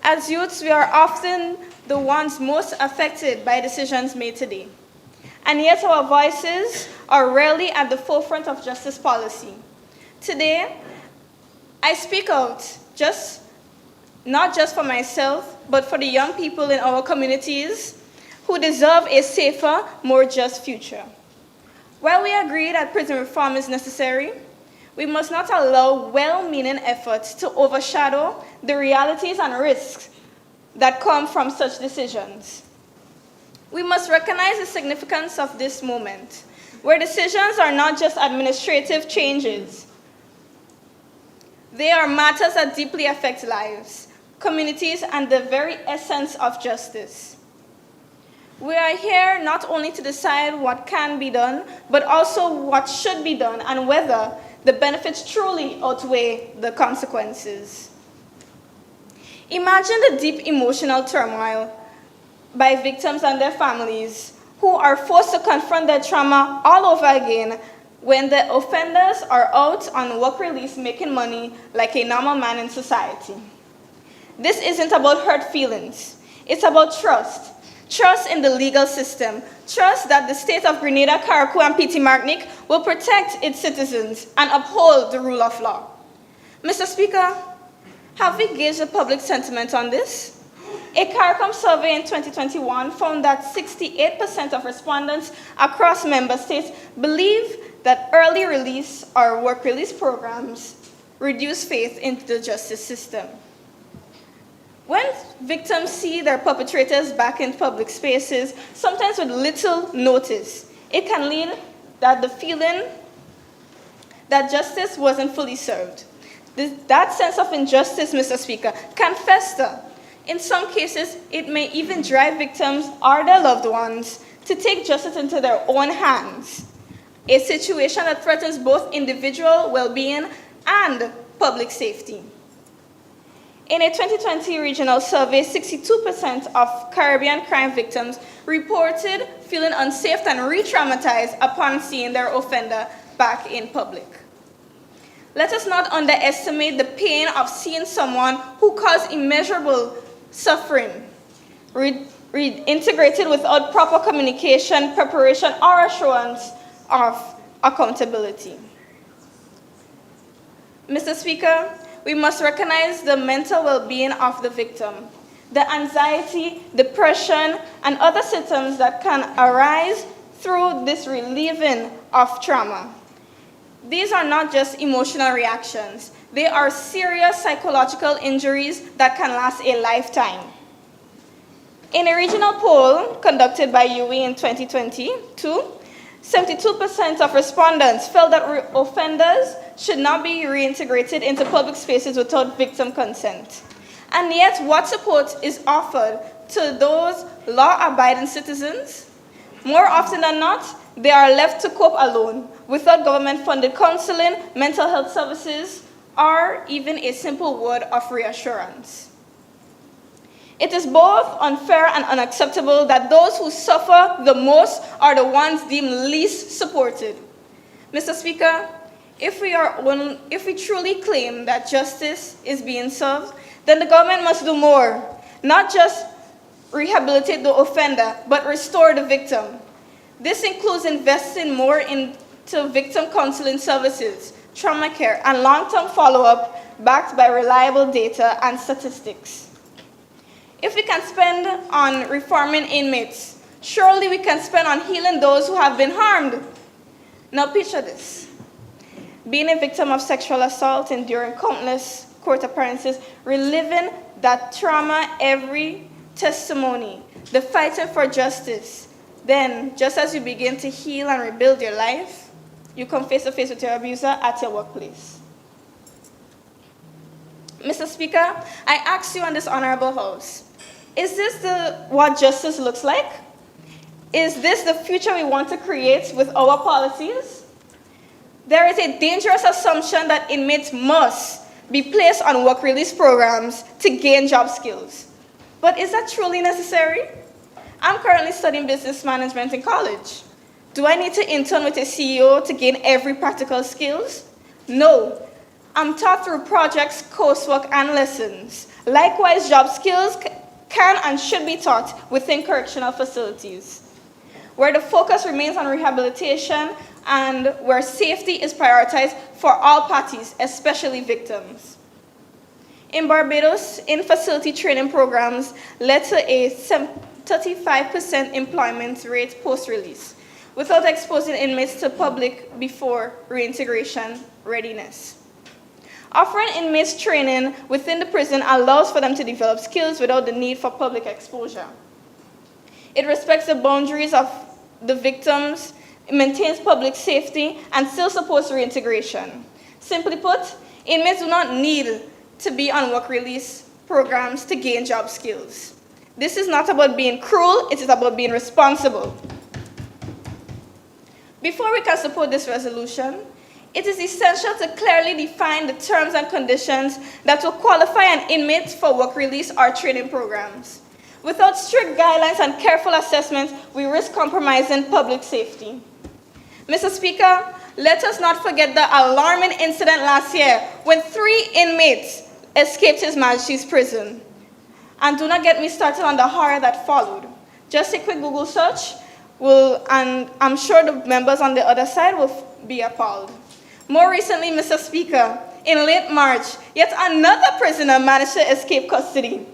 As youths, we are often the ones most affected by decisions made today, and yet our voices are rarely at the forefront of justice policy. Today, I speak out not just for myself, but for the young people in our communities who deserve a safer, more just future. While we agree that prison reform is necessary, we must not allow well-meaning efforts to overshadow the realities and risks that come from such decisions. We must recognize the significance of this moment, where decisions are not just administrative changes. They are matters that deeply affect lives, communities, and the very essence of justice. We are here not only to decide what can be done, but also what should be done and whether the benefits truly outweigh the consequences. Imagine the deep emotional turmoil by victims and their families who are forced to confront their trauma all over again when the offenders are out on work release making money like a normal man in society. This isn't about hurt feelings. It's about trust. Trust in the legal system. Trust that the state of Grenada, Carriacou, and Petite Martinique will protect its citizens and uphold the rule of law. Mr. Speaker, have we gauged the public sentiment on this? A CARICOM survey in 2021 found that 68% of respondents across member states believe that early release or work release programs reduce faith in the justice system. When victims see their perpetrators back in public spaces, sometimes with little notice, it can lead to the feeling that justice wasn't fully served. That sense of injustice, Mr. Speaker, can fester. In some cases, it may even drive victims or their loved ones to take justice into their own hands, a situation that threatens both individual well-being and public safety. In a 2020 regional survey, 62% of Caribbean crime victims reported feeling unsafe and re-traumatized upon seeing their offender back in public. Let us not underestimate the pain of seeing someone who caused immeasurable suffering reintegrated without proper communication, preparation, or assurance of accountability. Mr. Speaker, we must recognize the mental well-being of the victim, the anxiety, depression, and other symptoms that can arise through this relieving of trauma. These are not just emotional reactions. They are serious psychological injuries that can last a lifetime. In a regional poll conducted by UWI in 2022, 72% of respondents felt that offenders should not be reintegrated into public spaces without victim consent. And yet, what support is offered to those law-abiding citizens? More often than not, they are left to cope alone, without government-funded counseling, mental health services, or even a simple word of reassurance. It is both unfair and unacceptable that those who suffer the most are the ones deemed least supported. Mr. Speaker, If we truly claim that justice is being served, then the government must do more, not just rehabilitate the offender, but restore the victim. This includes investing more into victim counseling services, trauma care, and long-term follow-up backed by reliable data and statistics. If we can spend on reforming inmates, surely we can spend on healing those who have been harmed. Now picture this. Being a victim of sexual assault, enduring countless court appearances, reliving that trauma, every testimony, the fighting for justice. Then, just as you begin to heal and rebuild your life, you come face to face with your abuser at your workplace. Mr. Speaker, I ask you in this honorable house, is this what justice looks like? Is this the future we want to create with our policies? There is a dangerous assumption that inmates must be placed on work release programs to gain job skills. But is that truly necessary? I'm currently studying business management in college. Do I need to intern with a CEO to gain every practical skills? No. I'm taught through projects, coursework, and lessons. Likewise, job skills can and should be taught within correctional facilities, where the focus remains on rehabilitation and where safety is prioritized for all parties, especially victims. In Barbados, in-facility training programs led to a 35% employment rate post-release, without exposing inmates to public before reintegration readiness. Offering inmates training within the prison allows for them to develop skills without the need for public exposure. It respects the boundaries of the victims, it maintains public safety, and still supports reintegration. Simply put, inmates do not need to be on work release programs to gain job skills. This is not about being cruel, it is about being responsible. Before we can support this resolution, it is essential to clearly define the terms and conditions that will qualify an inmate for work release or training programs. Without strict guidelines and careful assessments, we risk compromising public safety. Mr. Speaker, let us not forget the alarming incident last year when 3 inmates escaped His Majesty's prison. And do not get me started on the horror that followed. Just a quick Google search and I'm sure the members on the other side will be appalled. More recently, Mr. Speaker, in late March, yet another prisoner managed to escape custody,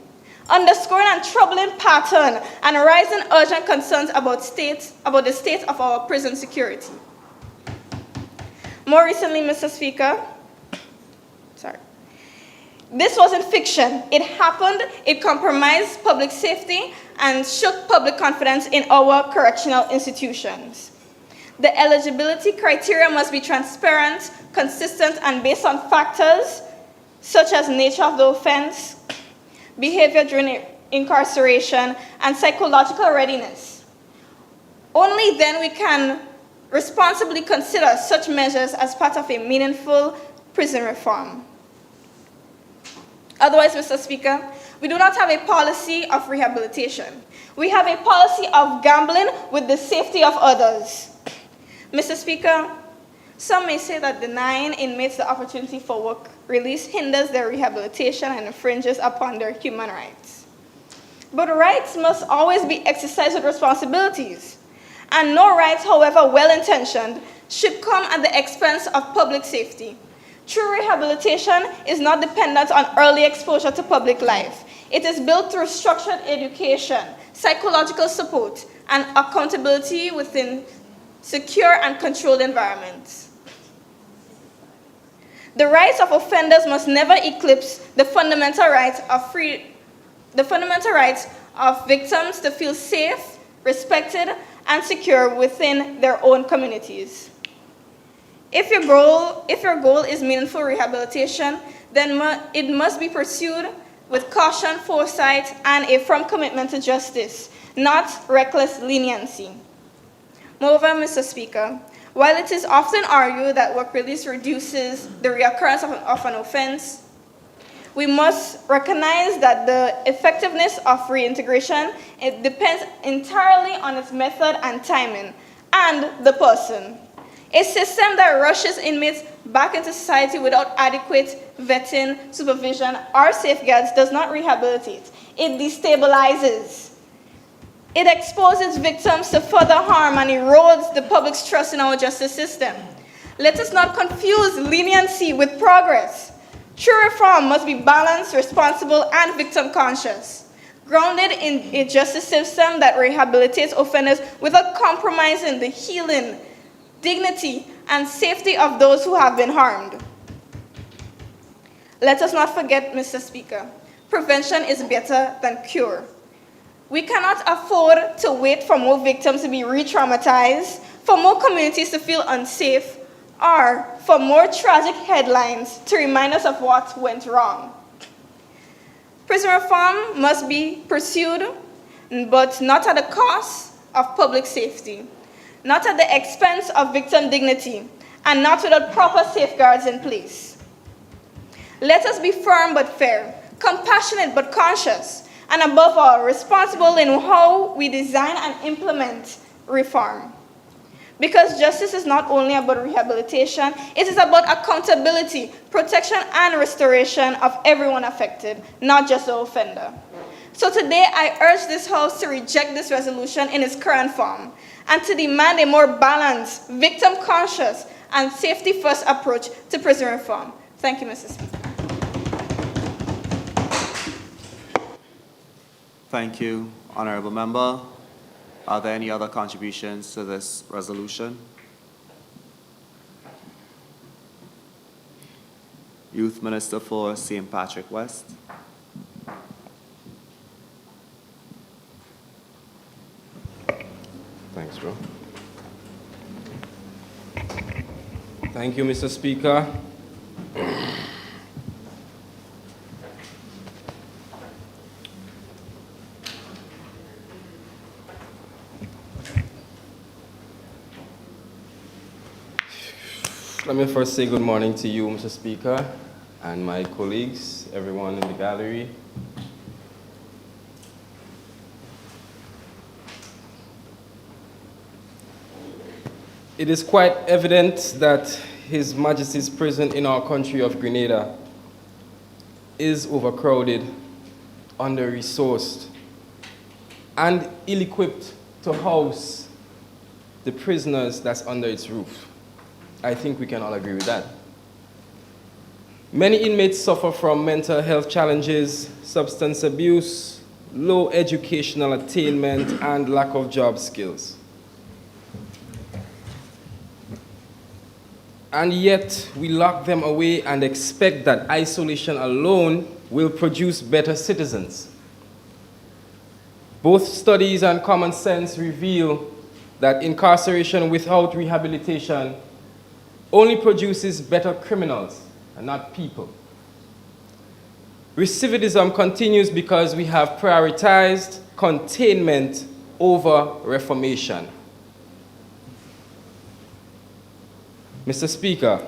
underscoring a troubling pattern and raising urgent concerns about the state of our prison security. More recently, Mr. Speaker, this wasn't fiction. It happened, it compromised public safety and shook public confidence in our correctional institutions. The eligibility criteria must be transparent, consistent, and based on factors such as nature of the offense, behavior during incarceration, and psychological readiness. Only then we can responsibly consider such measures as part of a meaningful prison reform. Otherwise, Mr. Speaker, we do not have a policy of rehabilitation. We have a policy of gambling with the safety of others. Mr. Speaker, some may say that denying inmates the opportunity for work release hinders their rehabilitation and infringes upon their human rights. But rights must always be exercised with responsibilities, and no rights, however well-intentioned, should come at the expense of public safety. True rehabilitation is not dependent on early exposure to public life. It is built through structured education, psychological support, and accountability within secure and controlled environments. The rights of offenders must never eclipse the fundamental rights of victims to feel safe, respected, and secure within their own communities. If your goal is meaningful rehabilitation, then it must be pursued with caution, foresight, and a firm commitment to justice, not reckless leniency. Moreover, Mr. Speaker, while it is often argued that work release reduces the reoccurrence of an offense, we must recognize that the effectiveness of reintegration depends entirely on its method and timing, and the person. A system that rushes inmates back into society without adequate vetting, supervision, or safeguards does not rehabilitate. It destabilizes. It exposes victims to further harm and erodes the public's trust in our justice system. Let us not confuse leniency with progress. True reform must be balanced, responsible, and victim-conscious, grounded in a justice system that rehabilitates offenders without compromising the healing, dignity, and safety of those who have been harmed. Let us not forget, Mr. Speaker, prevention is better than cure. We cannot afford to wait for more victims to be re-traumatized, for more communities to feel unsafe, or for more tragic headlines to remind us of what went wrong. Prison reform must be pursued, but not at the cost of public safety, not at the expense of victim dignity, and not without proper safeguards in place. Let us be firm but fair, compassionate but conscious, and above all, responsible in how we design and implement reform. Because justice is not only about rehabilitation, it is about accountability, protection, and restoration of everyone affected, not just the offender. So today, I urge this House to reject this resolution in its current form and to demand a more balanced, victim-conscious, and safety-first approach to prison reform. Thank you, Mr. Speaker. Thank you, Honorable Member. Are there any other contributions to this resolution? Youth Minister for St. Patrick West. Thanks, bro. Thank you, Mr. Speaker. Let me first say good morning to you, Mr. Speaker, and my colleagues, everyone in the gallery. It is quite evident that His Majesty's prison in our country of Grenada is overcrowded, under-resourced, and ill-equipped to house the prisoners that's under its roof. I think we can all agree with that. Many inmates suffer from mental health challenges, substance abuse, low educational attainment, and lack of job skills. And yet, we lock them away and expect that isolation alone will produce better citizens. Both studies and common sense reveal that incarceration without rehabilitation only produces better criminals and not people. Recidivism continues because we have prioritized containment over reformation. Mr. Speaker,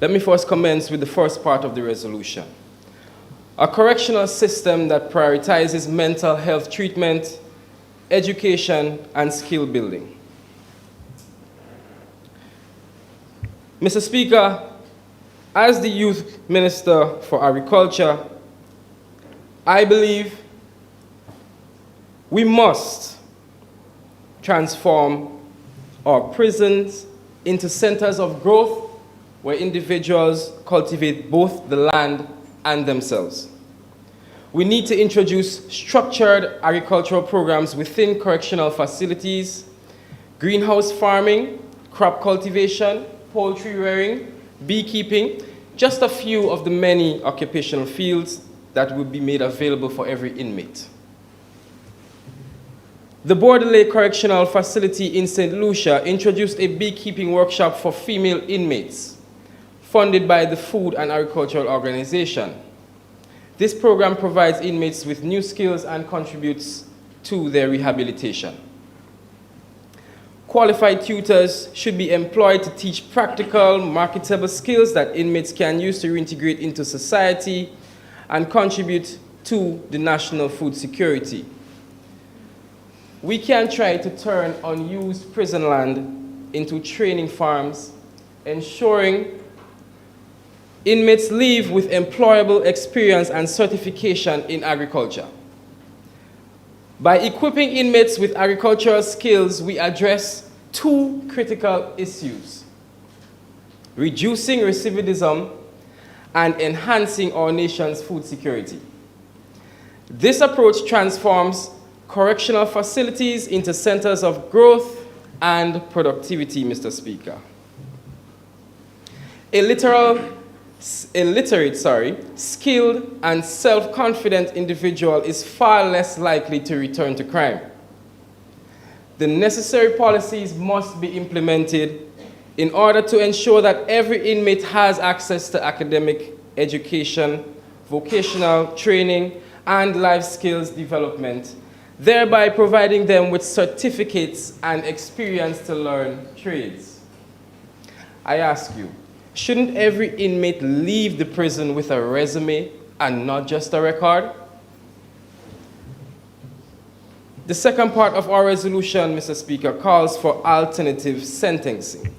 let me first commence with the first part of the resolution. A correctional system that prioritizes mental health treatment, education, and skill building. Mr. Speaker, as the Youth Minister for Agriculture, I believe we must transform our prisons into centers of growth where individuals cultivate both the land and themselves. We need to introduce structured agricultural programs within correctional facilities, greenhouse farming, crop cultivation, poultry rearing, beekeeping, just a few of the many occupational fields that will be made available for every inmate. The Bordelais Correctional Facility in St. Lucia introduced a beekeeping workshop for female inmates, funded by the Food and Agricultural Organization. This program provides inmates with new skills and contributes to their rehabilitation. Qualified tutors should be employed to teach practical, marketable skills that inmates can use to reintegrate into society and contribute to the national food security. We can try to turn unused prison land into training farms, ensuring inmates leave with employable experience and certification in agriculture. By equipping inmates with agricultural skills, we address two critical issues: reducing recidivism and enhancing our nation's food security. This approach transforms correctional facilities into centers of growth and productivity, Mr. Speaker. A literate, skilled, and self-confident individual is far less likely to return to crime. The necessary policies must be implemented in order to ensure that every inmate has access to academic education, vocational training, and life skills development, thereby providing them with certificates and experience to learn trades. I ask you, shouldn't every inmate leave the prison with a resume and not just a record? The second part of our resolution, Mr. Speaker, calls for alternative sentencing.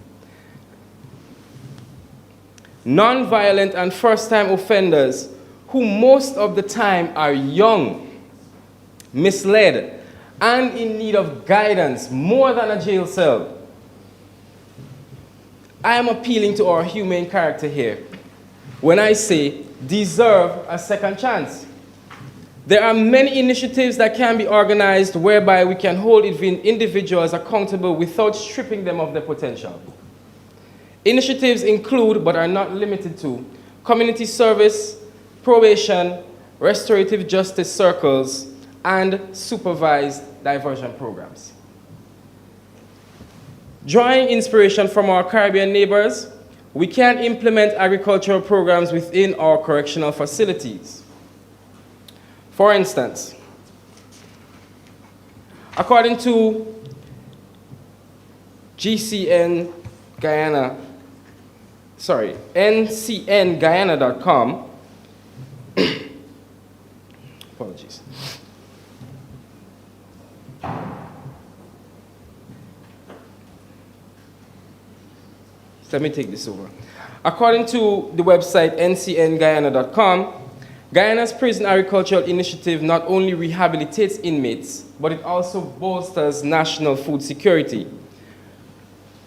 Non-violent and first-time offenders, who most of the time are young, misled, and in need of guidance more than a jail cell. I am appealing to our humane character here when I say deserve a second chance. There are many initiatives that can be organized whereby we can hold individuals accountable without stripping them of their potential. Initiatives include, but are not limited to, community service, probation, restorative justice circles, and supervised diversion programs. Drawing inspiration from our Caribbean neighbors, we can implement agricultural programs within our correctional facilities. For instance, according to ncnguyana.com, apologies. Let me take this over. According to the website ncnguyana.com, Guyana's Prison Agricultural Initiative not only rehabilitates inmates, but it also bolsters national food security.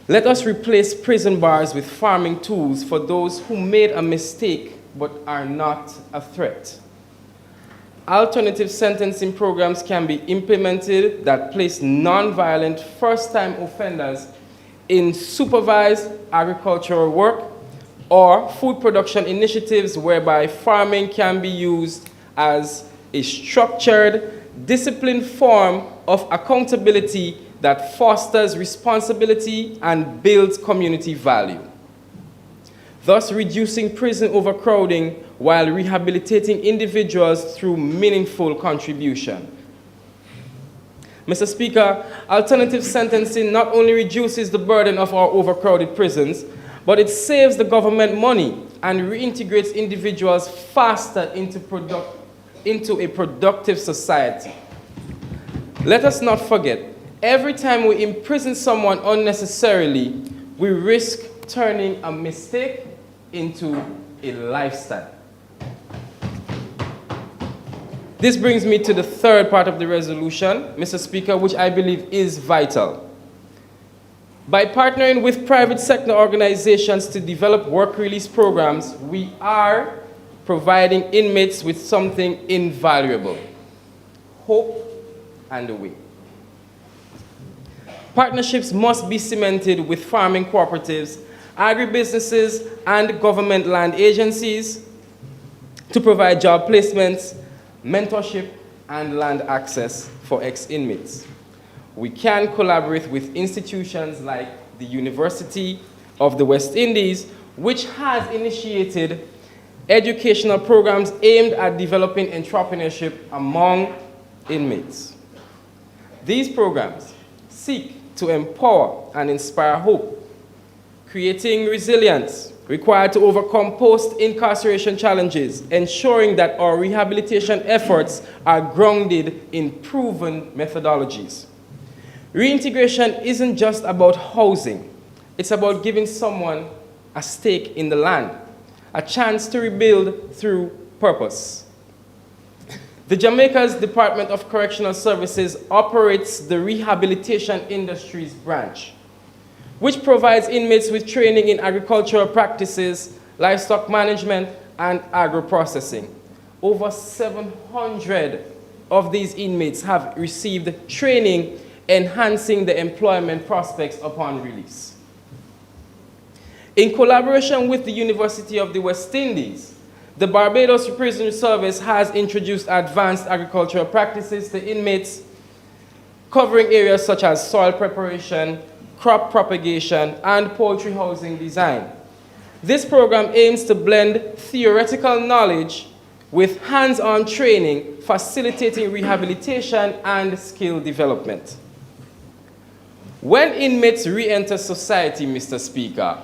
Let us replace prison bars with farming tools for those who made a mistake but are not a threat. Alternative sentencing programs can be implemented that place non-violent first-time offenders in supervised agricultural work or food production initiatives whereby farming can be used as a structured, disciplined form of accountability that fosters responsibility and builds community value, thus reducing prison overcrowding while rehabilitating individuals through meaningful contribution. Mr. Speaker, alternative sentencing not only reduces the burden of our overcrowded prisons, but it saves the government money and reintegrates individuals faster into a productive society. Let us not forget, every time we imprison someone unnecessarily, we risk turning a mistake into a lifestyle. This brings me to the third part of the resolution, Mr. Speaker, which I believe is vital. By partnering with private sector organizations to develop work release programs, we are providing inmates with something invaluable: hope and a way. Partnerships must be cemented with farming cooperatives, agribusinesses, and government land agencies to provide job placements, mentorship, and land access for ex-inmates. We can collaborate with institutions like the University of the West Indies, which has initiated educational programs aimed at developing entrepreneurship among inmates. These programs seek to empower and inspire hope, creating resilience required to overcome post-incarceration challenges, ensuring that our rehabilitation efforts are grounded in proven methodologies. Reintegration isn't just about housing, It's about giving someone a stake in the land, a chance to rebuild through purpose. The Jamaica's Department of Correctional Services operates the Rehabilitation Industries branch, which provides inmates with training in agricultural practices, livestock management, and agro-processing. Over 700 of these inmates have received training enhancing the employment prospects upon release. In collaboration with the University of the West Indies, the Barbados Prison Service has introduced advanced agricultural practices to inmates, covering areas such as soil preparation, crop propagation, and poultry housing design. This program aims to blend theoretical knowledge with hands-on training, facilitating rehabilitation and skill development. When inmates re-enter society, Mr. Speaker,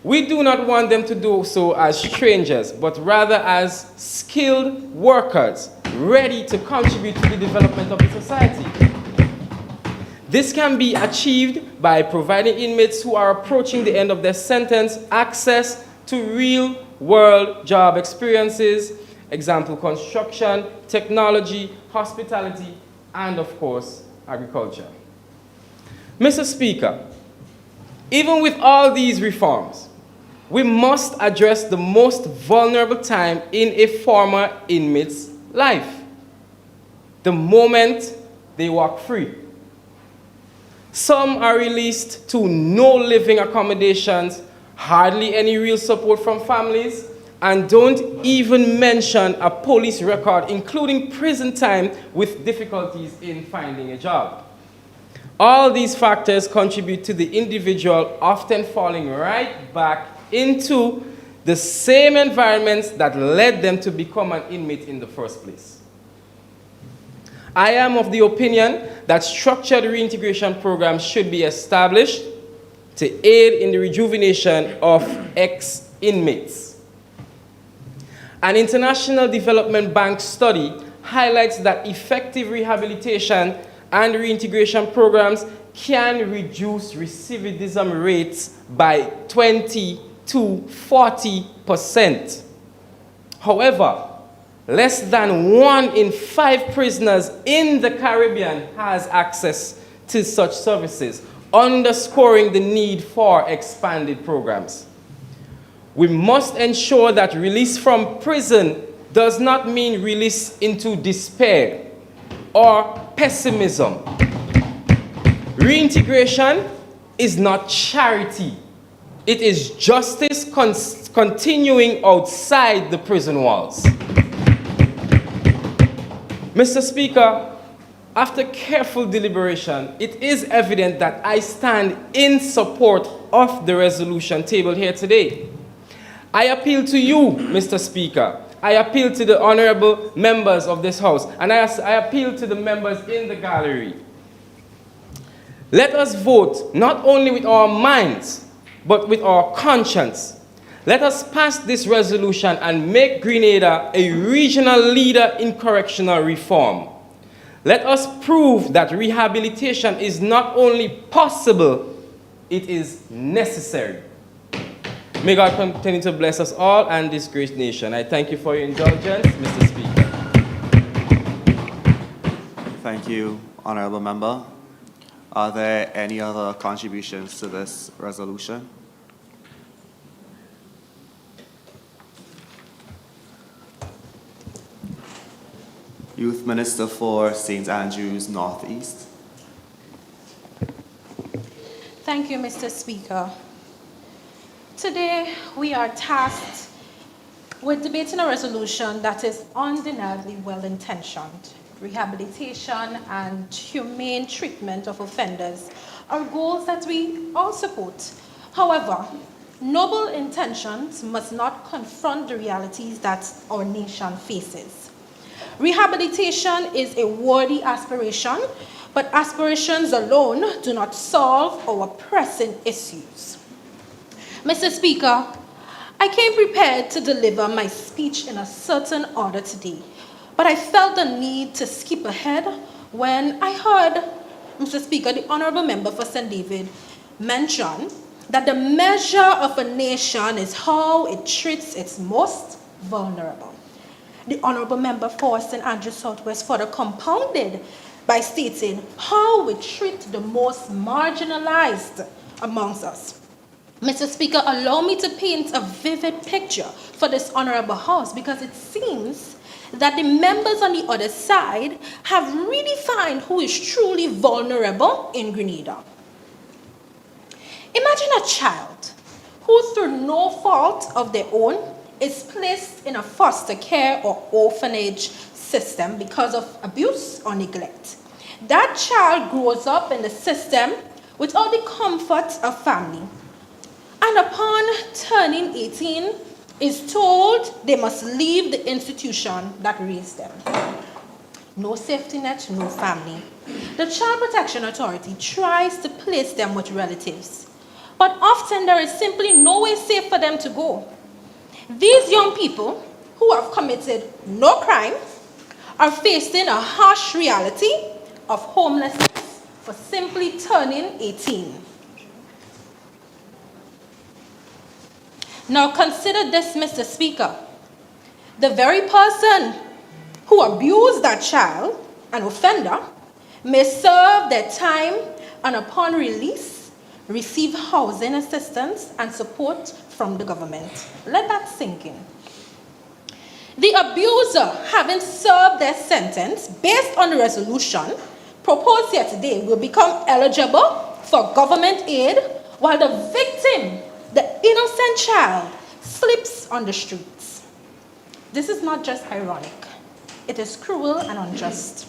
we do not want them to do so as strangers, but rather as skilled workers, ready to contribute to the development of the society. This can be achieved by providing inmates who are approaching the end of their sentence access to real-world job experiences, example, construction, technology, hospitality, and of course, agriculture. Mr. Speaker, even with all these reforms, we must address the most vulnerable time in a former inmate's life, the moment they walk free. Some are released to no living accommodations, hardly any real support from families, and don't even mention a police record, including prison time, with difficulties in finding a job. All these factors contribute to the individual often falling right back into the same environments that led them to become an inmate in the first place. I am of the opinion that structured reintegration programs should be established to aid in the rejuvenation of ex-inmates. An International Development Bank study highlights that effective rehabilitation and reintegration programs can reduce recidivism rates by 20 to 40%. However, less than 1 in 5 prisoners in the Caribbean has access to such services, underscoring the need for expanded programs. We must ensure that release from prison does not mean release into despair or pessimism. Reintegration is not charity. It is justice continuing outside the prison walls. Mr. Speaker, after careful deliberation, it is evident that I stand in support of the resolution tabled here today. I appeal to you, Mr. Speaker. I appeal to the honorable members of this House, and I appeal to the members in the gallery. Let us vote not only with our minds, but with our conscience. Let us pass this resolution and make Grenada a regional leader in correctional reform. Let us prove that rehabilitation is not only possible, it is necessary. May God continue to bless us all and this great nation. I thank you for your indulgence, Mr. Speaker. Thank you, Honorable Member. Are there any other contributions to this resolution? Youth Minister for St. Andrews Northeast. Thank you, Mr. Speaker. Today, we are tasked with debating a resolution that is undeniably well-intentioned. Rehabilitation and humane treatment of offenders are goals that we all support. However, noble intentions must not confront the realities that our nation faces. Rehabilitation is a worthy aspiration, but aspirations alone do not solve our pressing issues. Mr. Speaker, I came prepared to deliver my speech in a certain order today, but I felt the need to skip ahead when I heard, Mr. Speaker, the Honorable Member for St. David mention that the measure of a nation is how it treats its most vulnerable. The Honorable Member for St. Andrews Southwest further compounded by stating how we treat the most marginalized amongst us. Mr. Speaker, allow me to paint a vivid picture for this Honorable House, because it seems that the members on the other side have redefined who is truly vulnerable in Grenada. Imagine a child who, through no fault of their own, is placed in a foster care or orphanage system because of abuse or neglect. That child grows up in the system without the comfort of family, and upon turning 18, is told they must leave the institution that raised them. No safety net, no family. The Child Protection Authority tries to place them with relatives, but often there is simply nowhere safe for them to go. These young people, who have committed no crime, are facing a harsh reality of homelessness for simply turning 18. Now consider this, Mr. Speaker. The very person who abused that child, an offender, may serve their time and upon release, receive housing assistance and support from the government. Let that sink in. The abuser, having served their sentence based on the resolution proposed here today, will become eligible for government aid, while the victim, the innocent child, slips on the streets. This is not just ironic. It is cruel and unjust.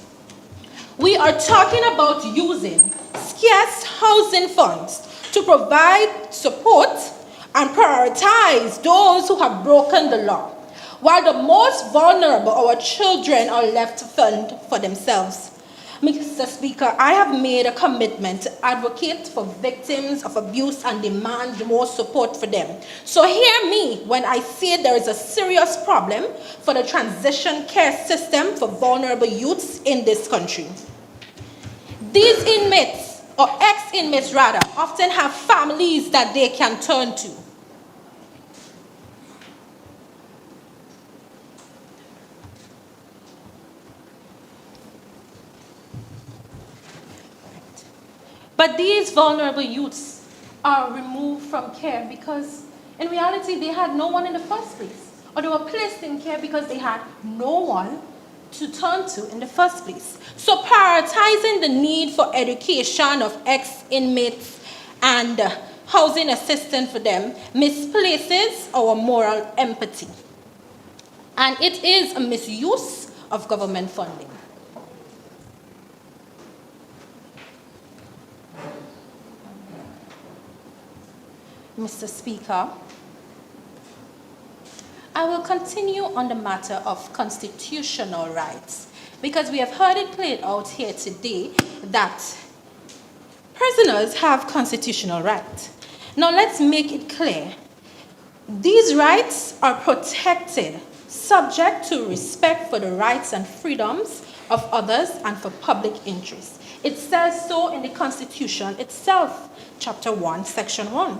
We are talking about using scarce housing funds to provide support and prioritize those who have broken the law, while the most vulnerable, our children, are left to fend for themselves. Mr. Speaker, I have made a commitment to advocate for victims of abuse and demand more support for them. So hear me when I say there is a serious problem for the transition care system for vulnerable youths in this country. These inmates, or ex-inmates rather, often have families that they can turn to. But these vulnerable youths are removed from care because, in reality, they had no one in the first place. Or they were placed in care because they had no one to turn to in the first place. So prioritizing the need for education of ex-inmates and housing assistance for them misplaces our moral empathy. And it is a misuse of government funding. Mr. Speaker, I will continue on the matter of constitutional rights, because we have heard it played out here today that prisoners have constitutional rights. Now let's make it clear. These rights are protected, subject to respect for the rights and freedoms of others and for public interest. It says so in the Constitution itself, Chapter 1, Section 1.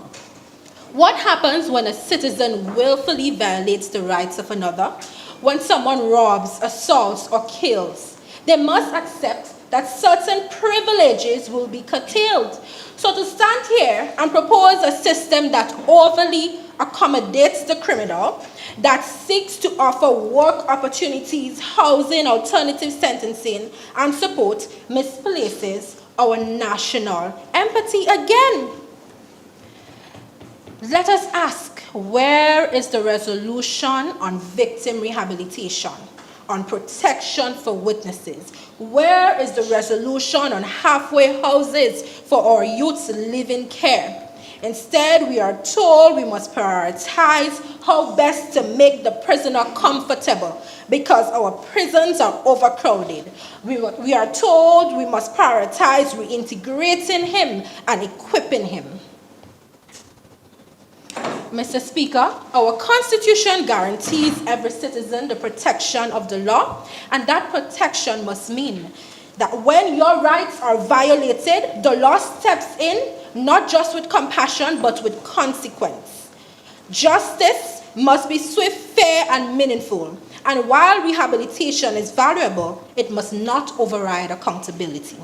What happens when a citizen willfully violates the rights of another? When someone robs, assaults, or kills, they must accept that certain privileges will be curtailed. So to stand here and propose a system that overly accommodates the criminal, that seeks to offer work opportunities, housing, alternative sentencing, and support, misplaces our national empathy again. Let us ask, where is the resolution on victim rehabilitation, on protection for witnesses? Where is the resolution on halfway houses for our youths living care? Instead, we are told we must prioritize how best to make the prisoner comfortable because our prisons are overcrowded. We are told we must prioritize reintegrating him and equipping him. Mr. Speaker, our Constitution guarantees every citizen the protection of the law, and that protection must mean that when your rights are violated, the law steps in, not just with compassion, but with consequence. Justice must be swift, fair, and meaningful. And while rehabilitation is valuable, it must not override accountability.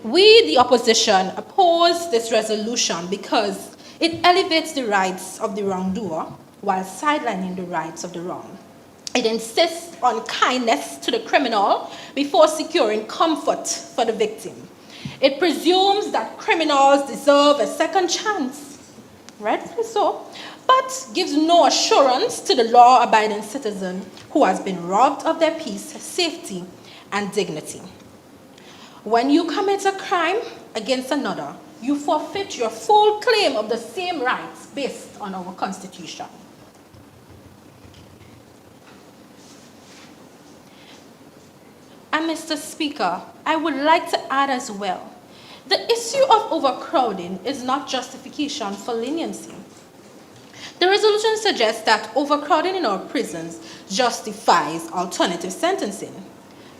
We, the opposition, oppose this resolution because it elevates the rights of the wrongdoer while sidelining the rights of the wrong. It insists on kindness to the criminal before securing comfort for the victim. It presumes that criminals deserve a second chance, rightfully so, but gives no assurance to the law-abiding citizen who has been robbed of their peace, safety, and dignity. When you commit a crime against another, you forfeit your full claim of the same rights based on our Constitution. And Mr. Speaker, I would like to add as well, the issue of overcrowding is not justification for leniency. The resolution suggests that overcrowding in our prisons justifies alternative sentencing.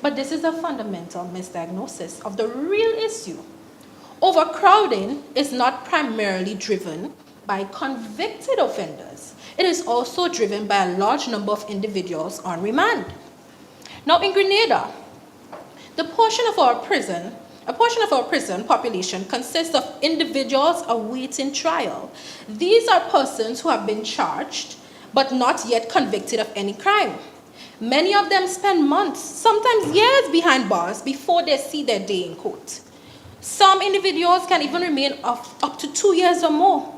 But this is a fundamental misdiagnosis of the real issue. Overcrowding is not primarily driven by convicted offenders. It is also driven by a large number of individuals on remand. Now in Grenada, a portion of our prison population consists of individuals awaiting trial. These are persons who have been charged but not yet convicted of any crime. Many of them spend months, sometimes years behind bars before they see their day in court. Some individuals can even remain up to 2 years or more,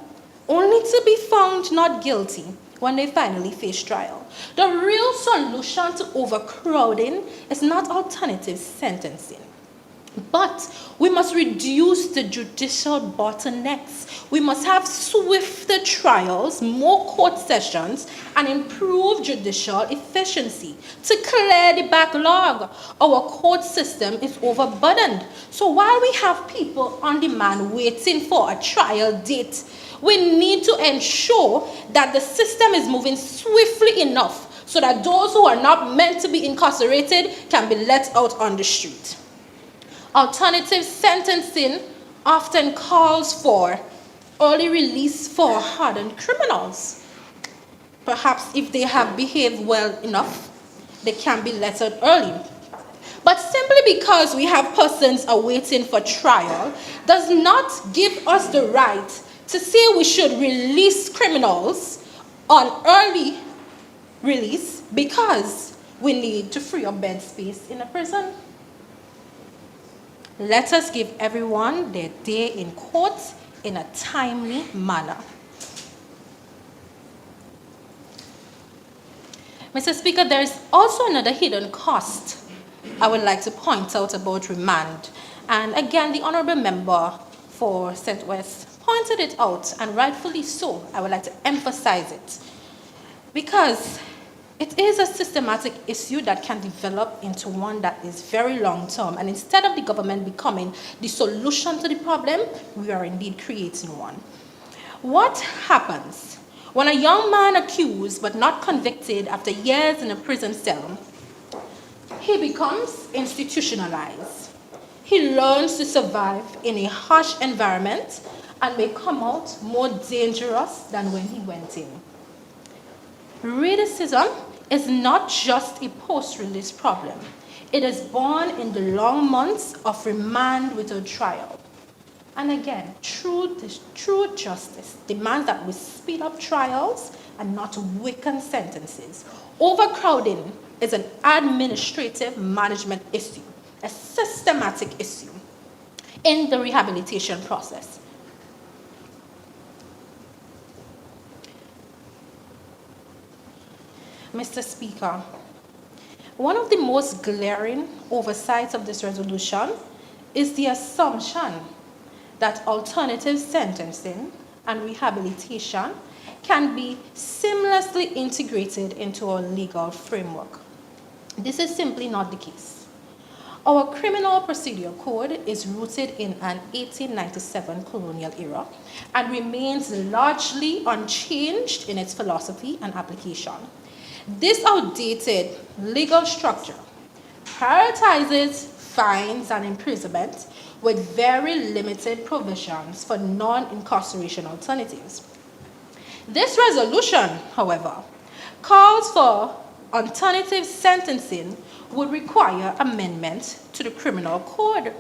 only to be found not guilty when they finally face trial. The real solution to overcrowding is not alternative sentencing, but we must reduce the judicial bottlenecks. We must have swifter trials, more court sessions, and improve judicial efficiency to clear the backlog. Our court system is overburdened. So while we have people on demand waiting for a trial date, we need to ensure that the system is moving swiftly enough so that those who are not meant to be incarcerated can be let out on the street. Alternative sentencing often calls for early release for hardened criminals. Perhaps if they have behaved well enough, they can be let out early. But simply because we have persons awaiting for trial does not give us the right to say we should release criminals on early release because we need to free up bed space in a prison. Let us give everyone their day in court in a timely manner. Mr. Speaker, there is also another hidden cost I would like to point out about remand. And again, the Honourable Member for St. West pointed it out, and rightfully so. I would like to emphasize it. Because it is a systematic issue that can develop into one that is very long-term. And instead of the government becoming the solution to the problem, we are indeed creating one. What happens when a young man accused but not convicted after years in a prison cell, he becomes institutionalized. He learns to survive in a harsh environment and may come out more dangerous than when he went in. Recidivism is not just a post-release problem. It is born in the long months of remand without trial. And again, true justice demands that we speed up trials and not weaken sentences. Overcrowding is an administrative management issue, a systematic issue in the rehabilitation process. Mr. Speaker, one of the most glaring oversights of this resolution is the assumption that alternative sentencing and rehabilitation can be seamlessly integrated into our legal framework. This is simply not the case. Our criminal procedure code is rooted in an 1897 colonial era and remains largely unchanged in its philosophy and application. This outdated legal structure prioritizes fines and imprisonment with very limited provisions for non-incarceration alternatives. This resolution, however, calls for alternative sentencing would require amendment to the criminal code,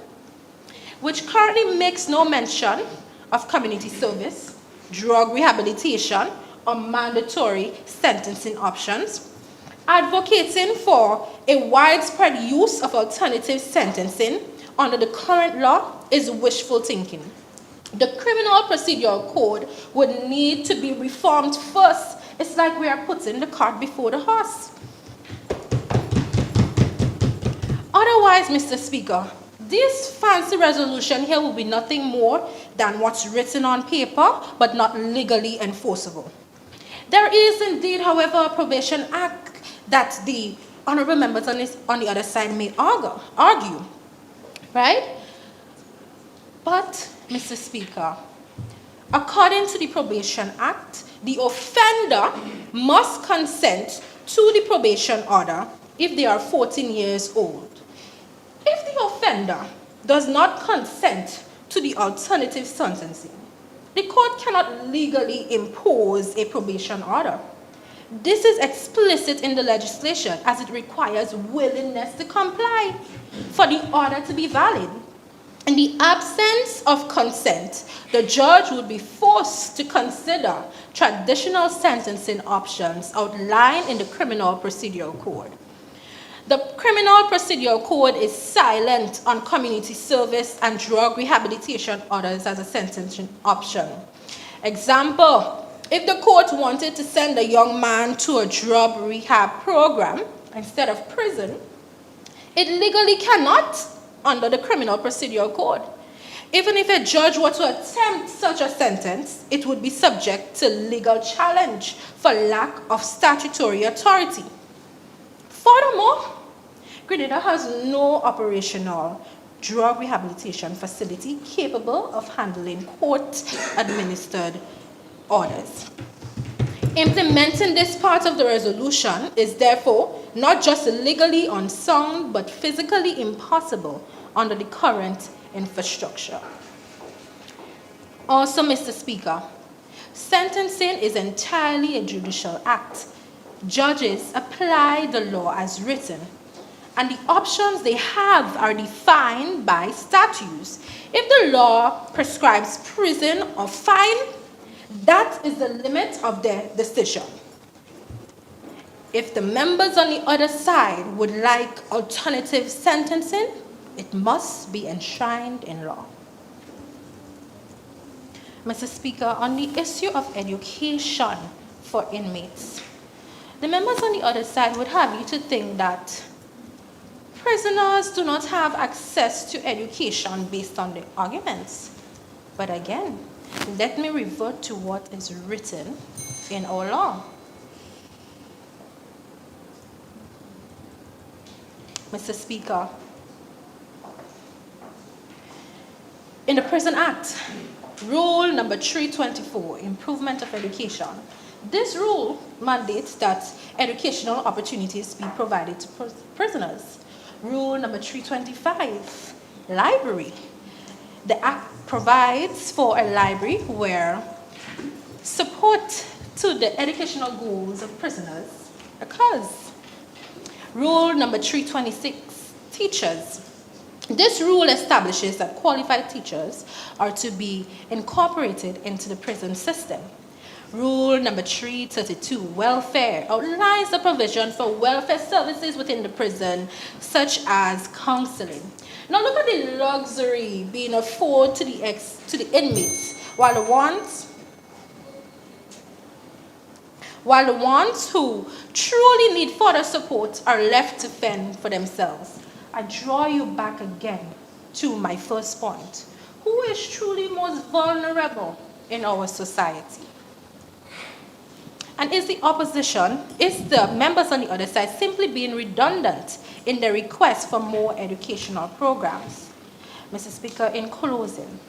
which currently makes no mention of community service, drug rehabilitation, or mandatory sentencing options. Advocating for a widespread use of alternative sentencing under the current law is wishful thinking. The criminal procedural code would need to be reformed first. It's like we are putting the cart before the horse. Otherwise, Mr. Speaker, this fancy resolution here will be nothing more than what's written on paper, but not legally enforceable. There is indeed, however, a probation act that the honorable members on the other side may argue, right? But, Mr. Speaker, according to the Probation Act, the offender must consent to the probation order if they are 14 years old. If the offender does not consent to the alternative sentencing, the court cannot legally impose a probation order. This is explicit in the legislation as it requires willingness to comply for the order to be valid. In the absence of consent, the judge would be forced to consider traditional sentencing options outlined in the Criminal Procedural Code. The Criminal Procedural Code is silent on community service and drug rehabilitation orders as a sentencing option. Example, if the court wanted to send a young man to a drug rehab program instead of prison, it legally cannot under the Criminal Procedural Code. Even if a judge were to attempt such a sentence, it would be subject to legal challenge for lack of statutory authority. Furthermore, Grenada has no operational drug rehabilitation facility capable of handling court-administered orders. Implementing this part of the resolution is therefore not just legally unsound, but physically impossible under the current infrastructure. Also, Mr. Speaker, sentencing is entirely a judicial act. Judges apply the law as written, and the options they have are defined by statutes. If the law prescribes prison or fine, that is the limit of their decision. If the members on the other side would like alternative sentencing, it must be enshrined in law. Mr. Speaker, on the issue of education for inmates, the members on the other side would have you to think that prisoners do not have access to education based on their arguments. But again, let me revert to what is written in our law. Mr. Speaker, in the Prison Act, Rule number 324, Improvement of Education, this rule mandates that educational opportunities be provided to prisoners. Rule number 325, Library. The Act provides for a library where support to the educational goals of prisoners occurs. Rule number 326, Teachers. This rule establishes that qualified teachers are to be incorporated into the prison system. Rule number 332, Welfare, outlines the provision for welfare services within the prison, such as counseling. Now look at the luxury being afforded to the inmates, while the ones who truly need further support are left to fend for themselves. I draw you back again to my first point. Who is truly most vulnerable in our society? And is the members on the other side simply being redundant in their request for more educational programs? Mr. Speaker, in closing,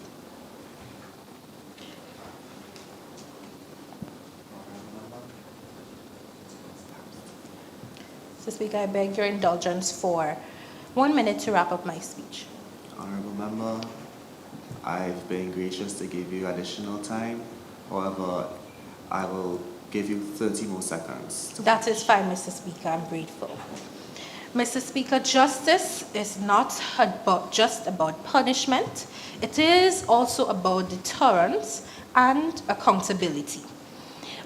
Mr. Speaker, I beg your indulgence for 1 minute to wrap up my speech. Honorable Member, I've been gracious to give you additional time. However, I will give you 30 more seconds. That is fine, Mr. Speaker. I'm grateful. Mr. Speaker, justice is not just about punishment. It is also about deterrence and accountability.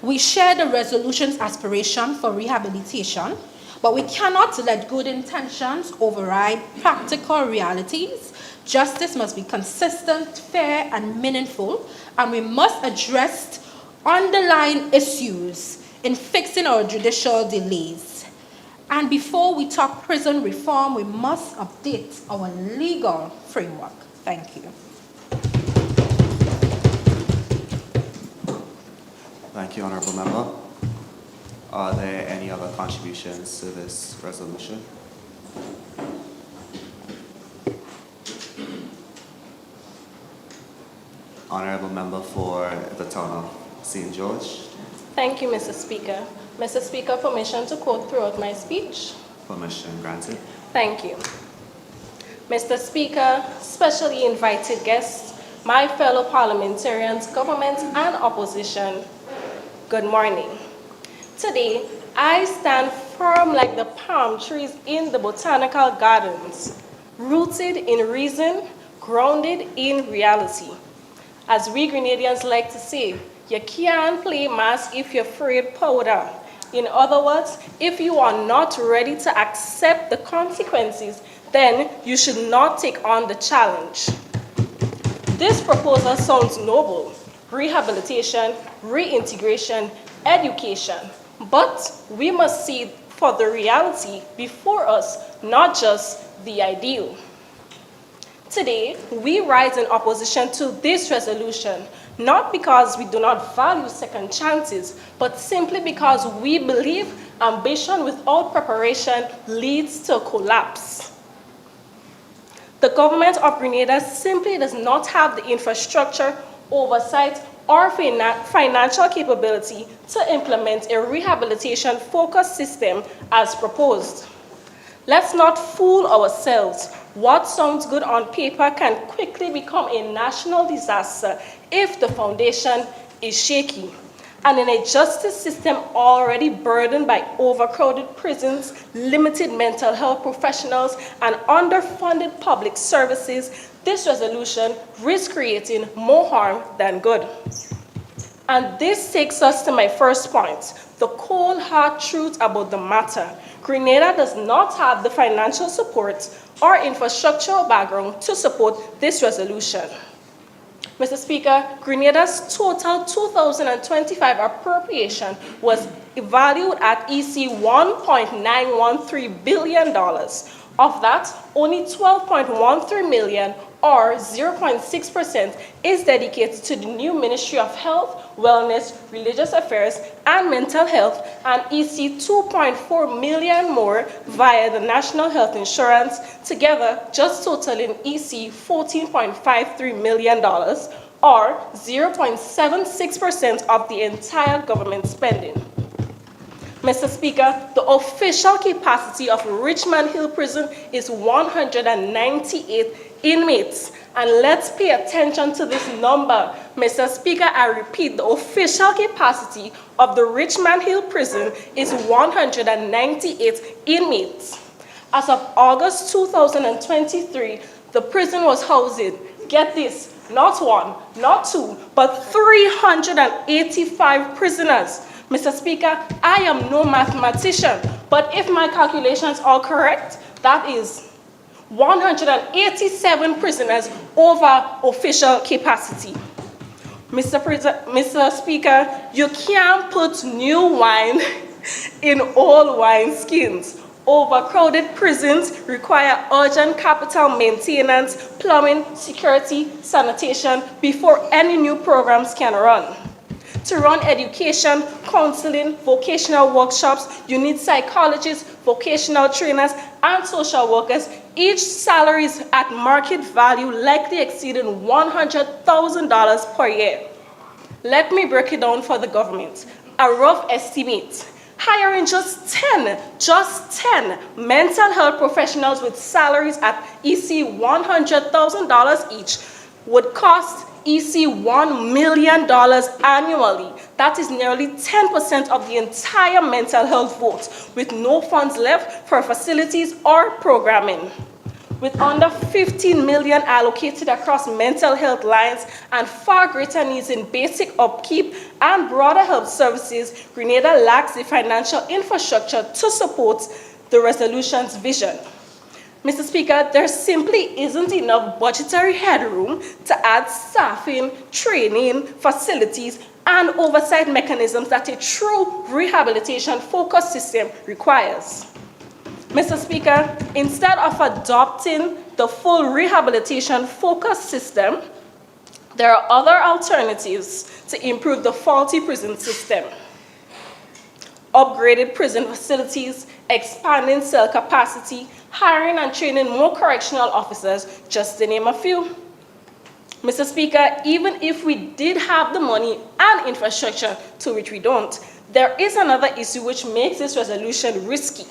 We share the resolution's aspiration for rehabilitation, but we cannot let good intentions override practical realities. Justice must be consistent, fair, and meaningful, and we must address underlying issues in fixing our judicial delays. And before we talk prison reform, we must update our legal framework. Thank you. Thank you, Honorable Member. Are there any other contributions to this resolution? Honorable Member for the Town of St. George. Thank you, Mr. Speaker. Mr. Speaker, permission to quote throughout my speech? Permission granted. Thank you. Mr. Speaker, specially invited guests, my fellow parliamentarians, government and opposition, good morning. Today, I stand firm like the palm trees in the botanical gardens, rooted in reason, grounded in reality. As we Grenadians like to say, you can't play mask if you're afraid powder. In other words, if you are not ready to accept the consequences, then you should not take on the challenge. This proposal sounds noble: rehabilitation, reintegration, education. But we must see for the reality before us, not just the ideal. Today, we rise in opposition to this resolution, not because we do not value second chances, but simply because we believe ambition without preparation leads to collapse. The government of Grenada simply does not have the infrastructure, oversight, or financial capability to implement a rehabilitation-focused system as proposed. Let's not fool ourselves. What sounds good on paper can quickly become a national disaster if the foundation is shaky. And in a justice system already burdened by overcrowded prisons, limited mental health professionals, and underfunded public services, this resolution risks creating more harm than good. And this takes us to my first point, the cold hard truth about the matter. Grenada does not have the financial support or infrastructural background to support this resolution. Mr. Speaker, Grenada's total 2025 appropriation was valued at EC $1.913 billion. Of that, only $12.13 million, or 0.6%, is dedicated to the new Ministry of Health, Wellness, Religious Affairs, and Mental Health, and EC $2.4 million more via the National Health Insurance, together just totaling EC $14.53 million, or 0.76% of the entire government spending. Mr. Speaker, the official capacity of Richmond Hill Prison is 198 inmates. And let's pay attention to this number. Mr. Speaker, I repeat, the official capacity of the Richmond Hill Prison is 198 inmates. As of August 2023, the prison was housing, get this, not one, not two, but 385 prisoners. Mr. Speaker, I am no mathematician, but if my calculations are correct, that is 187 prisoners over official capacity. Mr. Speaker, you can't put new wine in old wine skins. Overcrowded prisons require urgent capital maintenance, plumbing, security, sanitation before any new programs can run. To run education, counseling, vocational workshops, you need psychologists, vocational trainers, and social workers. Each salary is at market value, likely exceeding $100,000 per year. Let me break it down for the government. A rough estimate. hiring just 10 mental health professionals with salaries at EC $100,000 each would cost EC $1 million annually. That is nearly 10% of the entire mental health vote, with no funds left for facilities or programming. With under 15 million allocated across mental health lines and far greater needs in basic upkeep and broader health services, Grenada lacks the financial infrastructure to support the resolution's vision. Mr. Speaker, there simply isn't enough budgetary headroom to add staffing, training, facilities, and oversight mechanisms that a true rehabilitation-focused system requires. Mr. Speaker, instead of adopting the full rehabilitation-focused system, there are other alternatives to improve the faulty prison system. Upgraded prison facilities, expanding cell capacity, hiring and training more correctional officers, just to name a few. Mr. Speaker, even if we did have the money and infrastructure, to which we don't, there is another issue which makes this resolution risky: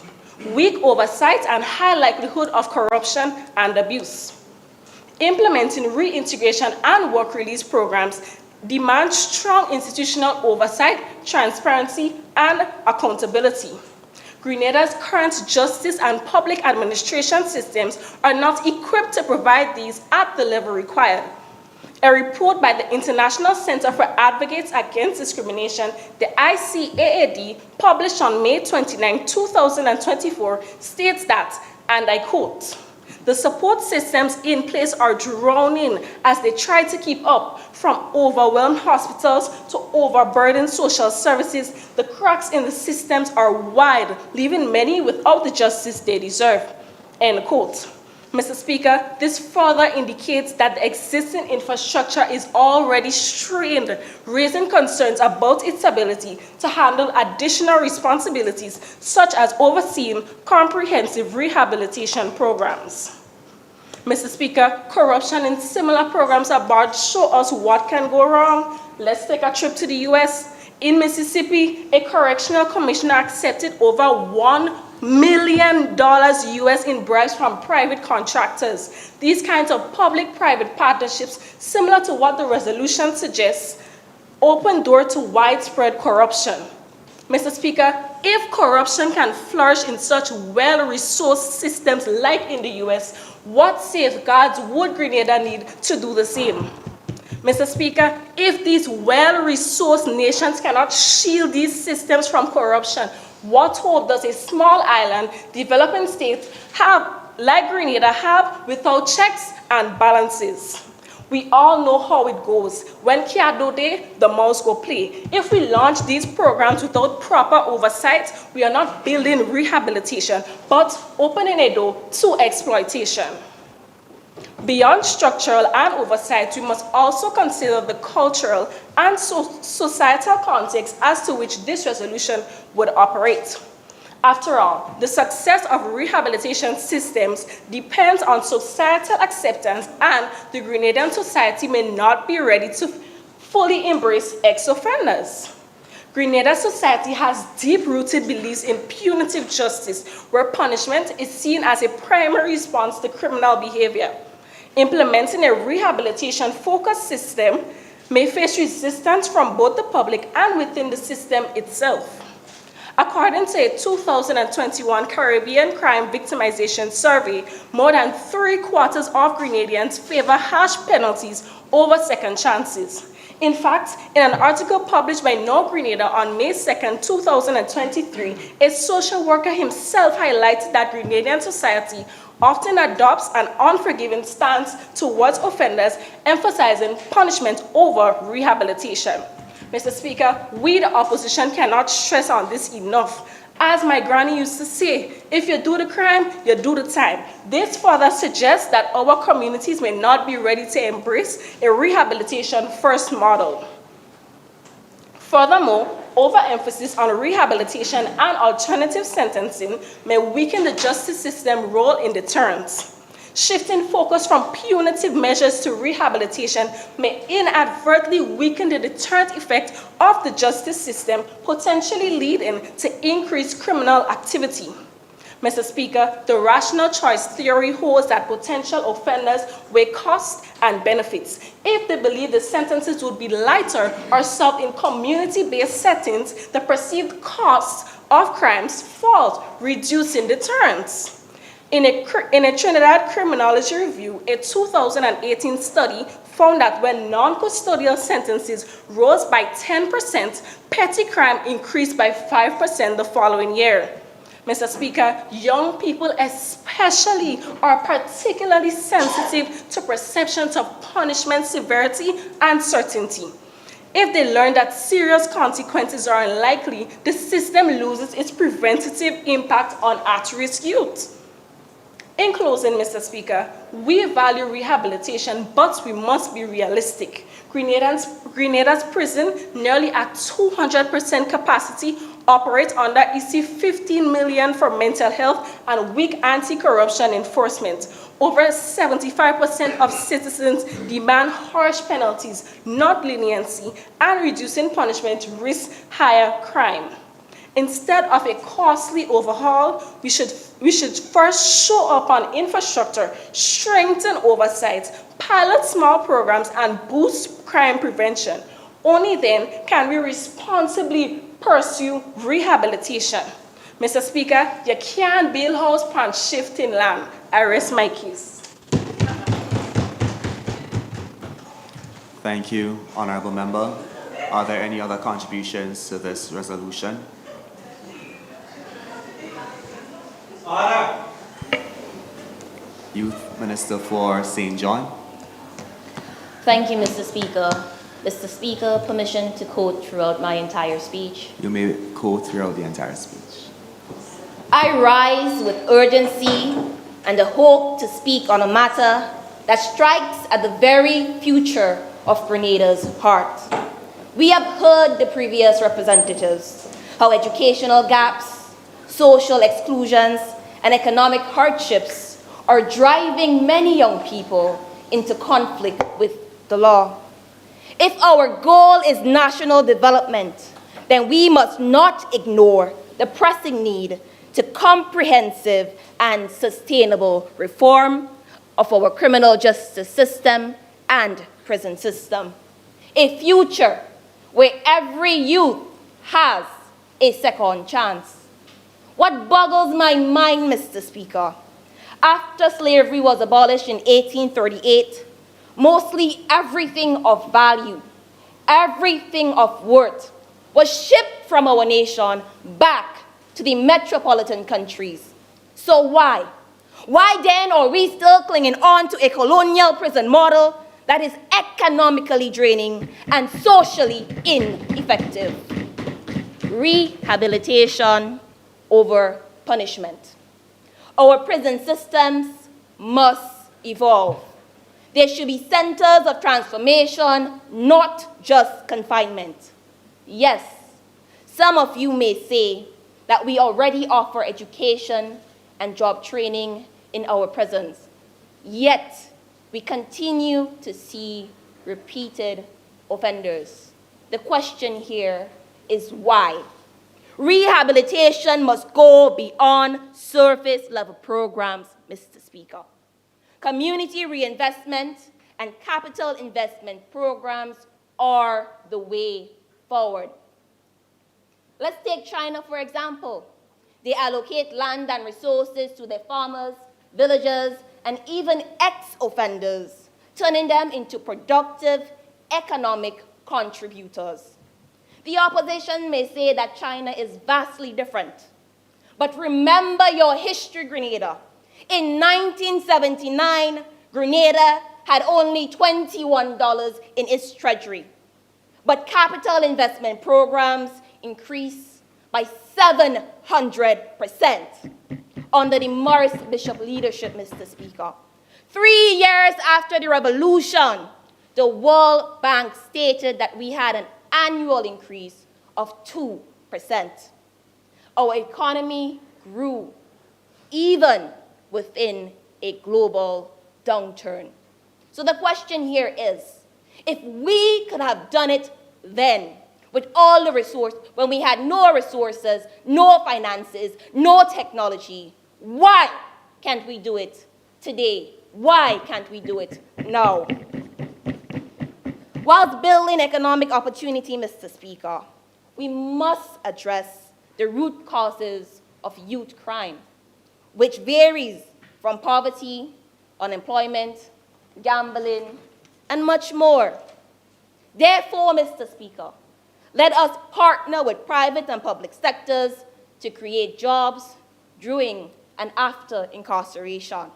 weak oversight and high likelihood of corruption and abuse. Implementing reintegration and work release programs demands strong institutional oversight, transparency, and accountability. Grenada's current justice and public administration systems are not equipped to provide these at the level required. A report by the International Center for Advocates Against Discrimination, the ICAAD, published on May 29, 2024, states that, and I quote, "The support systems in place are drowning as they try to keep up, from overwhelmed hospitals to overburdened social services. The cracks in the systems are wide, leaving many without the justice they deserve." End quote. Mr. Speaker, this further indicates that the existing infrastructure is already strained, raising concerns about its ability to handle additional responsibilities, such as overseeing comprehensive rehabilitation programs. Mr. Speaker, corruption in similar programs abroad show us what can go wrong. Let's take a trip to the US. In Mississippi, a correctional commissioner accepted over $1 million US in bribes from private contractors. These kinds of public-private partnerships, similar to what the resolution suggests, open door to widespread corruption. Mr. Speaker, if corruption can flourish in such well-resourced systems like in the US, what safeguards would Grenada need to do the same? Mr. Speaker, if these well-resourced nations cannot shield these systems from corruption, what hope does a small island developing state have, like Grenada, have without checks and balances? We all know how it goes. When Kiado Day, the mouse go play. If we launch these programs without proper oversight, we are not building rehabilitation, but opening a door to exploitation. Beyond structural and oversight, we must also consider the cultural and societal context as to which this resolution would operate. After all, the success of rehabilitation systems depends on societal acceptance, and the Grenadian society may not be ready to fully embrace ex-offenders. Grenada society has deep-rooted beliefs in punitive justice, where punishment is seen as a primary response to criminal behavior. Implementing a rehabilitation-focused system may face resistance from both the public and within the system itself. According to a 2021 Caribbean Crime Victimization Survey, more than 3/4 of Grenadians favor harsh penalties over second chances. In fact, in an article published by No Grenada on May 2, 2023, a social worker himself highlighted that Grenadian society often adopts an unforgiving stance towards offenders, emphasizing punishment over rehabilitation. Mr. Speaker, we, the opposition, cannot stress on this enough. As my granny used to say, if you do the crime, you do the time. This further suggests that our communities may not be ready to embrace a rehabilitation-first model. Furthermore, overemphasis on rehabilitation and alternative sentencing may weaken the justice system role in deterrence. Shifting focus from punitive measures to rehabilitation may inadvertently weaken the deterrent effect of the justice system, potentially leading to increased criminal activity. Mr. Speaker, the rational choice theory holds that potential offenders weigh costs and benefits. If they believe the sentences would be lighter or served in community-based settings, the perceived costs of crimes falls, reducing deterrence. In a Trinidad criminology review, a 2018 study found that when non-custodial sentences rose by 10%, petty crime increased by 5% the following year. Mr. Speaker, young people especially are particularly sensitive to perceptions of punishment severity and certainty. If they learn that serious consequences are unlikely, the system loses its preventative impact on at-risk youth. In closing, Mr. Speaker, we value rehabilitation, but we must be realistic. Grenada's prison, nearly at 200% capacity, operates under EC 15 million for mental health and weak anti-corruption enforcement. Over 75% of citizens demand harsh penalties, not leniency, and reducing punishment risks higher crime. Instead of a costly overhaul, we should first show up on infrastructure, strengthen oversight, pilot small programs, and boost crime prevention. Only then can we responsibly pursue rehabilitation. Mr. Speaker, you can't build house upon shifting land. I rest my case. Thank you, Honorable Member. Are there any other contributions to this resolution? Order. Youth Minister for St. John. Thank you, Mr. Speaker. Mr. Speaker, permission to quote throughout my entire speech. You may quote throughout the entire speech. I rise with urgency and the hope to speak on a matter that strikes at the very future of Grenada's heart. We have heard the previous representatives, how educational gaps, social exclusions, and economic hardships are driving many young people into conflict with the law. If our goal is national development, then we must not ignore the pressing need to comprehensive and sustainable reform of our criminal justice system and prison system. A future where every youth has a second chance. What boggles my mind, Mr. Speaker, after slavery was abolished in 1838, mostly everything of value, everything of worth was shipped from our nation back to the metropolitan countries. So why? Why then are we still clinging on to a colonial prison model that is economically draining and socially ineffective? Rehabilitation over punishment. Our prison systems must evolve. There should be centers of transformation, not just confinement. Yes, some of you may say that we already offer education and job training in our prisons. Yet, we continue to see repeated offenders. The question here is why? Rehabilitation must go beyond surface-level programs, Mr. Speaker. Community reinvestment and capital investment programs are the way forward. Let's take China, for example. They allocate land and resources to their farmers, villagers, and even ex-offenders, turning them into productive economic contributors. The opposition may say that China is vastly different. But remember your history, Grenada. In 1979, Grenada had only $21 in its treasury. But capital investment programs increased by 700% under the Morris Bishop leadership, Mr. Speaker. 3 years after the revolution, the World Bank stated that we had an annual increase of 2%. Our economy grew, even within a global downturn. So the question here is, if we could have done it then, with all the resources, when we had no resources, no finances, no technology, why can't we do it today? Why can't we do it now? Whilst building economic opportunity, Mr. Speaker, we must address the root causes of youth crime, which varies from poverty, unemployment, gambling, and much more. Therefore, Mr. Speaker, let us partner with private and public sectors to create jobs during and after incarceration.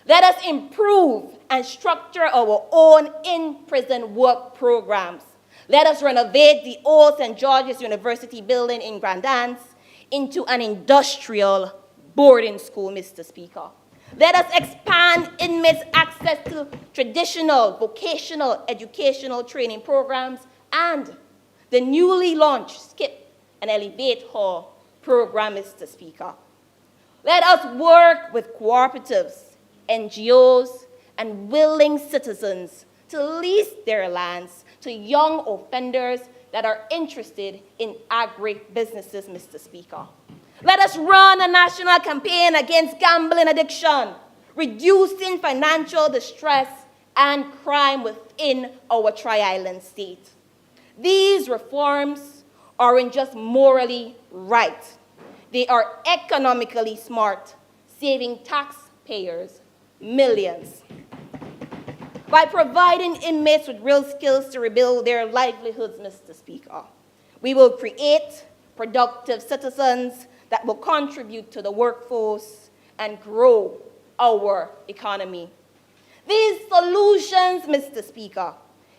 Let us improve and structure our own in-prison work programs. Let us renovate the old St. George's University building in Grand Anse into an industrial boarding school, Mr. Speaker. Let us expand inmates' access to traditional vocational educational training programs and the newly launched Skip and Elevate Hall program, Mr. Speaker. Let us work with cooperatives, NGOs, and willing citizens to lease their lands to young offenders that are interested in agri-businesses, Mr. Speaker. Let us run a national campaign against gambling addiction, reducing financial distress and crime within our Tri-Island state. These reforms aren't just morally right. They are economically smart, saving taxpayers millions. By providing inmates with real skills to rebuild their livelihoods, Mr. Speaker, we will create productive citizens that will contribute to the workforce and grow our economy. These solutions, Mr. Speaker,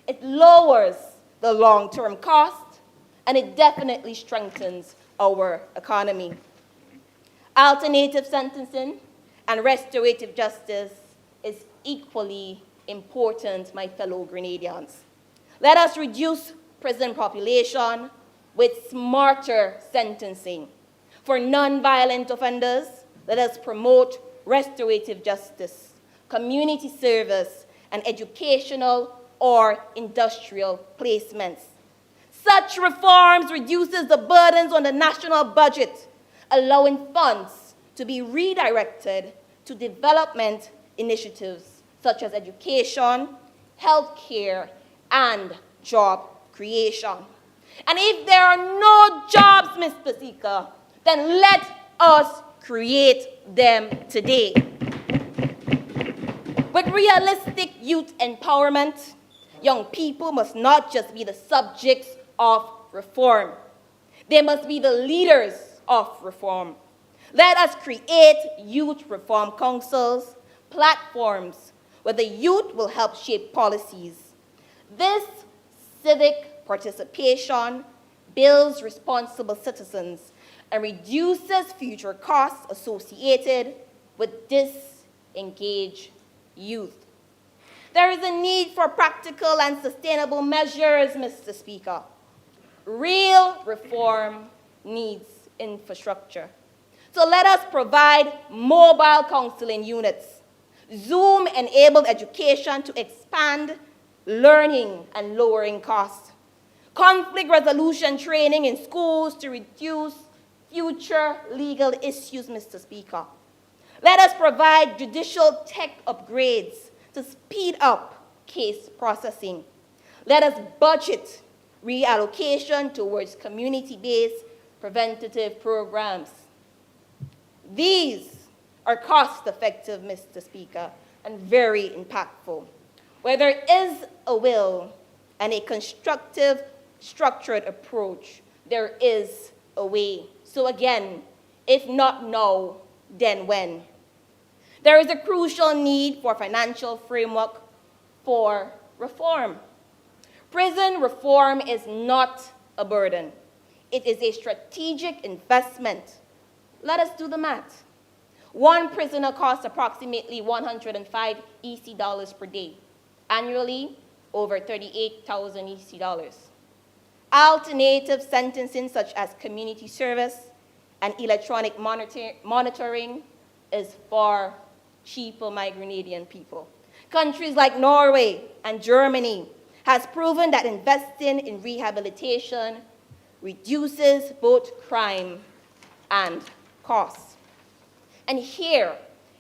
it lowers the long-term cost and it definitely strengthens our economy. Alternative sentencing and restorative justice is equally important, my fellow Grenadians. Let us reduce prison population with smarter sentencing. For non-violent offenders, let us promote restorative justice, community service, and educational or industrial placements. Such reforms reduces the burdens on the national budget, allowing funds to be redirected to development initiatives such as education, healthcare, and job creation. And if there are no jobs, Mr. Speaker, then let us create them today. With realistic youth empowerment, young people must not just be the subjects of reform. They must be the leaders of reform. Let us create youth reform councils, platforms where the youth will help shape policies. This civic participation builds responsible citizens and reduces future costs associated with disengaged youth. There is a need for practical and sustainable measures, Mr. Speaker. Real reform needs infrastructure. So let us provide mobile counseling units, Zoom-enabled education to expand learning and lowering costs, conflict resolution training in schools to reduce future legal issues, Mr. Speaker. Let us provide judicial tech upgrades to speed up case processing. Let us budget reallocation towards community-based preventative programs. These are cost-effective, Mr. Speaker, and very impactful. Where there is a will and a constructive, structured approach, there is a way. So again, if not now, then when? There is a crucial need for financial framework for reform. Prison reform is not a burden. It is a strategic investment. Let us do the math. One prisoner costs approximately 105 EC dollars per day. Annually, over 38,000 EC dollars. Alternative sentencing such as community service and electronic monitoring is far cheap for my Grenadian people. Countries like Norway and Germany has proven that investing in rehabilitation reduces both crime and costs. And here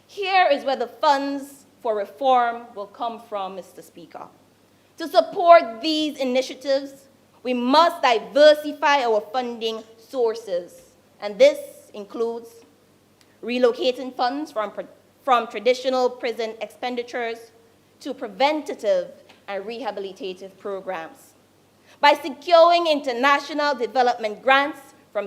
is where the funds for reform will come from, Mr. Speaker. To support these initiatives, we must diversify our funding sources, and this includes relocating funds from traditional prison expenditures to preventative and rehabilitative programs. By securing international development grants from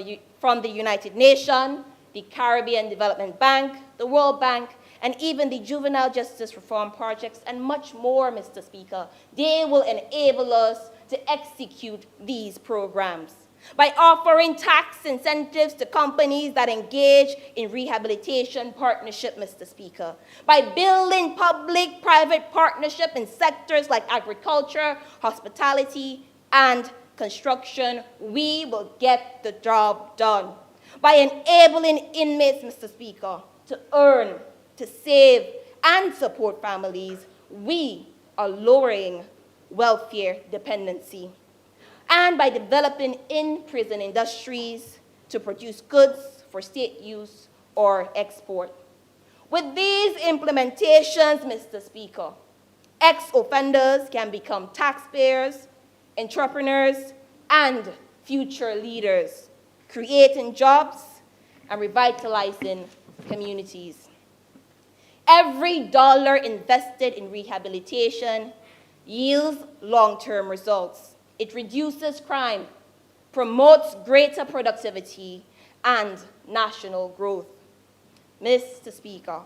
the United Nations, the Caribbean Development Bank, the World Bank, and even the juvenile justice reform projects, and much more, Mr. Speaker, they will enable us to execute these programs. By offering tax incentives to companies that engage in rehabilitation partnership, Mr. Speaker. By building public-private partnership in sectors like agriculture, hospitality, and construction, we will get the job done. By enabling inmates, Mr. Speaker, to earn, to save, and support families, we are lowering welfare dependency. And by developing in-prison industries to produce goods for state use or export. With these implementations, Mr. Speaker, ex-offenders can become taxpayers, entrepreneurs, and future leaders, creating jobs and revitalizing communities. Every dollar invested in rehabilitation yields long-term results. It reduces crime, promotes greater productivity, and national growth. Mr. Speaker,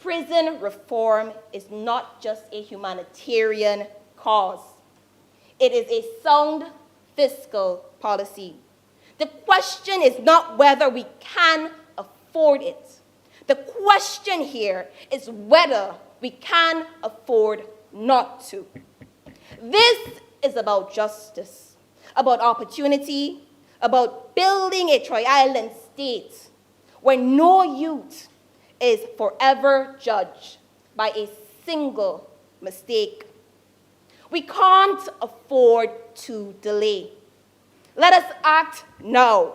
prison reform is not just a humanitarian cause. It is a sound fiscal policy. The question is not whether we can afford it. The question here is whether we can afford not to. This is about justice, about opportunity, about building a tri-island state where no youth is forever judged by a single mistake. We can't afford to delay. Let us act now,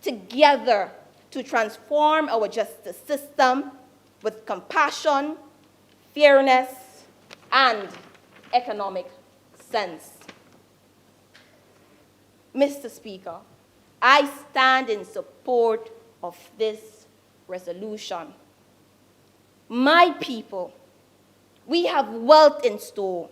together, to transform our justice system with compassion, fairness, and economic sense. Mr. Speaker, I stand in support of this resolution. My people, we have wealth in store.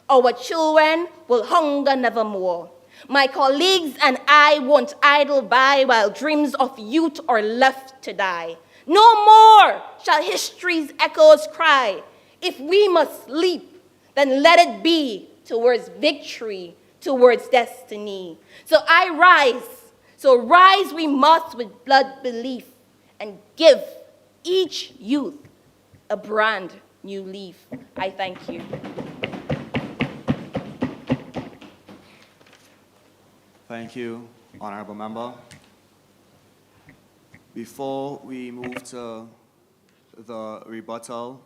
Our children will hunger nevermore. My colleagues and I won't idle by while dreams of youth are left to die. No more shall history's echoes cry. If we must sleep, then let it be towards victory, towards destiny. So rise we must with blood belief and give each youth a brand new leaf. I thank you. Thank you, Honorable Member. Before we move to the rebuttal,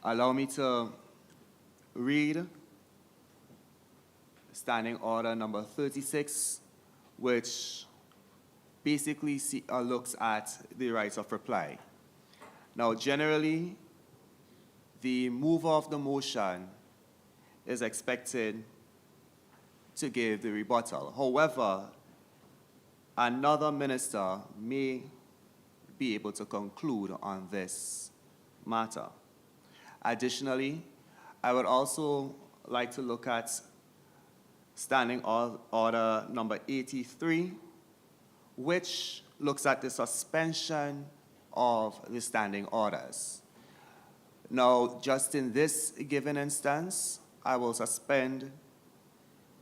allow me to read Standing Order number 36, which basically looks at the rights of reply. Now, generally, the mover of the motion is expected to give the rebuttal. However, another minister may be able to conclude on this matter. Additionally, I would also like to look at Standing Order number 83, which looks at the suspension of the standing orders. Now, just in this given instance, I will suspend,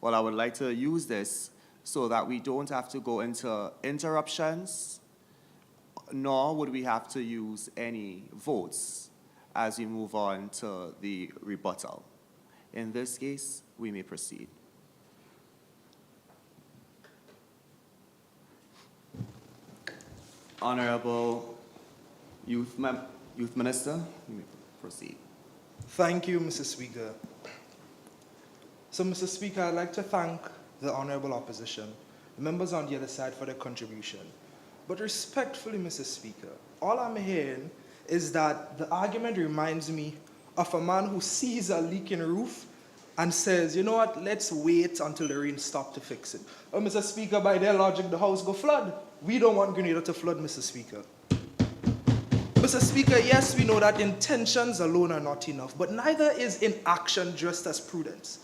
well, I would like to use this so that we don't have to go into interruptions, nor would we have to use any votes as we move on to the rebuttal. In this case, we may proceed. Honorable Youth Minister, you may proceed. Thank you, Mr. Speaker. So, Mr. Speaker, I'd like to thank the Honorable Opposition, the members on the other side for their contribution. But respectfully, Mr. Speaker, all I'm hearing is that the argument reminds me of a man who sees a leaking roof and says, you know what, let's wait until the rain stops to fix it. Oh, Mr. Speaker, by their logic, the house go flood. We don't want Grenada to flood, Mr. Speaker. Mr. Speaker, yes, we know that intentions alone are not enough, but neither is inaction just as prudence.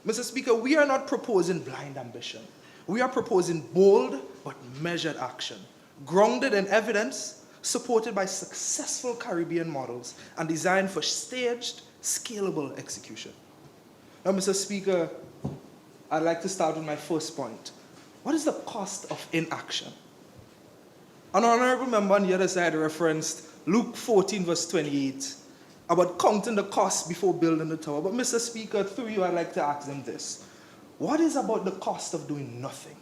Mr. Speaker, we are not proposing blind ambition. We are proposing bold but measured action, grounded in evidence, supported by successful Caribbean models, and designed for staged, scalable execution. Now, Mr. Speaker, I'd like to start with my first point. What is the cost of inaction? An honorable member on the other side referenced Luke 14, verse 28, about counting the cost before building the tower. But Mr. Speaker, through you, I'd like to ask them this. What is about the cost of doing nothing?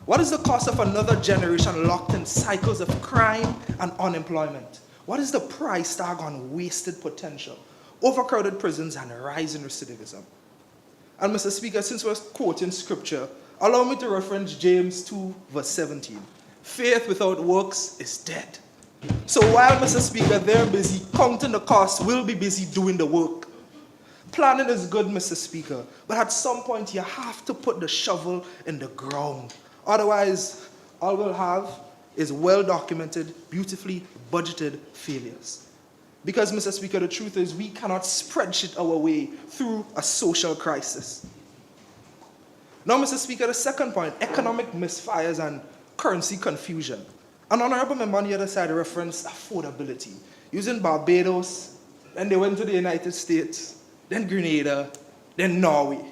What is the cost of another generation locked in cycles of crime and unemployment? What is the price tag on wasted potential, overcrowded prisons, and rising recidivism? And Mr. Speaker, since we're quoting scripture, allow me to reference James 2, verse 17. Faith without works is dead. So while, Mr. Speaker, they're busy counting the cost, we'll be busy doing the work. Planning is good, Mr. Speaker, but at some point you have to put the shovel in the ground. Otherwise, all we'll have is well-documented, beautifully budgeted failures. Because, Mr. Speaker, the truth is we cannot spreadsheet our way through a social crisis. Now, Mr. Speaker, the second point, economic misfires and currency confusion. An honorable member on the other side referenced affordability. Using Barbados, then they went to the United States, then Grenada, then Norway.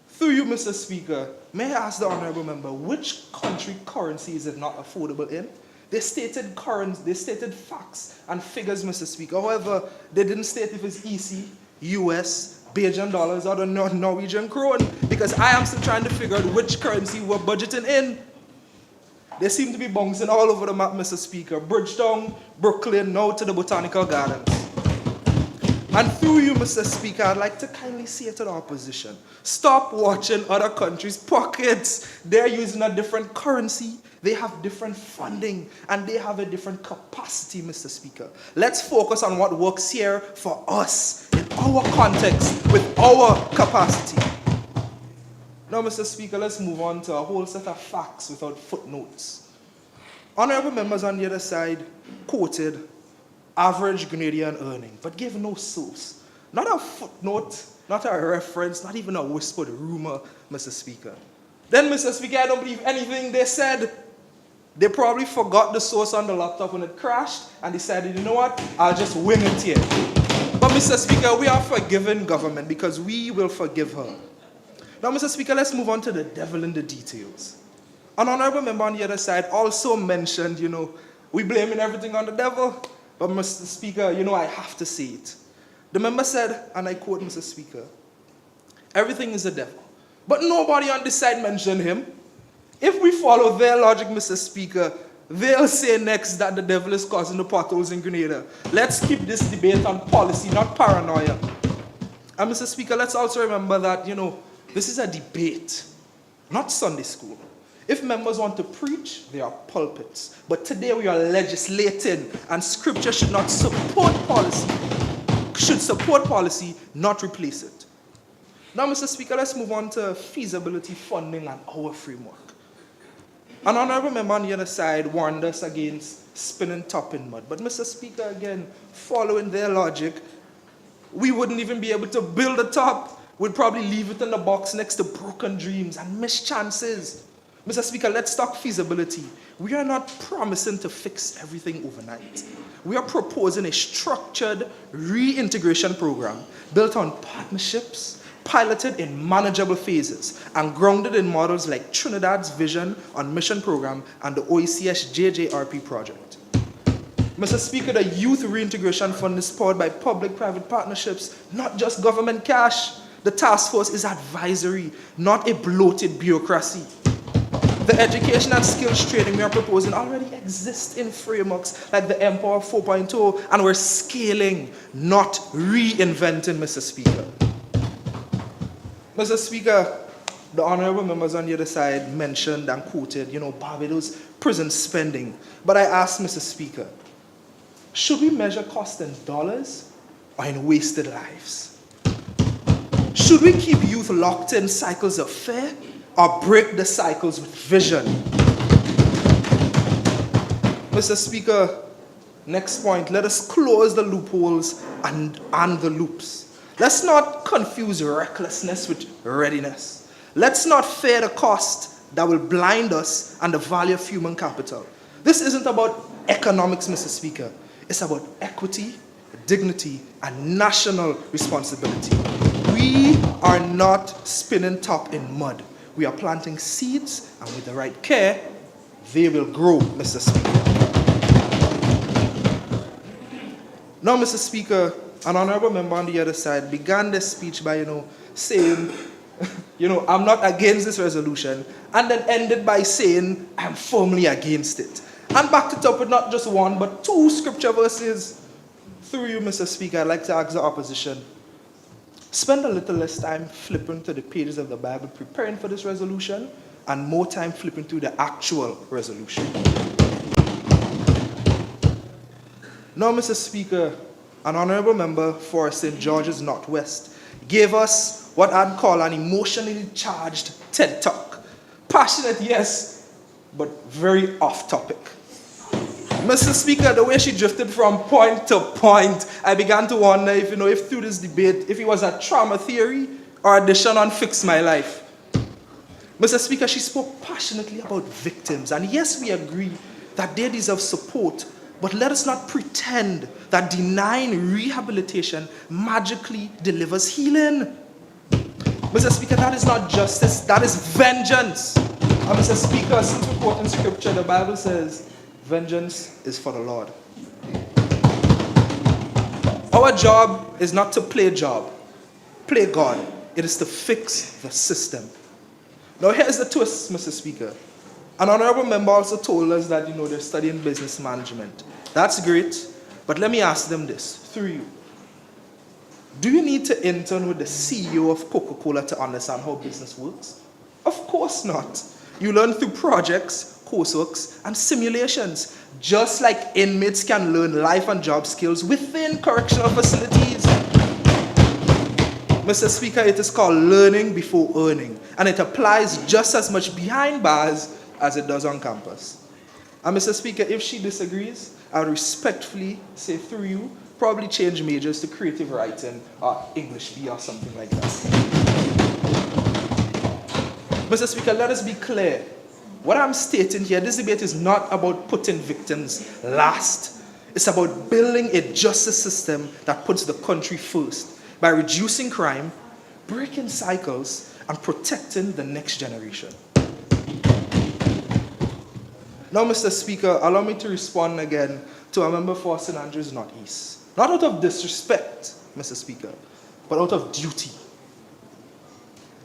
Through you, Mr. Speaker, may I ask the honorable member, which country currency is it not affordable in? They stated facts and figures, Mr. Speaker. However, they didn't state if it's EC, US, Belgian dollars, or the Norwegian krone, because I am still trying to figure out which currency we're budgeting in. They seem to be bouncing all over the map, Mr. Speaker. Bridgetown, Brooklyn, now to the Botanical Gardens. And through you, Mr. Speaker, I'd like to kindly say to the opposition, stop watching other countries' pockets. They're using a different currency, they have different funding, and they have a different capacity, Mr. Speaker. Let's focus on what works here for us, in our context, with our capacity. Now, Mr. Speaker, let's move on to a whole set of facts without footnotes. Honorable members on the other side quoted average Grenadian earning, but gave no source. Not a footnote, not a reference, not even a whispered rumor, Mr. Speaker. Then, Mr. Speaker, I don't believe anything they said. They probably forgot the source on the laptop when it crashed and decided, you know what, I'll just wing it here. But, Mr. Speaker, we are forgiving government because we will forgive her. Now, Mr. Speaker, let's move on to the devil in the details. An honorable member on the other side also mentioned, we blaming everything on the devil. But, Mr. Speaker, I have to say it. The member said, and I quote, Mr. Speaker, everything is the devil. But nobody on this side mentioned him. If we follow their logic, Mr. Speaker, they'll say next that the devil is causing the potholes in Grenada. Let's keep this debate on policy, not paranoia. And, Mr. Speaker, let's also remember that, this is a debate, not Sunday school. If members want to preach, they are pulpits. But today we are legislating, and scripture should not support policy. Should support policy, not replace it. Now, Mr. Speaker, let's move on to feasibility funding and our framework. An honorable member on the other side warned us against spinning top in mud. But, Mr. Speaker, again, following their logic, we wouldn't even be able to build a top. We'd probably leave it in the box next to broken dreams and missed chances. Mr. Speaker, let's talk feasibility. We are not promising to fix everything overnight. We are proposing a structured reintegration program built on partnerships, piloted in manageable phases, and grounded in models like Trinidad's Vision on Mission Program and the OECS JJRP project. Mr. Speaker, the Youth Reintegration Fund is powered by public-private partnerships, not just government cash. The task force is advisory, not a bloated bureaucracy. The education and skills training we are proposing already exists in frameworks like the Empower 4.0, and we're scaling, not reinventing, Mr. Speaker. Mr. Speaker, the honorable members on the other side mentioned and quoted, Barbados prison spending. But I asked Mr. Speaker, should we measure cost in dollars or in wasted lives? Should we keep youth locked in cycles of fear or break the cycles with vision? Mr. Speaker, next point, let us close the loopholes and the loops. Let's not confuse recklessness with readiness. Let's not fear the cost that will blind us and the value of human capital. This isn't about economics, Mr. Speaker. It's about equity, dignity, and national responsibility. We are not spinning top in mud. We are planting seeds, and with the right care, they will grow, Mr. Speaker. Now, Mr. Speaker, an honorable member on the other side began this speech by, saying, I'm not against this resolution, and then ended by saying, I'm firmly against it. And backed it up with not just one, but two scripture verses. Through you, Mr. Speaker, I'd like to ask the opposition, spend a little less time flipping to the pages of the Bible preparing for this resolution, and more time flipping through the actual resolution. Now, Mr. Speaker, an honorable member for St. George's Northwest gave us what I'd call an emotionally charged TED Talk. Passionate, yes, but very off topic. Mr. Speaker, the way she drifted from point to point, I began to wonder if through this debate, if it was a trauma theory or addition on Fix My Life. Mr. Speaker, she spoke passionately about victims, and yes, we agree that they deserve support, but let us not pretend that denying rehabilitation magically delivers healing. Mr. Speaker, that is not justice, that is vengeance. And Mr. Speaker, since we quote in scripture, the Bible says, vengeance is for the Lord. Our job is not to play God. It is to fix the system. Now here's the twist, Mr. Speaker. An honorable member also told us that, they're studying business management. That's great, but let me ask them this, through you. Do you need to intern with the CEO of Coca-Cola to understand how business works? Of course not. You learn through projects, courseworks, and simulations, just like inmates can learn life and job skills within correctional facilities. Mr. Speaker, it is called learning before earning, and it applies just as much behind bars as it does on campus. And Mr. Speaker, if she disagrees, I would respectfully say through you, probably change majors to creative writing or English B or something like that. Mr. Speaker, let us be clear. What I'm stating here, this debate is not about putting victims last. It's about building a justice system that puts the country first by reducing crime, breaking cycles, and protecting the next generation. Now, Mr. Speaker, allow me to respond again to a member for St. Andrews Northeast. Not out of disrespect, Mr. Speaker, but out of duty.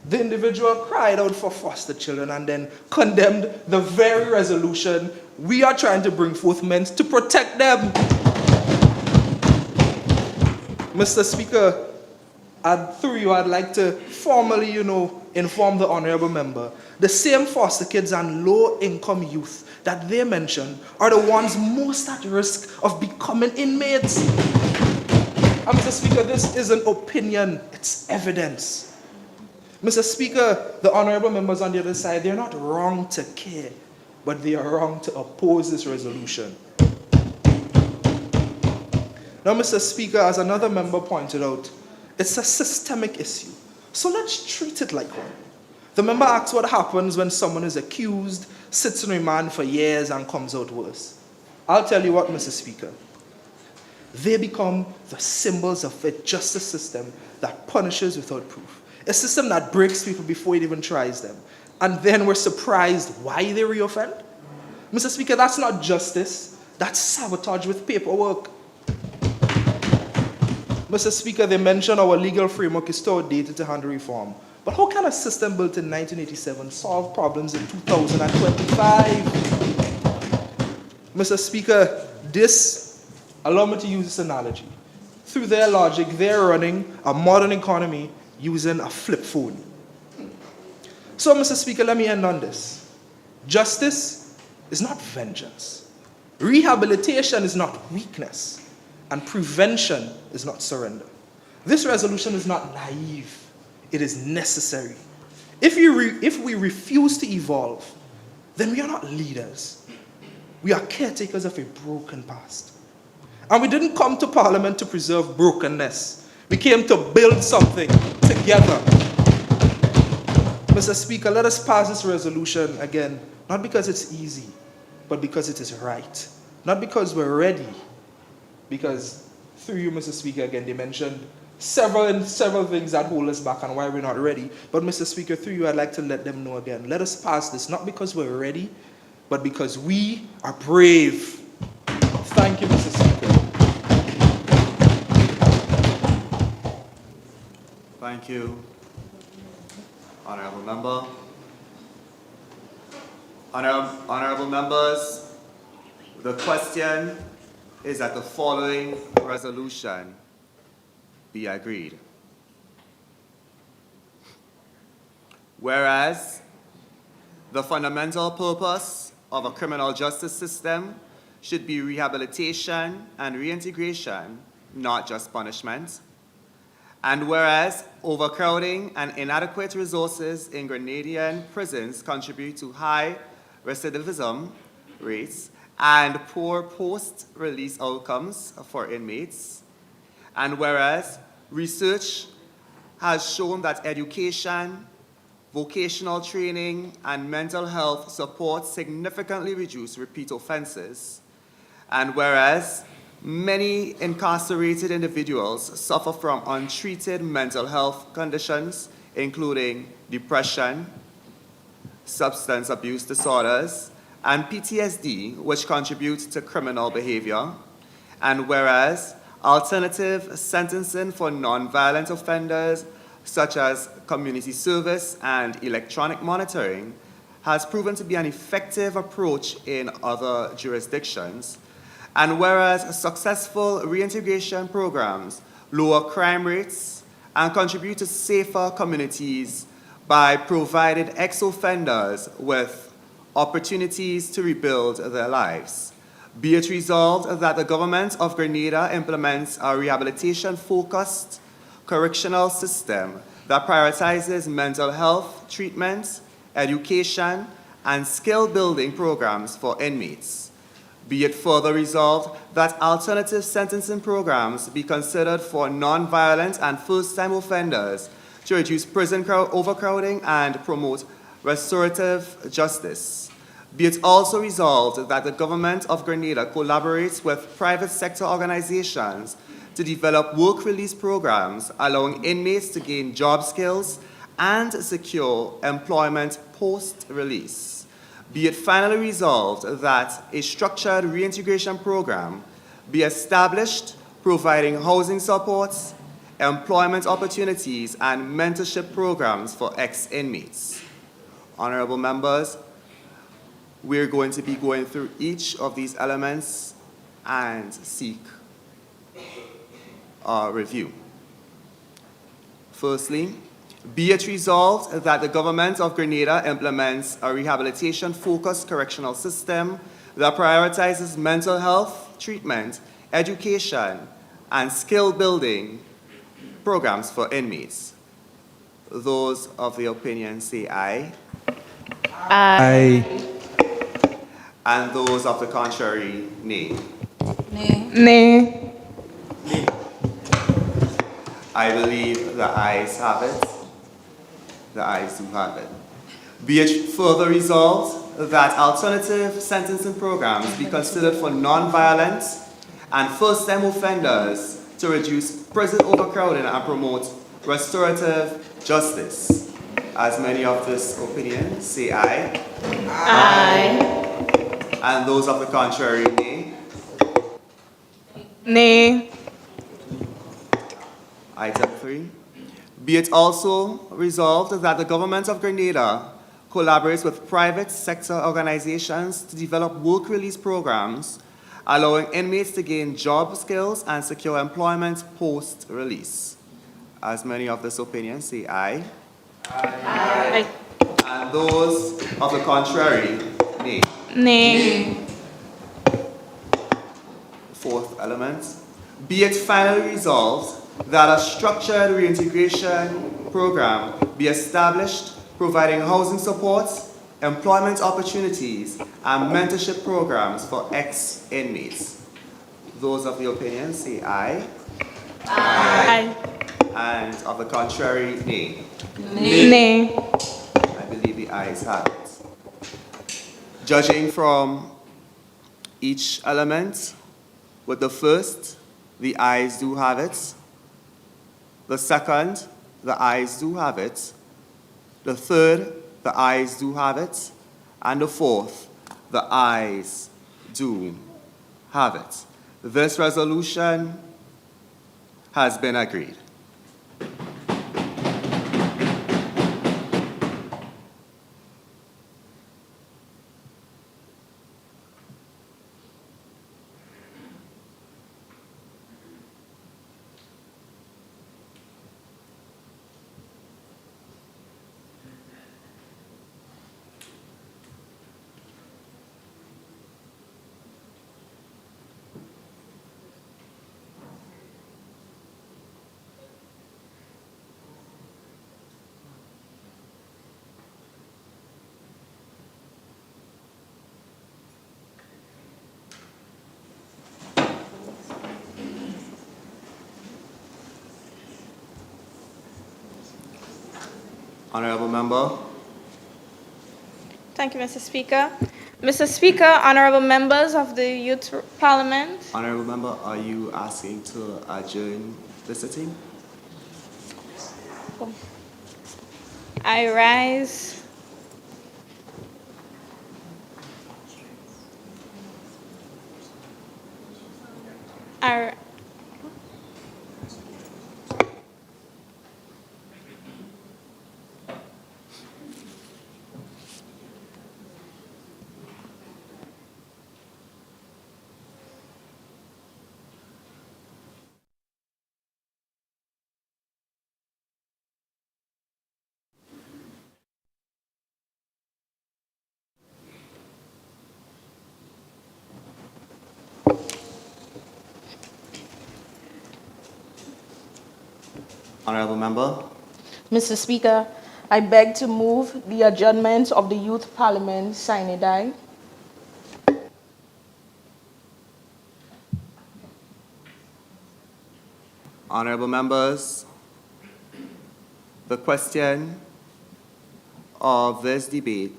The individual cried out for foster children and then condemned the very resolution we are trying to bring forth meant to protect them. Mr. Speaker, through you, I'd like to formally, inform the honorable member. The same foster kids and low-income youth that they mentioned are the ones most at risk of becoming inmates. And Mr. Speaker, this isn't opinion, it's evidence. Mr. Speaker, the honorable members on the other side, they're not wrong to care, but they are wrong to oppose this resolution. Now, Mr. Speaker, as another member pointed out, it's a systemic issue. So let's treat it like one. The member asks what happens when someone is accused, sits in remand for years, and comes out worse. I'll tell you what, Mr. Speaker. They become the symbols of a justice system that punishes without proof. A system that breaks people before it even tries them. And then we're surprised why they reoffend? Mr. Speaker, that's not justice. That's sabotage with paperwork. Mr. Speaker, they mentioned our legal framework is too outdated to handle reform. But how can a system built in 1987 solve problems in 2025? Mr. Speaker, allow me to use this analogy. Through their logic, they're running a modern economy using a flip phone. So, Mr. Speaker, let me end on this. Justice is not vengeance. Rehabilitation is not weakness. And prevention is not surrender. This resolution is not naive. It is necessary. If we refuse to evolve, then we are not leaders. We are caretakers of a broken past. And we didn't come to Parliament to preserve brokenness. We came to build something together. Mr. Speaker, let us pass this resolution again, not because it's easy, but because it is right. Not because we're ready, because through you, Mr. Speaker, again, they mentioned several things that hold us back and why we're not ready. But Mr. Speaker, through you, I'd like to let them know again. Let us pass this, not because we're ready, but because we are brave. Thank you, Mr. Speaker. Thank you, Honorable Member. Honorable Members, the question is that the following resolution be agreed. Whereas the fundamental purpose of a criminal justice system should be rehabilitation and reintegration, not just punishment. And whereas overcrowding and inadequate resources in Grenadian prisons contribute to high recidivism rates and poor post-release outcomes for inmates. And whereas research has shown that education, vocational training, and mental health support significantly reduce repeat offenses. And whereas many incarcerated individuals suffer from untreated mental health conditions, including depression, substance abuse disorders, and PTSD, which contribute to criminal behavior. And whereas alternative sentencing for nonviolent offenders, such as community service and electronic monitoring, has proven to be an effective approach in other jurisdictions. And whereas successful reintegration programs lower crime rates and contribute to safer communities by providing ex-offenders with opportunities to rebuild their lives. Be it resolved that the government of Grenada implements a rehabilitation-focused correctional system that prioritizes mental health treatment, education, and skill-building programs for inmates. Be it further resolved that alternative sentencing programs be considered for non-violent and first-time offenders to reduce prison overcrowding and promote restorative justice. Be it also resolved that the government of Grenada collaborates with private sector organizations to develop work release programs allowing inmates to gain job skills and secure employment post-release. Be it finally resolved that a structured reintegration program be established providing housing supports, employment opportunities, and mentorship programs for ex-inmates. Honorable members, we're going to be going through each of these elements and seek a review. Firstly, be it resolved that the government of Grenada implements a rehabilitation-focused correctional system that prioritizes mental health treatment, education, and skill-building programs for inmates. Those of the opinion say aye. Aye. And those of the contrary, nay. Nay. Nay. I believe the ayes have it. The ayes do have it. Be it further resolved that alternative sentencing programs be considered for non-violent and first-time offenders to reduce prison overcrowding and promote restorative justice. As many of this opinion say aye. Aye. And those of the contrary, nay. Nay. Item 3. Be it also resolved that the Government of Grenada collaborates with private sector organizations to develop work release programs, allowing inmates to gain job skills and secure employment post-release. As many of this opinion say aye. Aye. And those of the contrary, nay. Nay. Fourth element, be it finally resolved that a structured reintegration program be established providing housing support, employment opportunities, and mentorship programs for ex-inmates. Those of the opinion say aye. Aye. And of the contrary, nay. Nay. I believe the ayes have it. Judging from each element, with the first, the ayes do have it. The second, the ayes do have it. The third, the ayes do have it. And the fourth, the ayes do have it. This resolution has been agreed. Honorable member. Thank you, Mr. Speaker. Mr. Speaker, honorable members of the Youth Parliament. Honorable member, are you asking to adjourn the sitting? I rise. I Honorable member. Mr. Speaker, I beg to move the adjournment of the Youth Parliament sine die. Honorable members, the question of this debate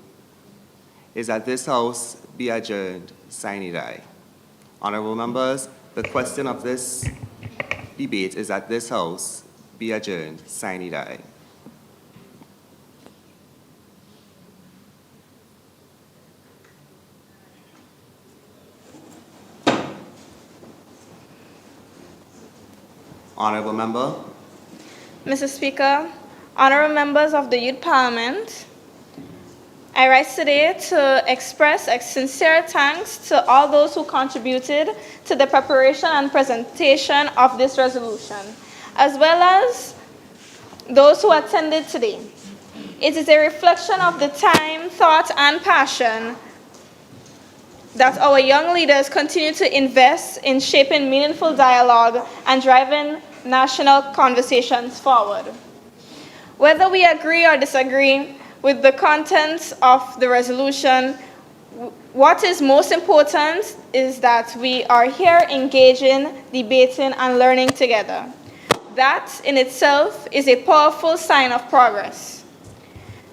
is that this House be adjourned sine die. Honorable members, the question of this debate is that this House be adjourned sine die. Honorable member. Mr. Speaker, honorable members of the Youth Parliament, I rise today to express a sincere thanks to all those who contributed to the preparation and presentation of this resolution, as well as those who attended today. It is a reflection of the time, thought, and passion that our young leaders continue to invest in shaping meaningful dialogue and driving national conversations forward. Whether we agree or disagree with the contents of the resolution, what is most important is that we are here engaging, debating, and learning together. That in itself is a powerful sign of progress.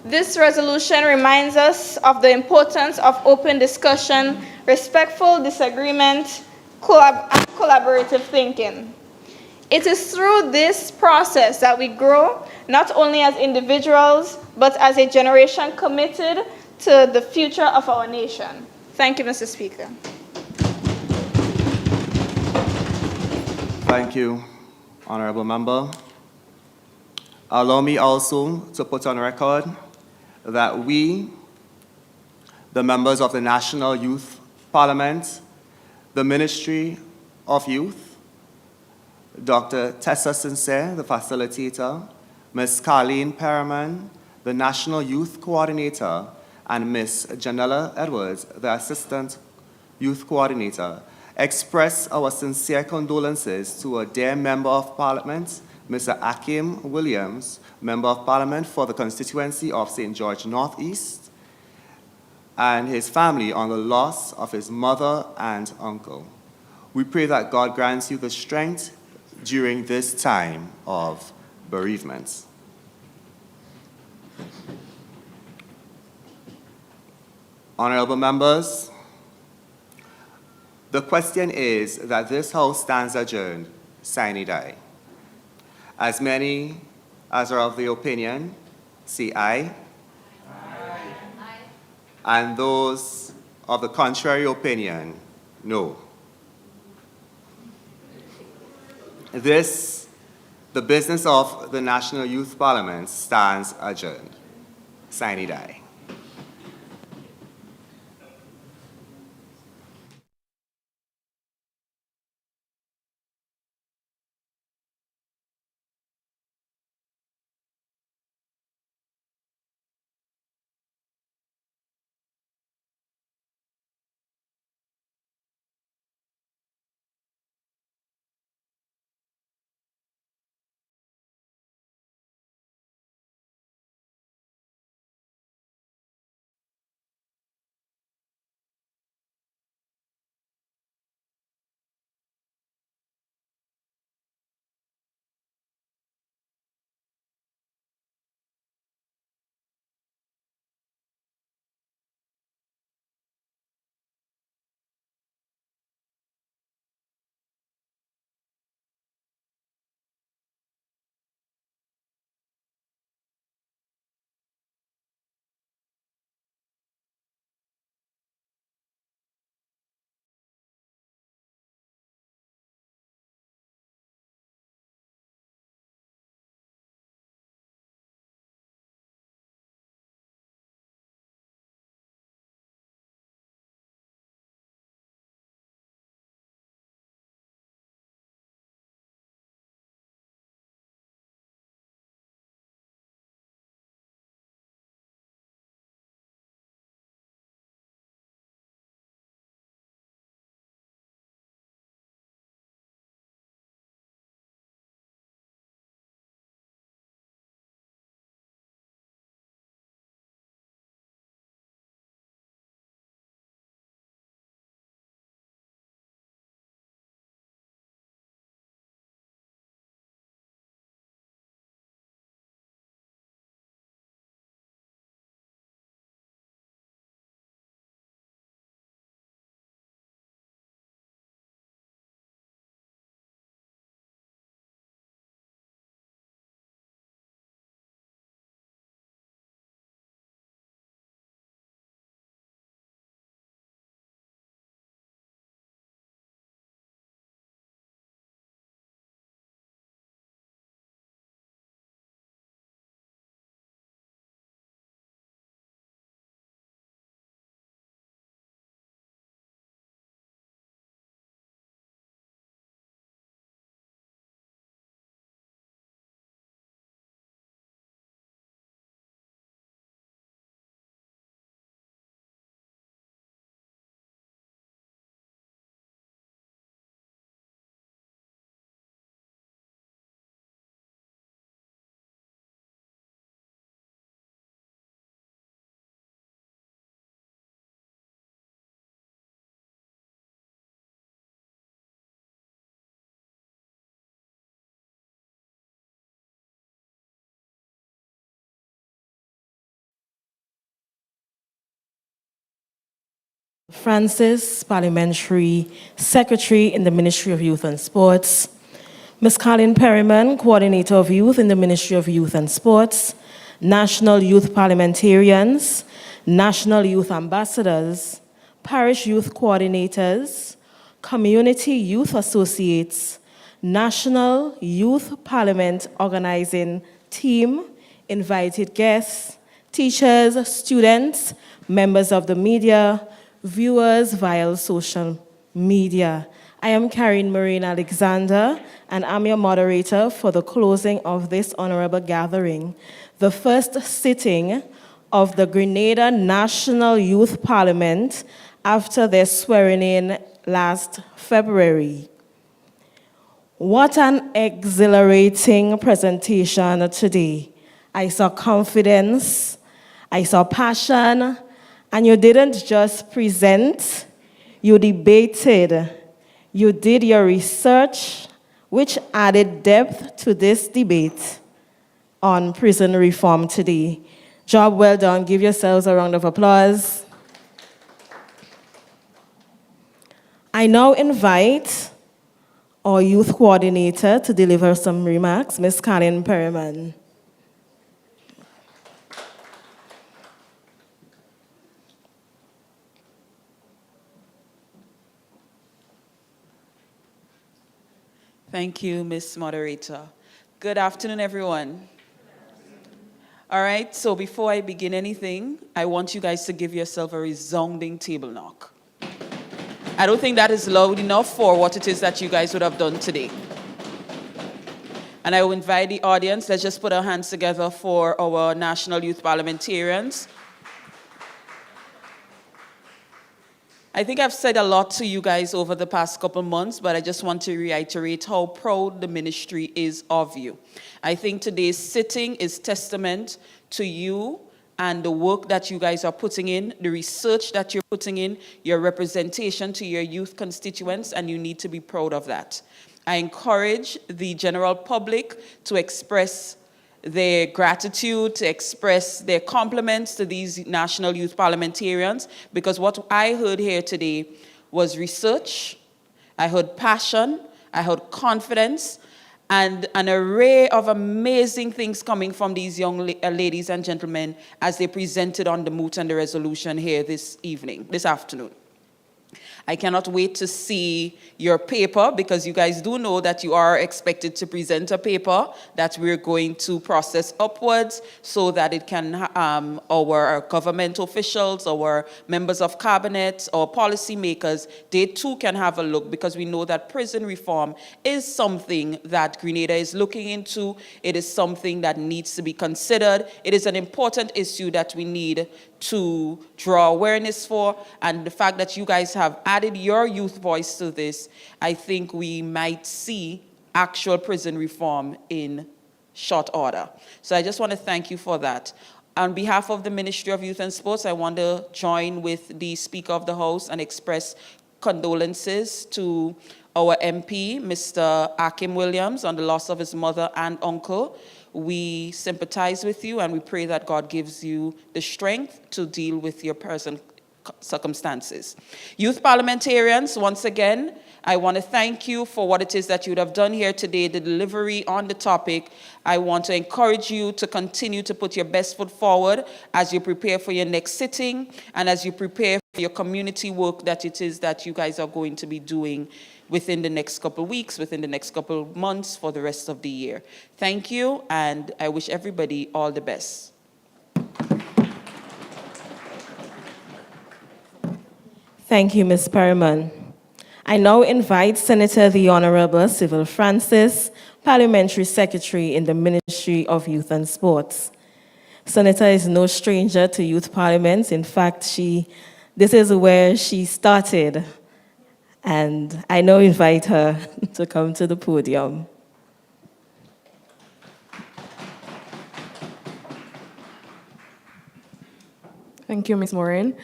This resolution reminds us of the importance of open discussion, respectful disagreement, and collaborative thinking. It is through this process that we grow, not only as individuals, but as a generation committed to the future of our nation. Thank you, Mr. Speaker. Thank you, honorable member. Allow me also to put on record that we, the members of the National Youth Parliament, the Ministry of Youth, Dr. Tessa Sincere, the facilitator, Ms. Carleen Perriman, the National Youth Coordinator, and Ms. Janella Edwards, the Assistant Youth Coordinator, express our sincere condolences to a dear Member of Parliament, Mr. Akim Williams, Member of Parliament for the constituency of St. George Northeast, and his family on the loss of his mother and uncle. We pray that God grants you the strength during this time of bereavement. Honorable members, the question is that this House stands adjourned, sine die. As many as are of the opinion, say aye. Aye. And those of the contrary opinion, no. The business of the National Youth Parliament stands adjourned, sine die. Francis, Parliamentary Secretary in the Ministry of Youth and Sports, Ms. Carleen Perriman, Coordinator of Youth in the Ministry of Youth and Sports, National Youth Parliamentarians, National Youth Ambassadors, Parish Youth Coordinators, Community Youth Associates, National Youth Parliament Organizing team, invited guests, teachers, students, members of the media, viewers via social media. I am Karen Marine Alexander, and I'm your moderator for the closing of this honorable gathering, the first sitting of the Grenada National Youth Parliament after their swearing-in last February. What an exhilarating presentation today. I saw confidence, I saw passion, and you didn't just present, you debated. You did your research, which added depth to this debate on prison reform today. Job well done. Give yourselves a round of applause. I now invite our youth coordinator to deliver some remarks, Ms. Colin Perriman. Thank you, Ms. Moderator. Good afternoon, everyone. All right, so before I begin anything, I want you guys to give yourself a resounding table knock. I don't think that is loud enough for what it is that you guys would have done today. And I will invite the audience, let's just put our hands together for our National Youth Parliamentarians. I think I've said a lot to you guys over the past couple months, but I just want to reiterate how proud the ministry is of you. I think today's sitting is testament to you and the work that you guys are putting in, the research that you're putting in, your representation to your youth constituents, and you need to be proud of that. I encourage the general public to express their gratitude, to express their compliments to these national youth parliamentarians, because what I heard here today was research, I heard passion, I heard confidence, and an array of amazing things coming from these young ladies and gentlemen as they presented on the moot and the resolution here this afternoon. I cannot wait to see your paper, because you guys do know that you are expected to present a paper that we're going to process upwards so that it can, our government officials, our members of cabinet, our policymakers, they too can have a look, because we know that prison reform is something that Grenada is looking into. It is something that needs to be considered. It is an important issue that we need to draw awareness for, and the fact that you guys have added your youth voice to this, I think we might see actual prison reform in short order. So I just want to thank you for that. On behalf of the Ministry of Youth and Sports, I want to join with the Speaker of the House and express condolences to our MP, Mr. Akim Williams, on the loss of his mother and uncle. We sympathize with you, and we pray that God gives you the strength to deal with your present circumstances. Youth parliamentarians, once again, I want to thank you for what it is that you would have done here today, the delivery on the topic. I want to encourage you to continue to put your best foot forward as you prepare for your next sitting and as you prepare for your community work that it is that you guys are going to be doing within the next couple of weeks, within the next couple of months, for the rest of the year. Thank you, and I wish everybody all the best. Thank you, Ms. Perriman. I now invite Senator the Honorable Civil Francis, Parliamentary Secretary in the Ministry of Youth and Sports. Senator is no stranger to youth parliaments. In fact, this is where she started. And I now invite her to come to the podium. Thank you, Ms. Maureen.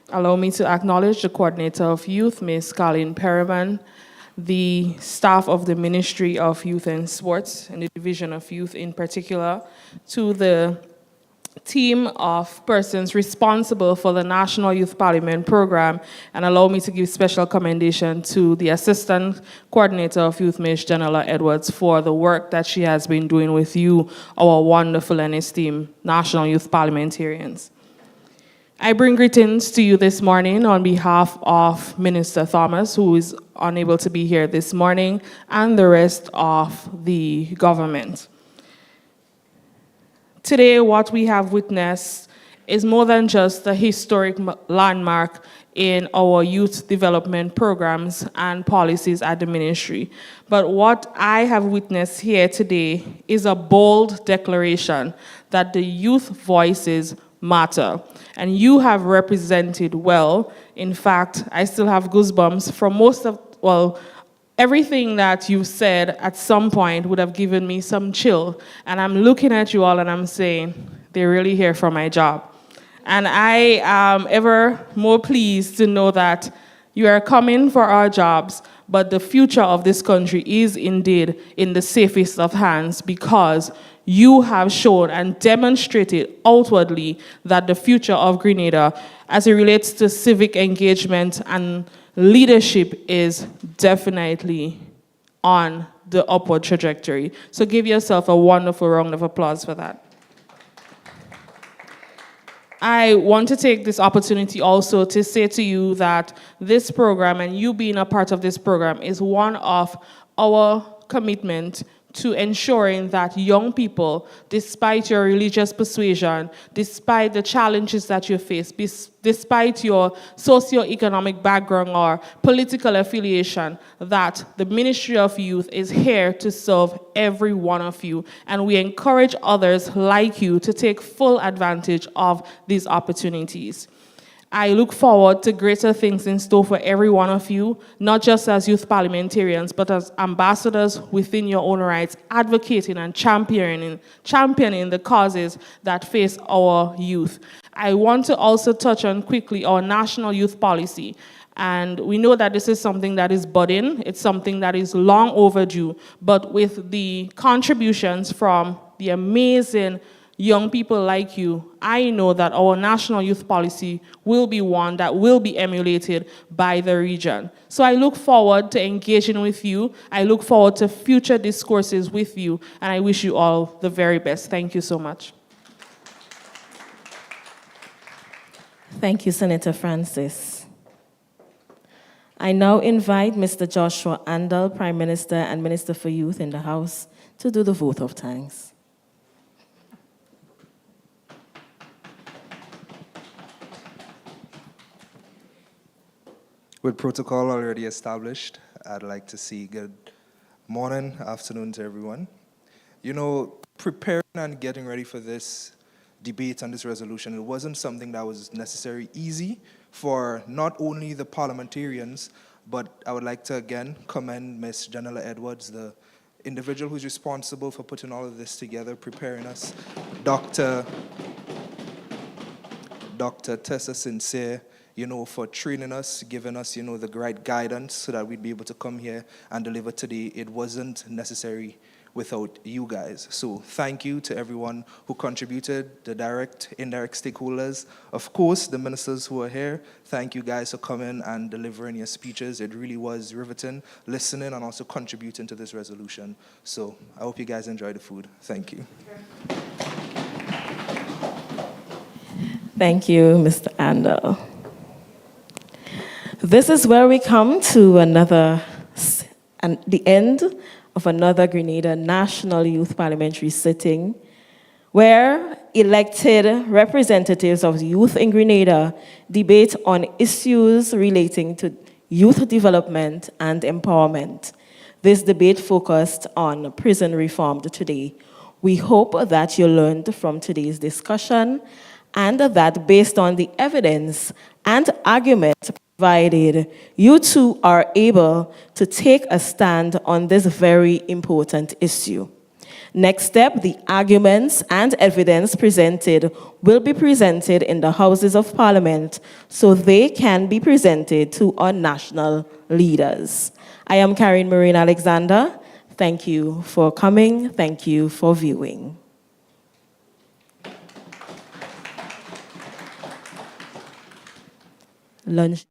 Allow me to acknowledge the Coordinator of Youth, Ms. Colleen Perriman, the staff of the Ministry of Youth and Sports, and the Division of Youth in particular, to the team of persons responsible for the National Youth Parliament program, and allow me to give special commendation to the Assistant Coordinator of Youth, Ms. Janella Edwards, for the work that she has been doing with you, our wonderful and esteemed National Youth Parliamentarians. I bring greetings to you this morning on behalf of Minister Thomas, who is unable to be here this morning, and the rest of the government. Today, what we have witnessed is more than just a historic landmark in our youth development programs and policies at the ministry. But what I have witnessed here today is a bold declaration that the youth voices matter. And you have represented well. In fact, I still have goosebumps from everything that you've said at some point would have given me some chill. And I'm looking at you all and I'm saying, they're really here for my job. And I am ever more pleased to know that you are coming for our jobs, but the future of this country is indeed in the safest of hands because you have shown and demonstrated outwardly that the future of Grenada, as it relates to civic engagement and leadership, is definitely on the upward trajectory. So give yourself a wonderful round of applause for that. I want to take this opportunity also to say to you that this program and you being a part of this program is one of our commitment to ensuring that young people, despite your religious persuasion, despite the challenges that you face, despite your socioeconomic background or political affiliation, that the Ministry of Youth is here to serve every one of you. And we encourage others like you to take full advantage of these opportunities. I look forward to greater things in store for every one of you, not just as youth parliamentarians, but as ambassadors within your own rights, advocating and championing the causes that face our youth. I want to also touch on quickly our national youth policy. And we know that this is something that is budding, it's something that is long overdue, but with the contributions from the amazing young people like you, I know that our national youth policy will be one that will be emulated by the region. So I look forward to engaging with you. I look forward to future discourses with you, and I wish you all the very best. Thank you so much. Thank you, Senator Francis. I now invite Mr. Joshua Andal, Prime Minister and Minister for Youth in the House, to do the vote of thanks. With protocol already established, I'd like to say good morning, afternoon to everyone. You know, preparing and getting ready for this debate and this resolution, it wasn't something that was necessarily easy for not only the parliamentarians, but I would like to again commend Ms. Janella Edwards, the individual who's responsible for putting all of this together, preparing us, Dr. Tessa Sincere, you know, for training us, giving us, you know, the right guidance so that we'd be able to come here and deliver today. It wasn't necessary without you guys. So thank you to everyone who contributed, the direct, indirect stakeholders. Of course, the ministers who are here, thank you guys for coming and delivering your speeches. It really was riveting, listening and also contributing to this resolution. So I hope you guys enjoy the food. Thank you. Thank you, Mr. Andal. This is where we come to the end of another Grenada National Youth Parliamentary sitting, where elected representatives of youth in Grenada debate on issues relating to youth development and empowerment. This debate focused on prison reform today. We hope that you learned from today's discussion and that based on the evidence and arguments provided, you too are able to take a stand on this very important issue. Next step, the arguments and evidence presented will be presented in the Houses of Parliament so they can be presented to our national leaders. I am Karen Marine Alexander. Thank you for coming. Thank you for viewing. Lunch.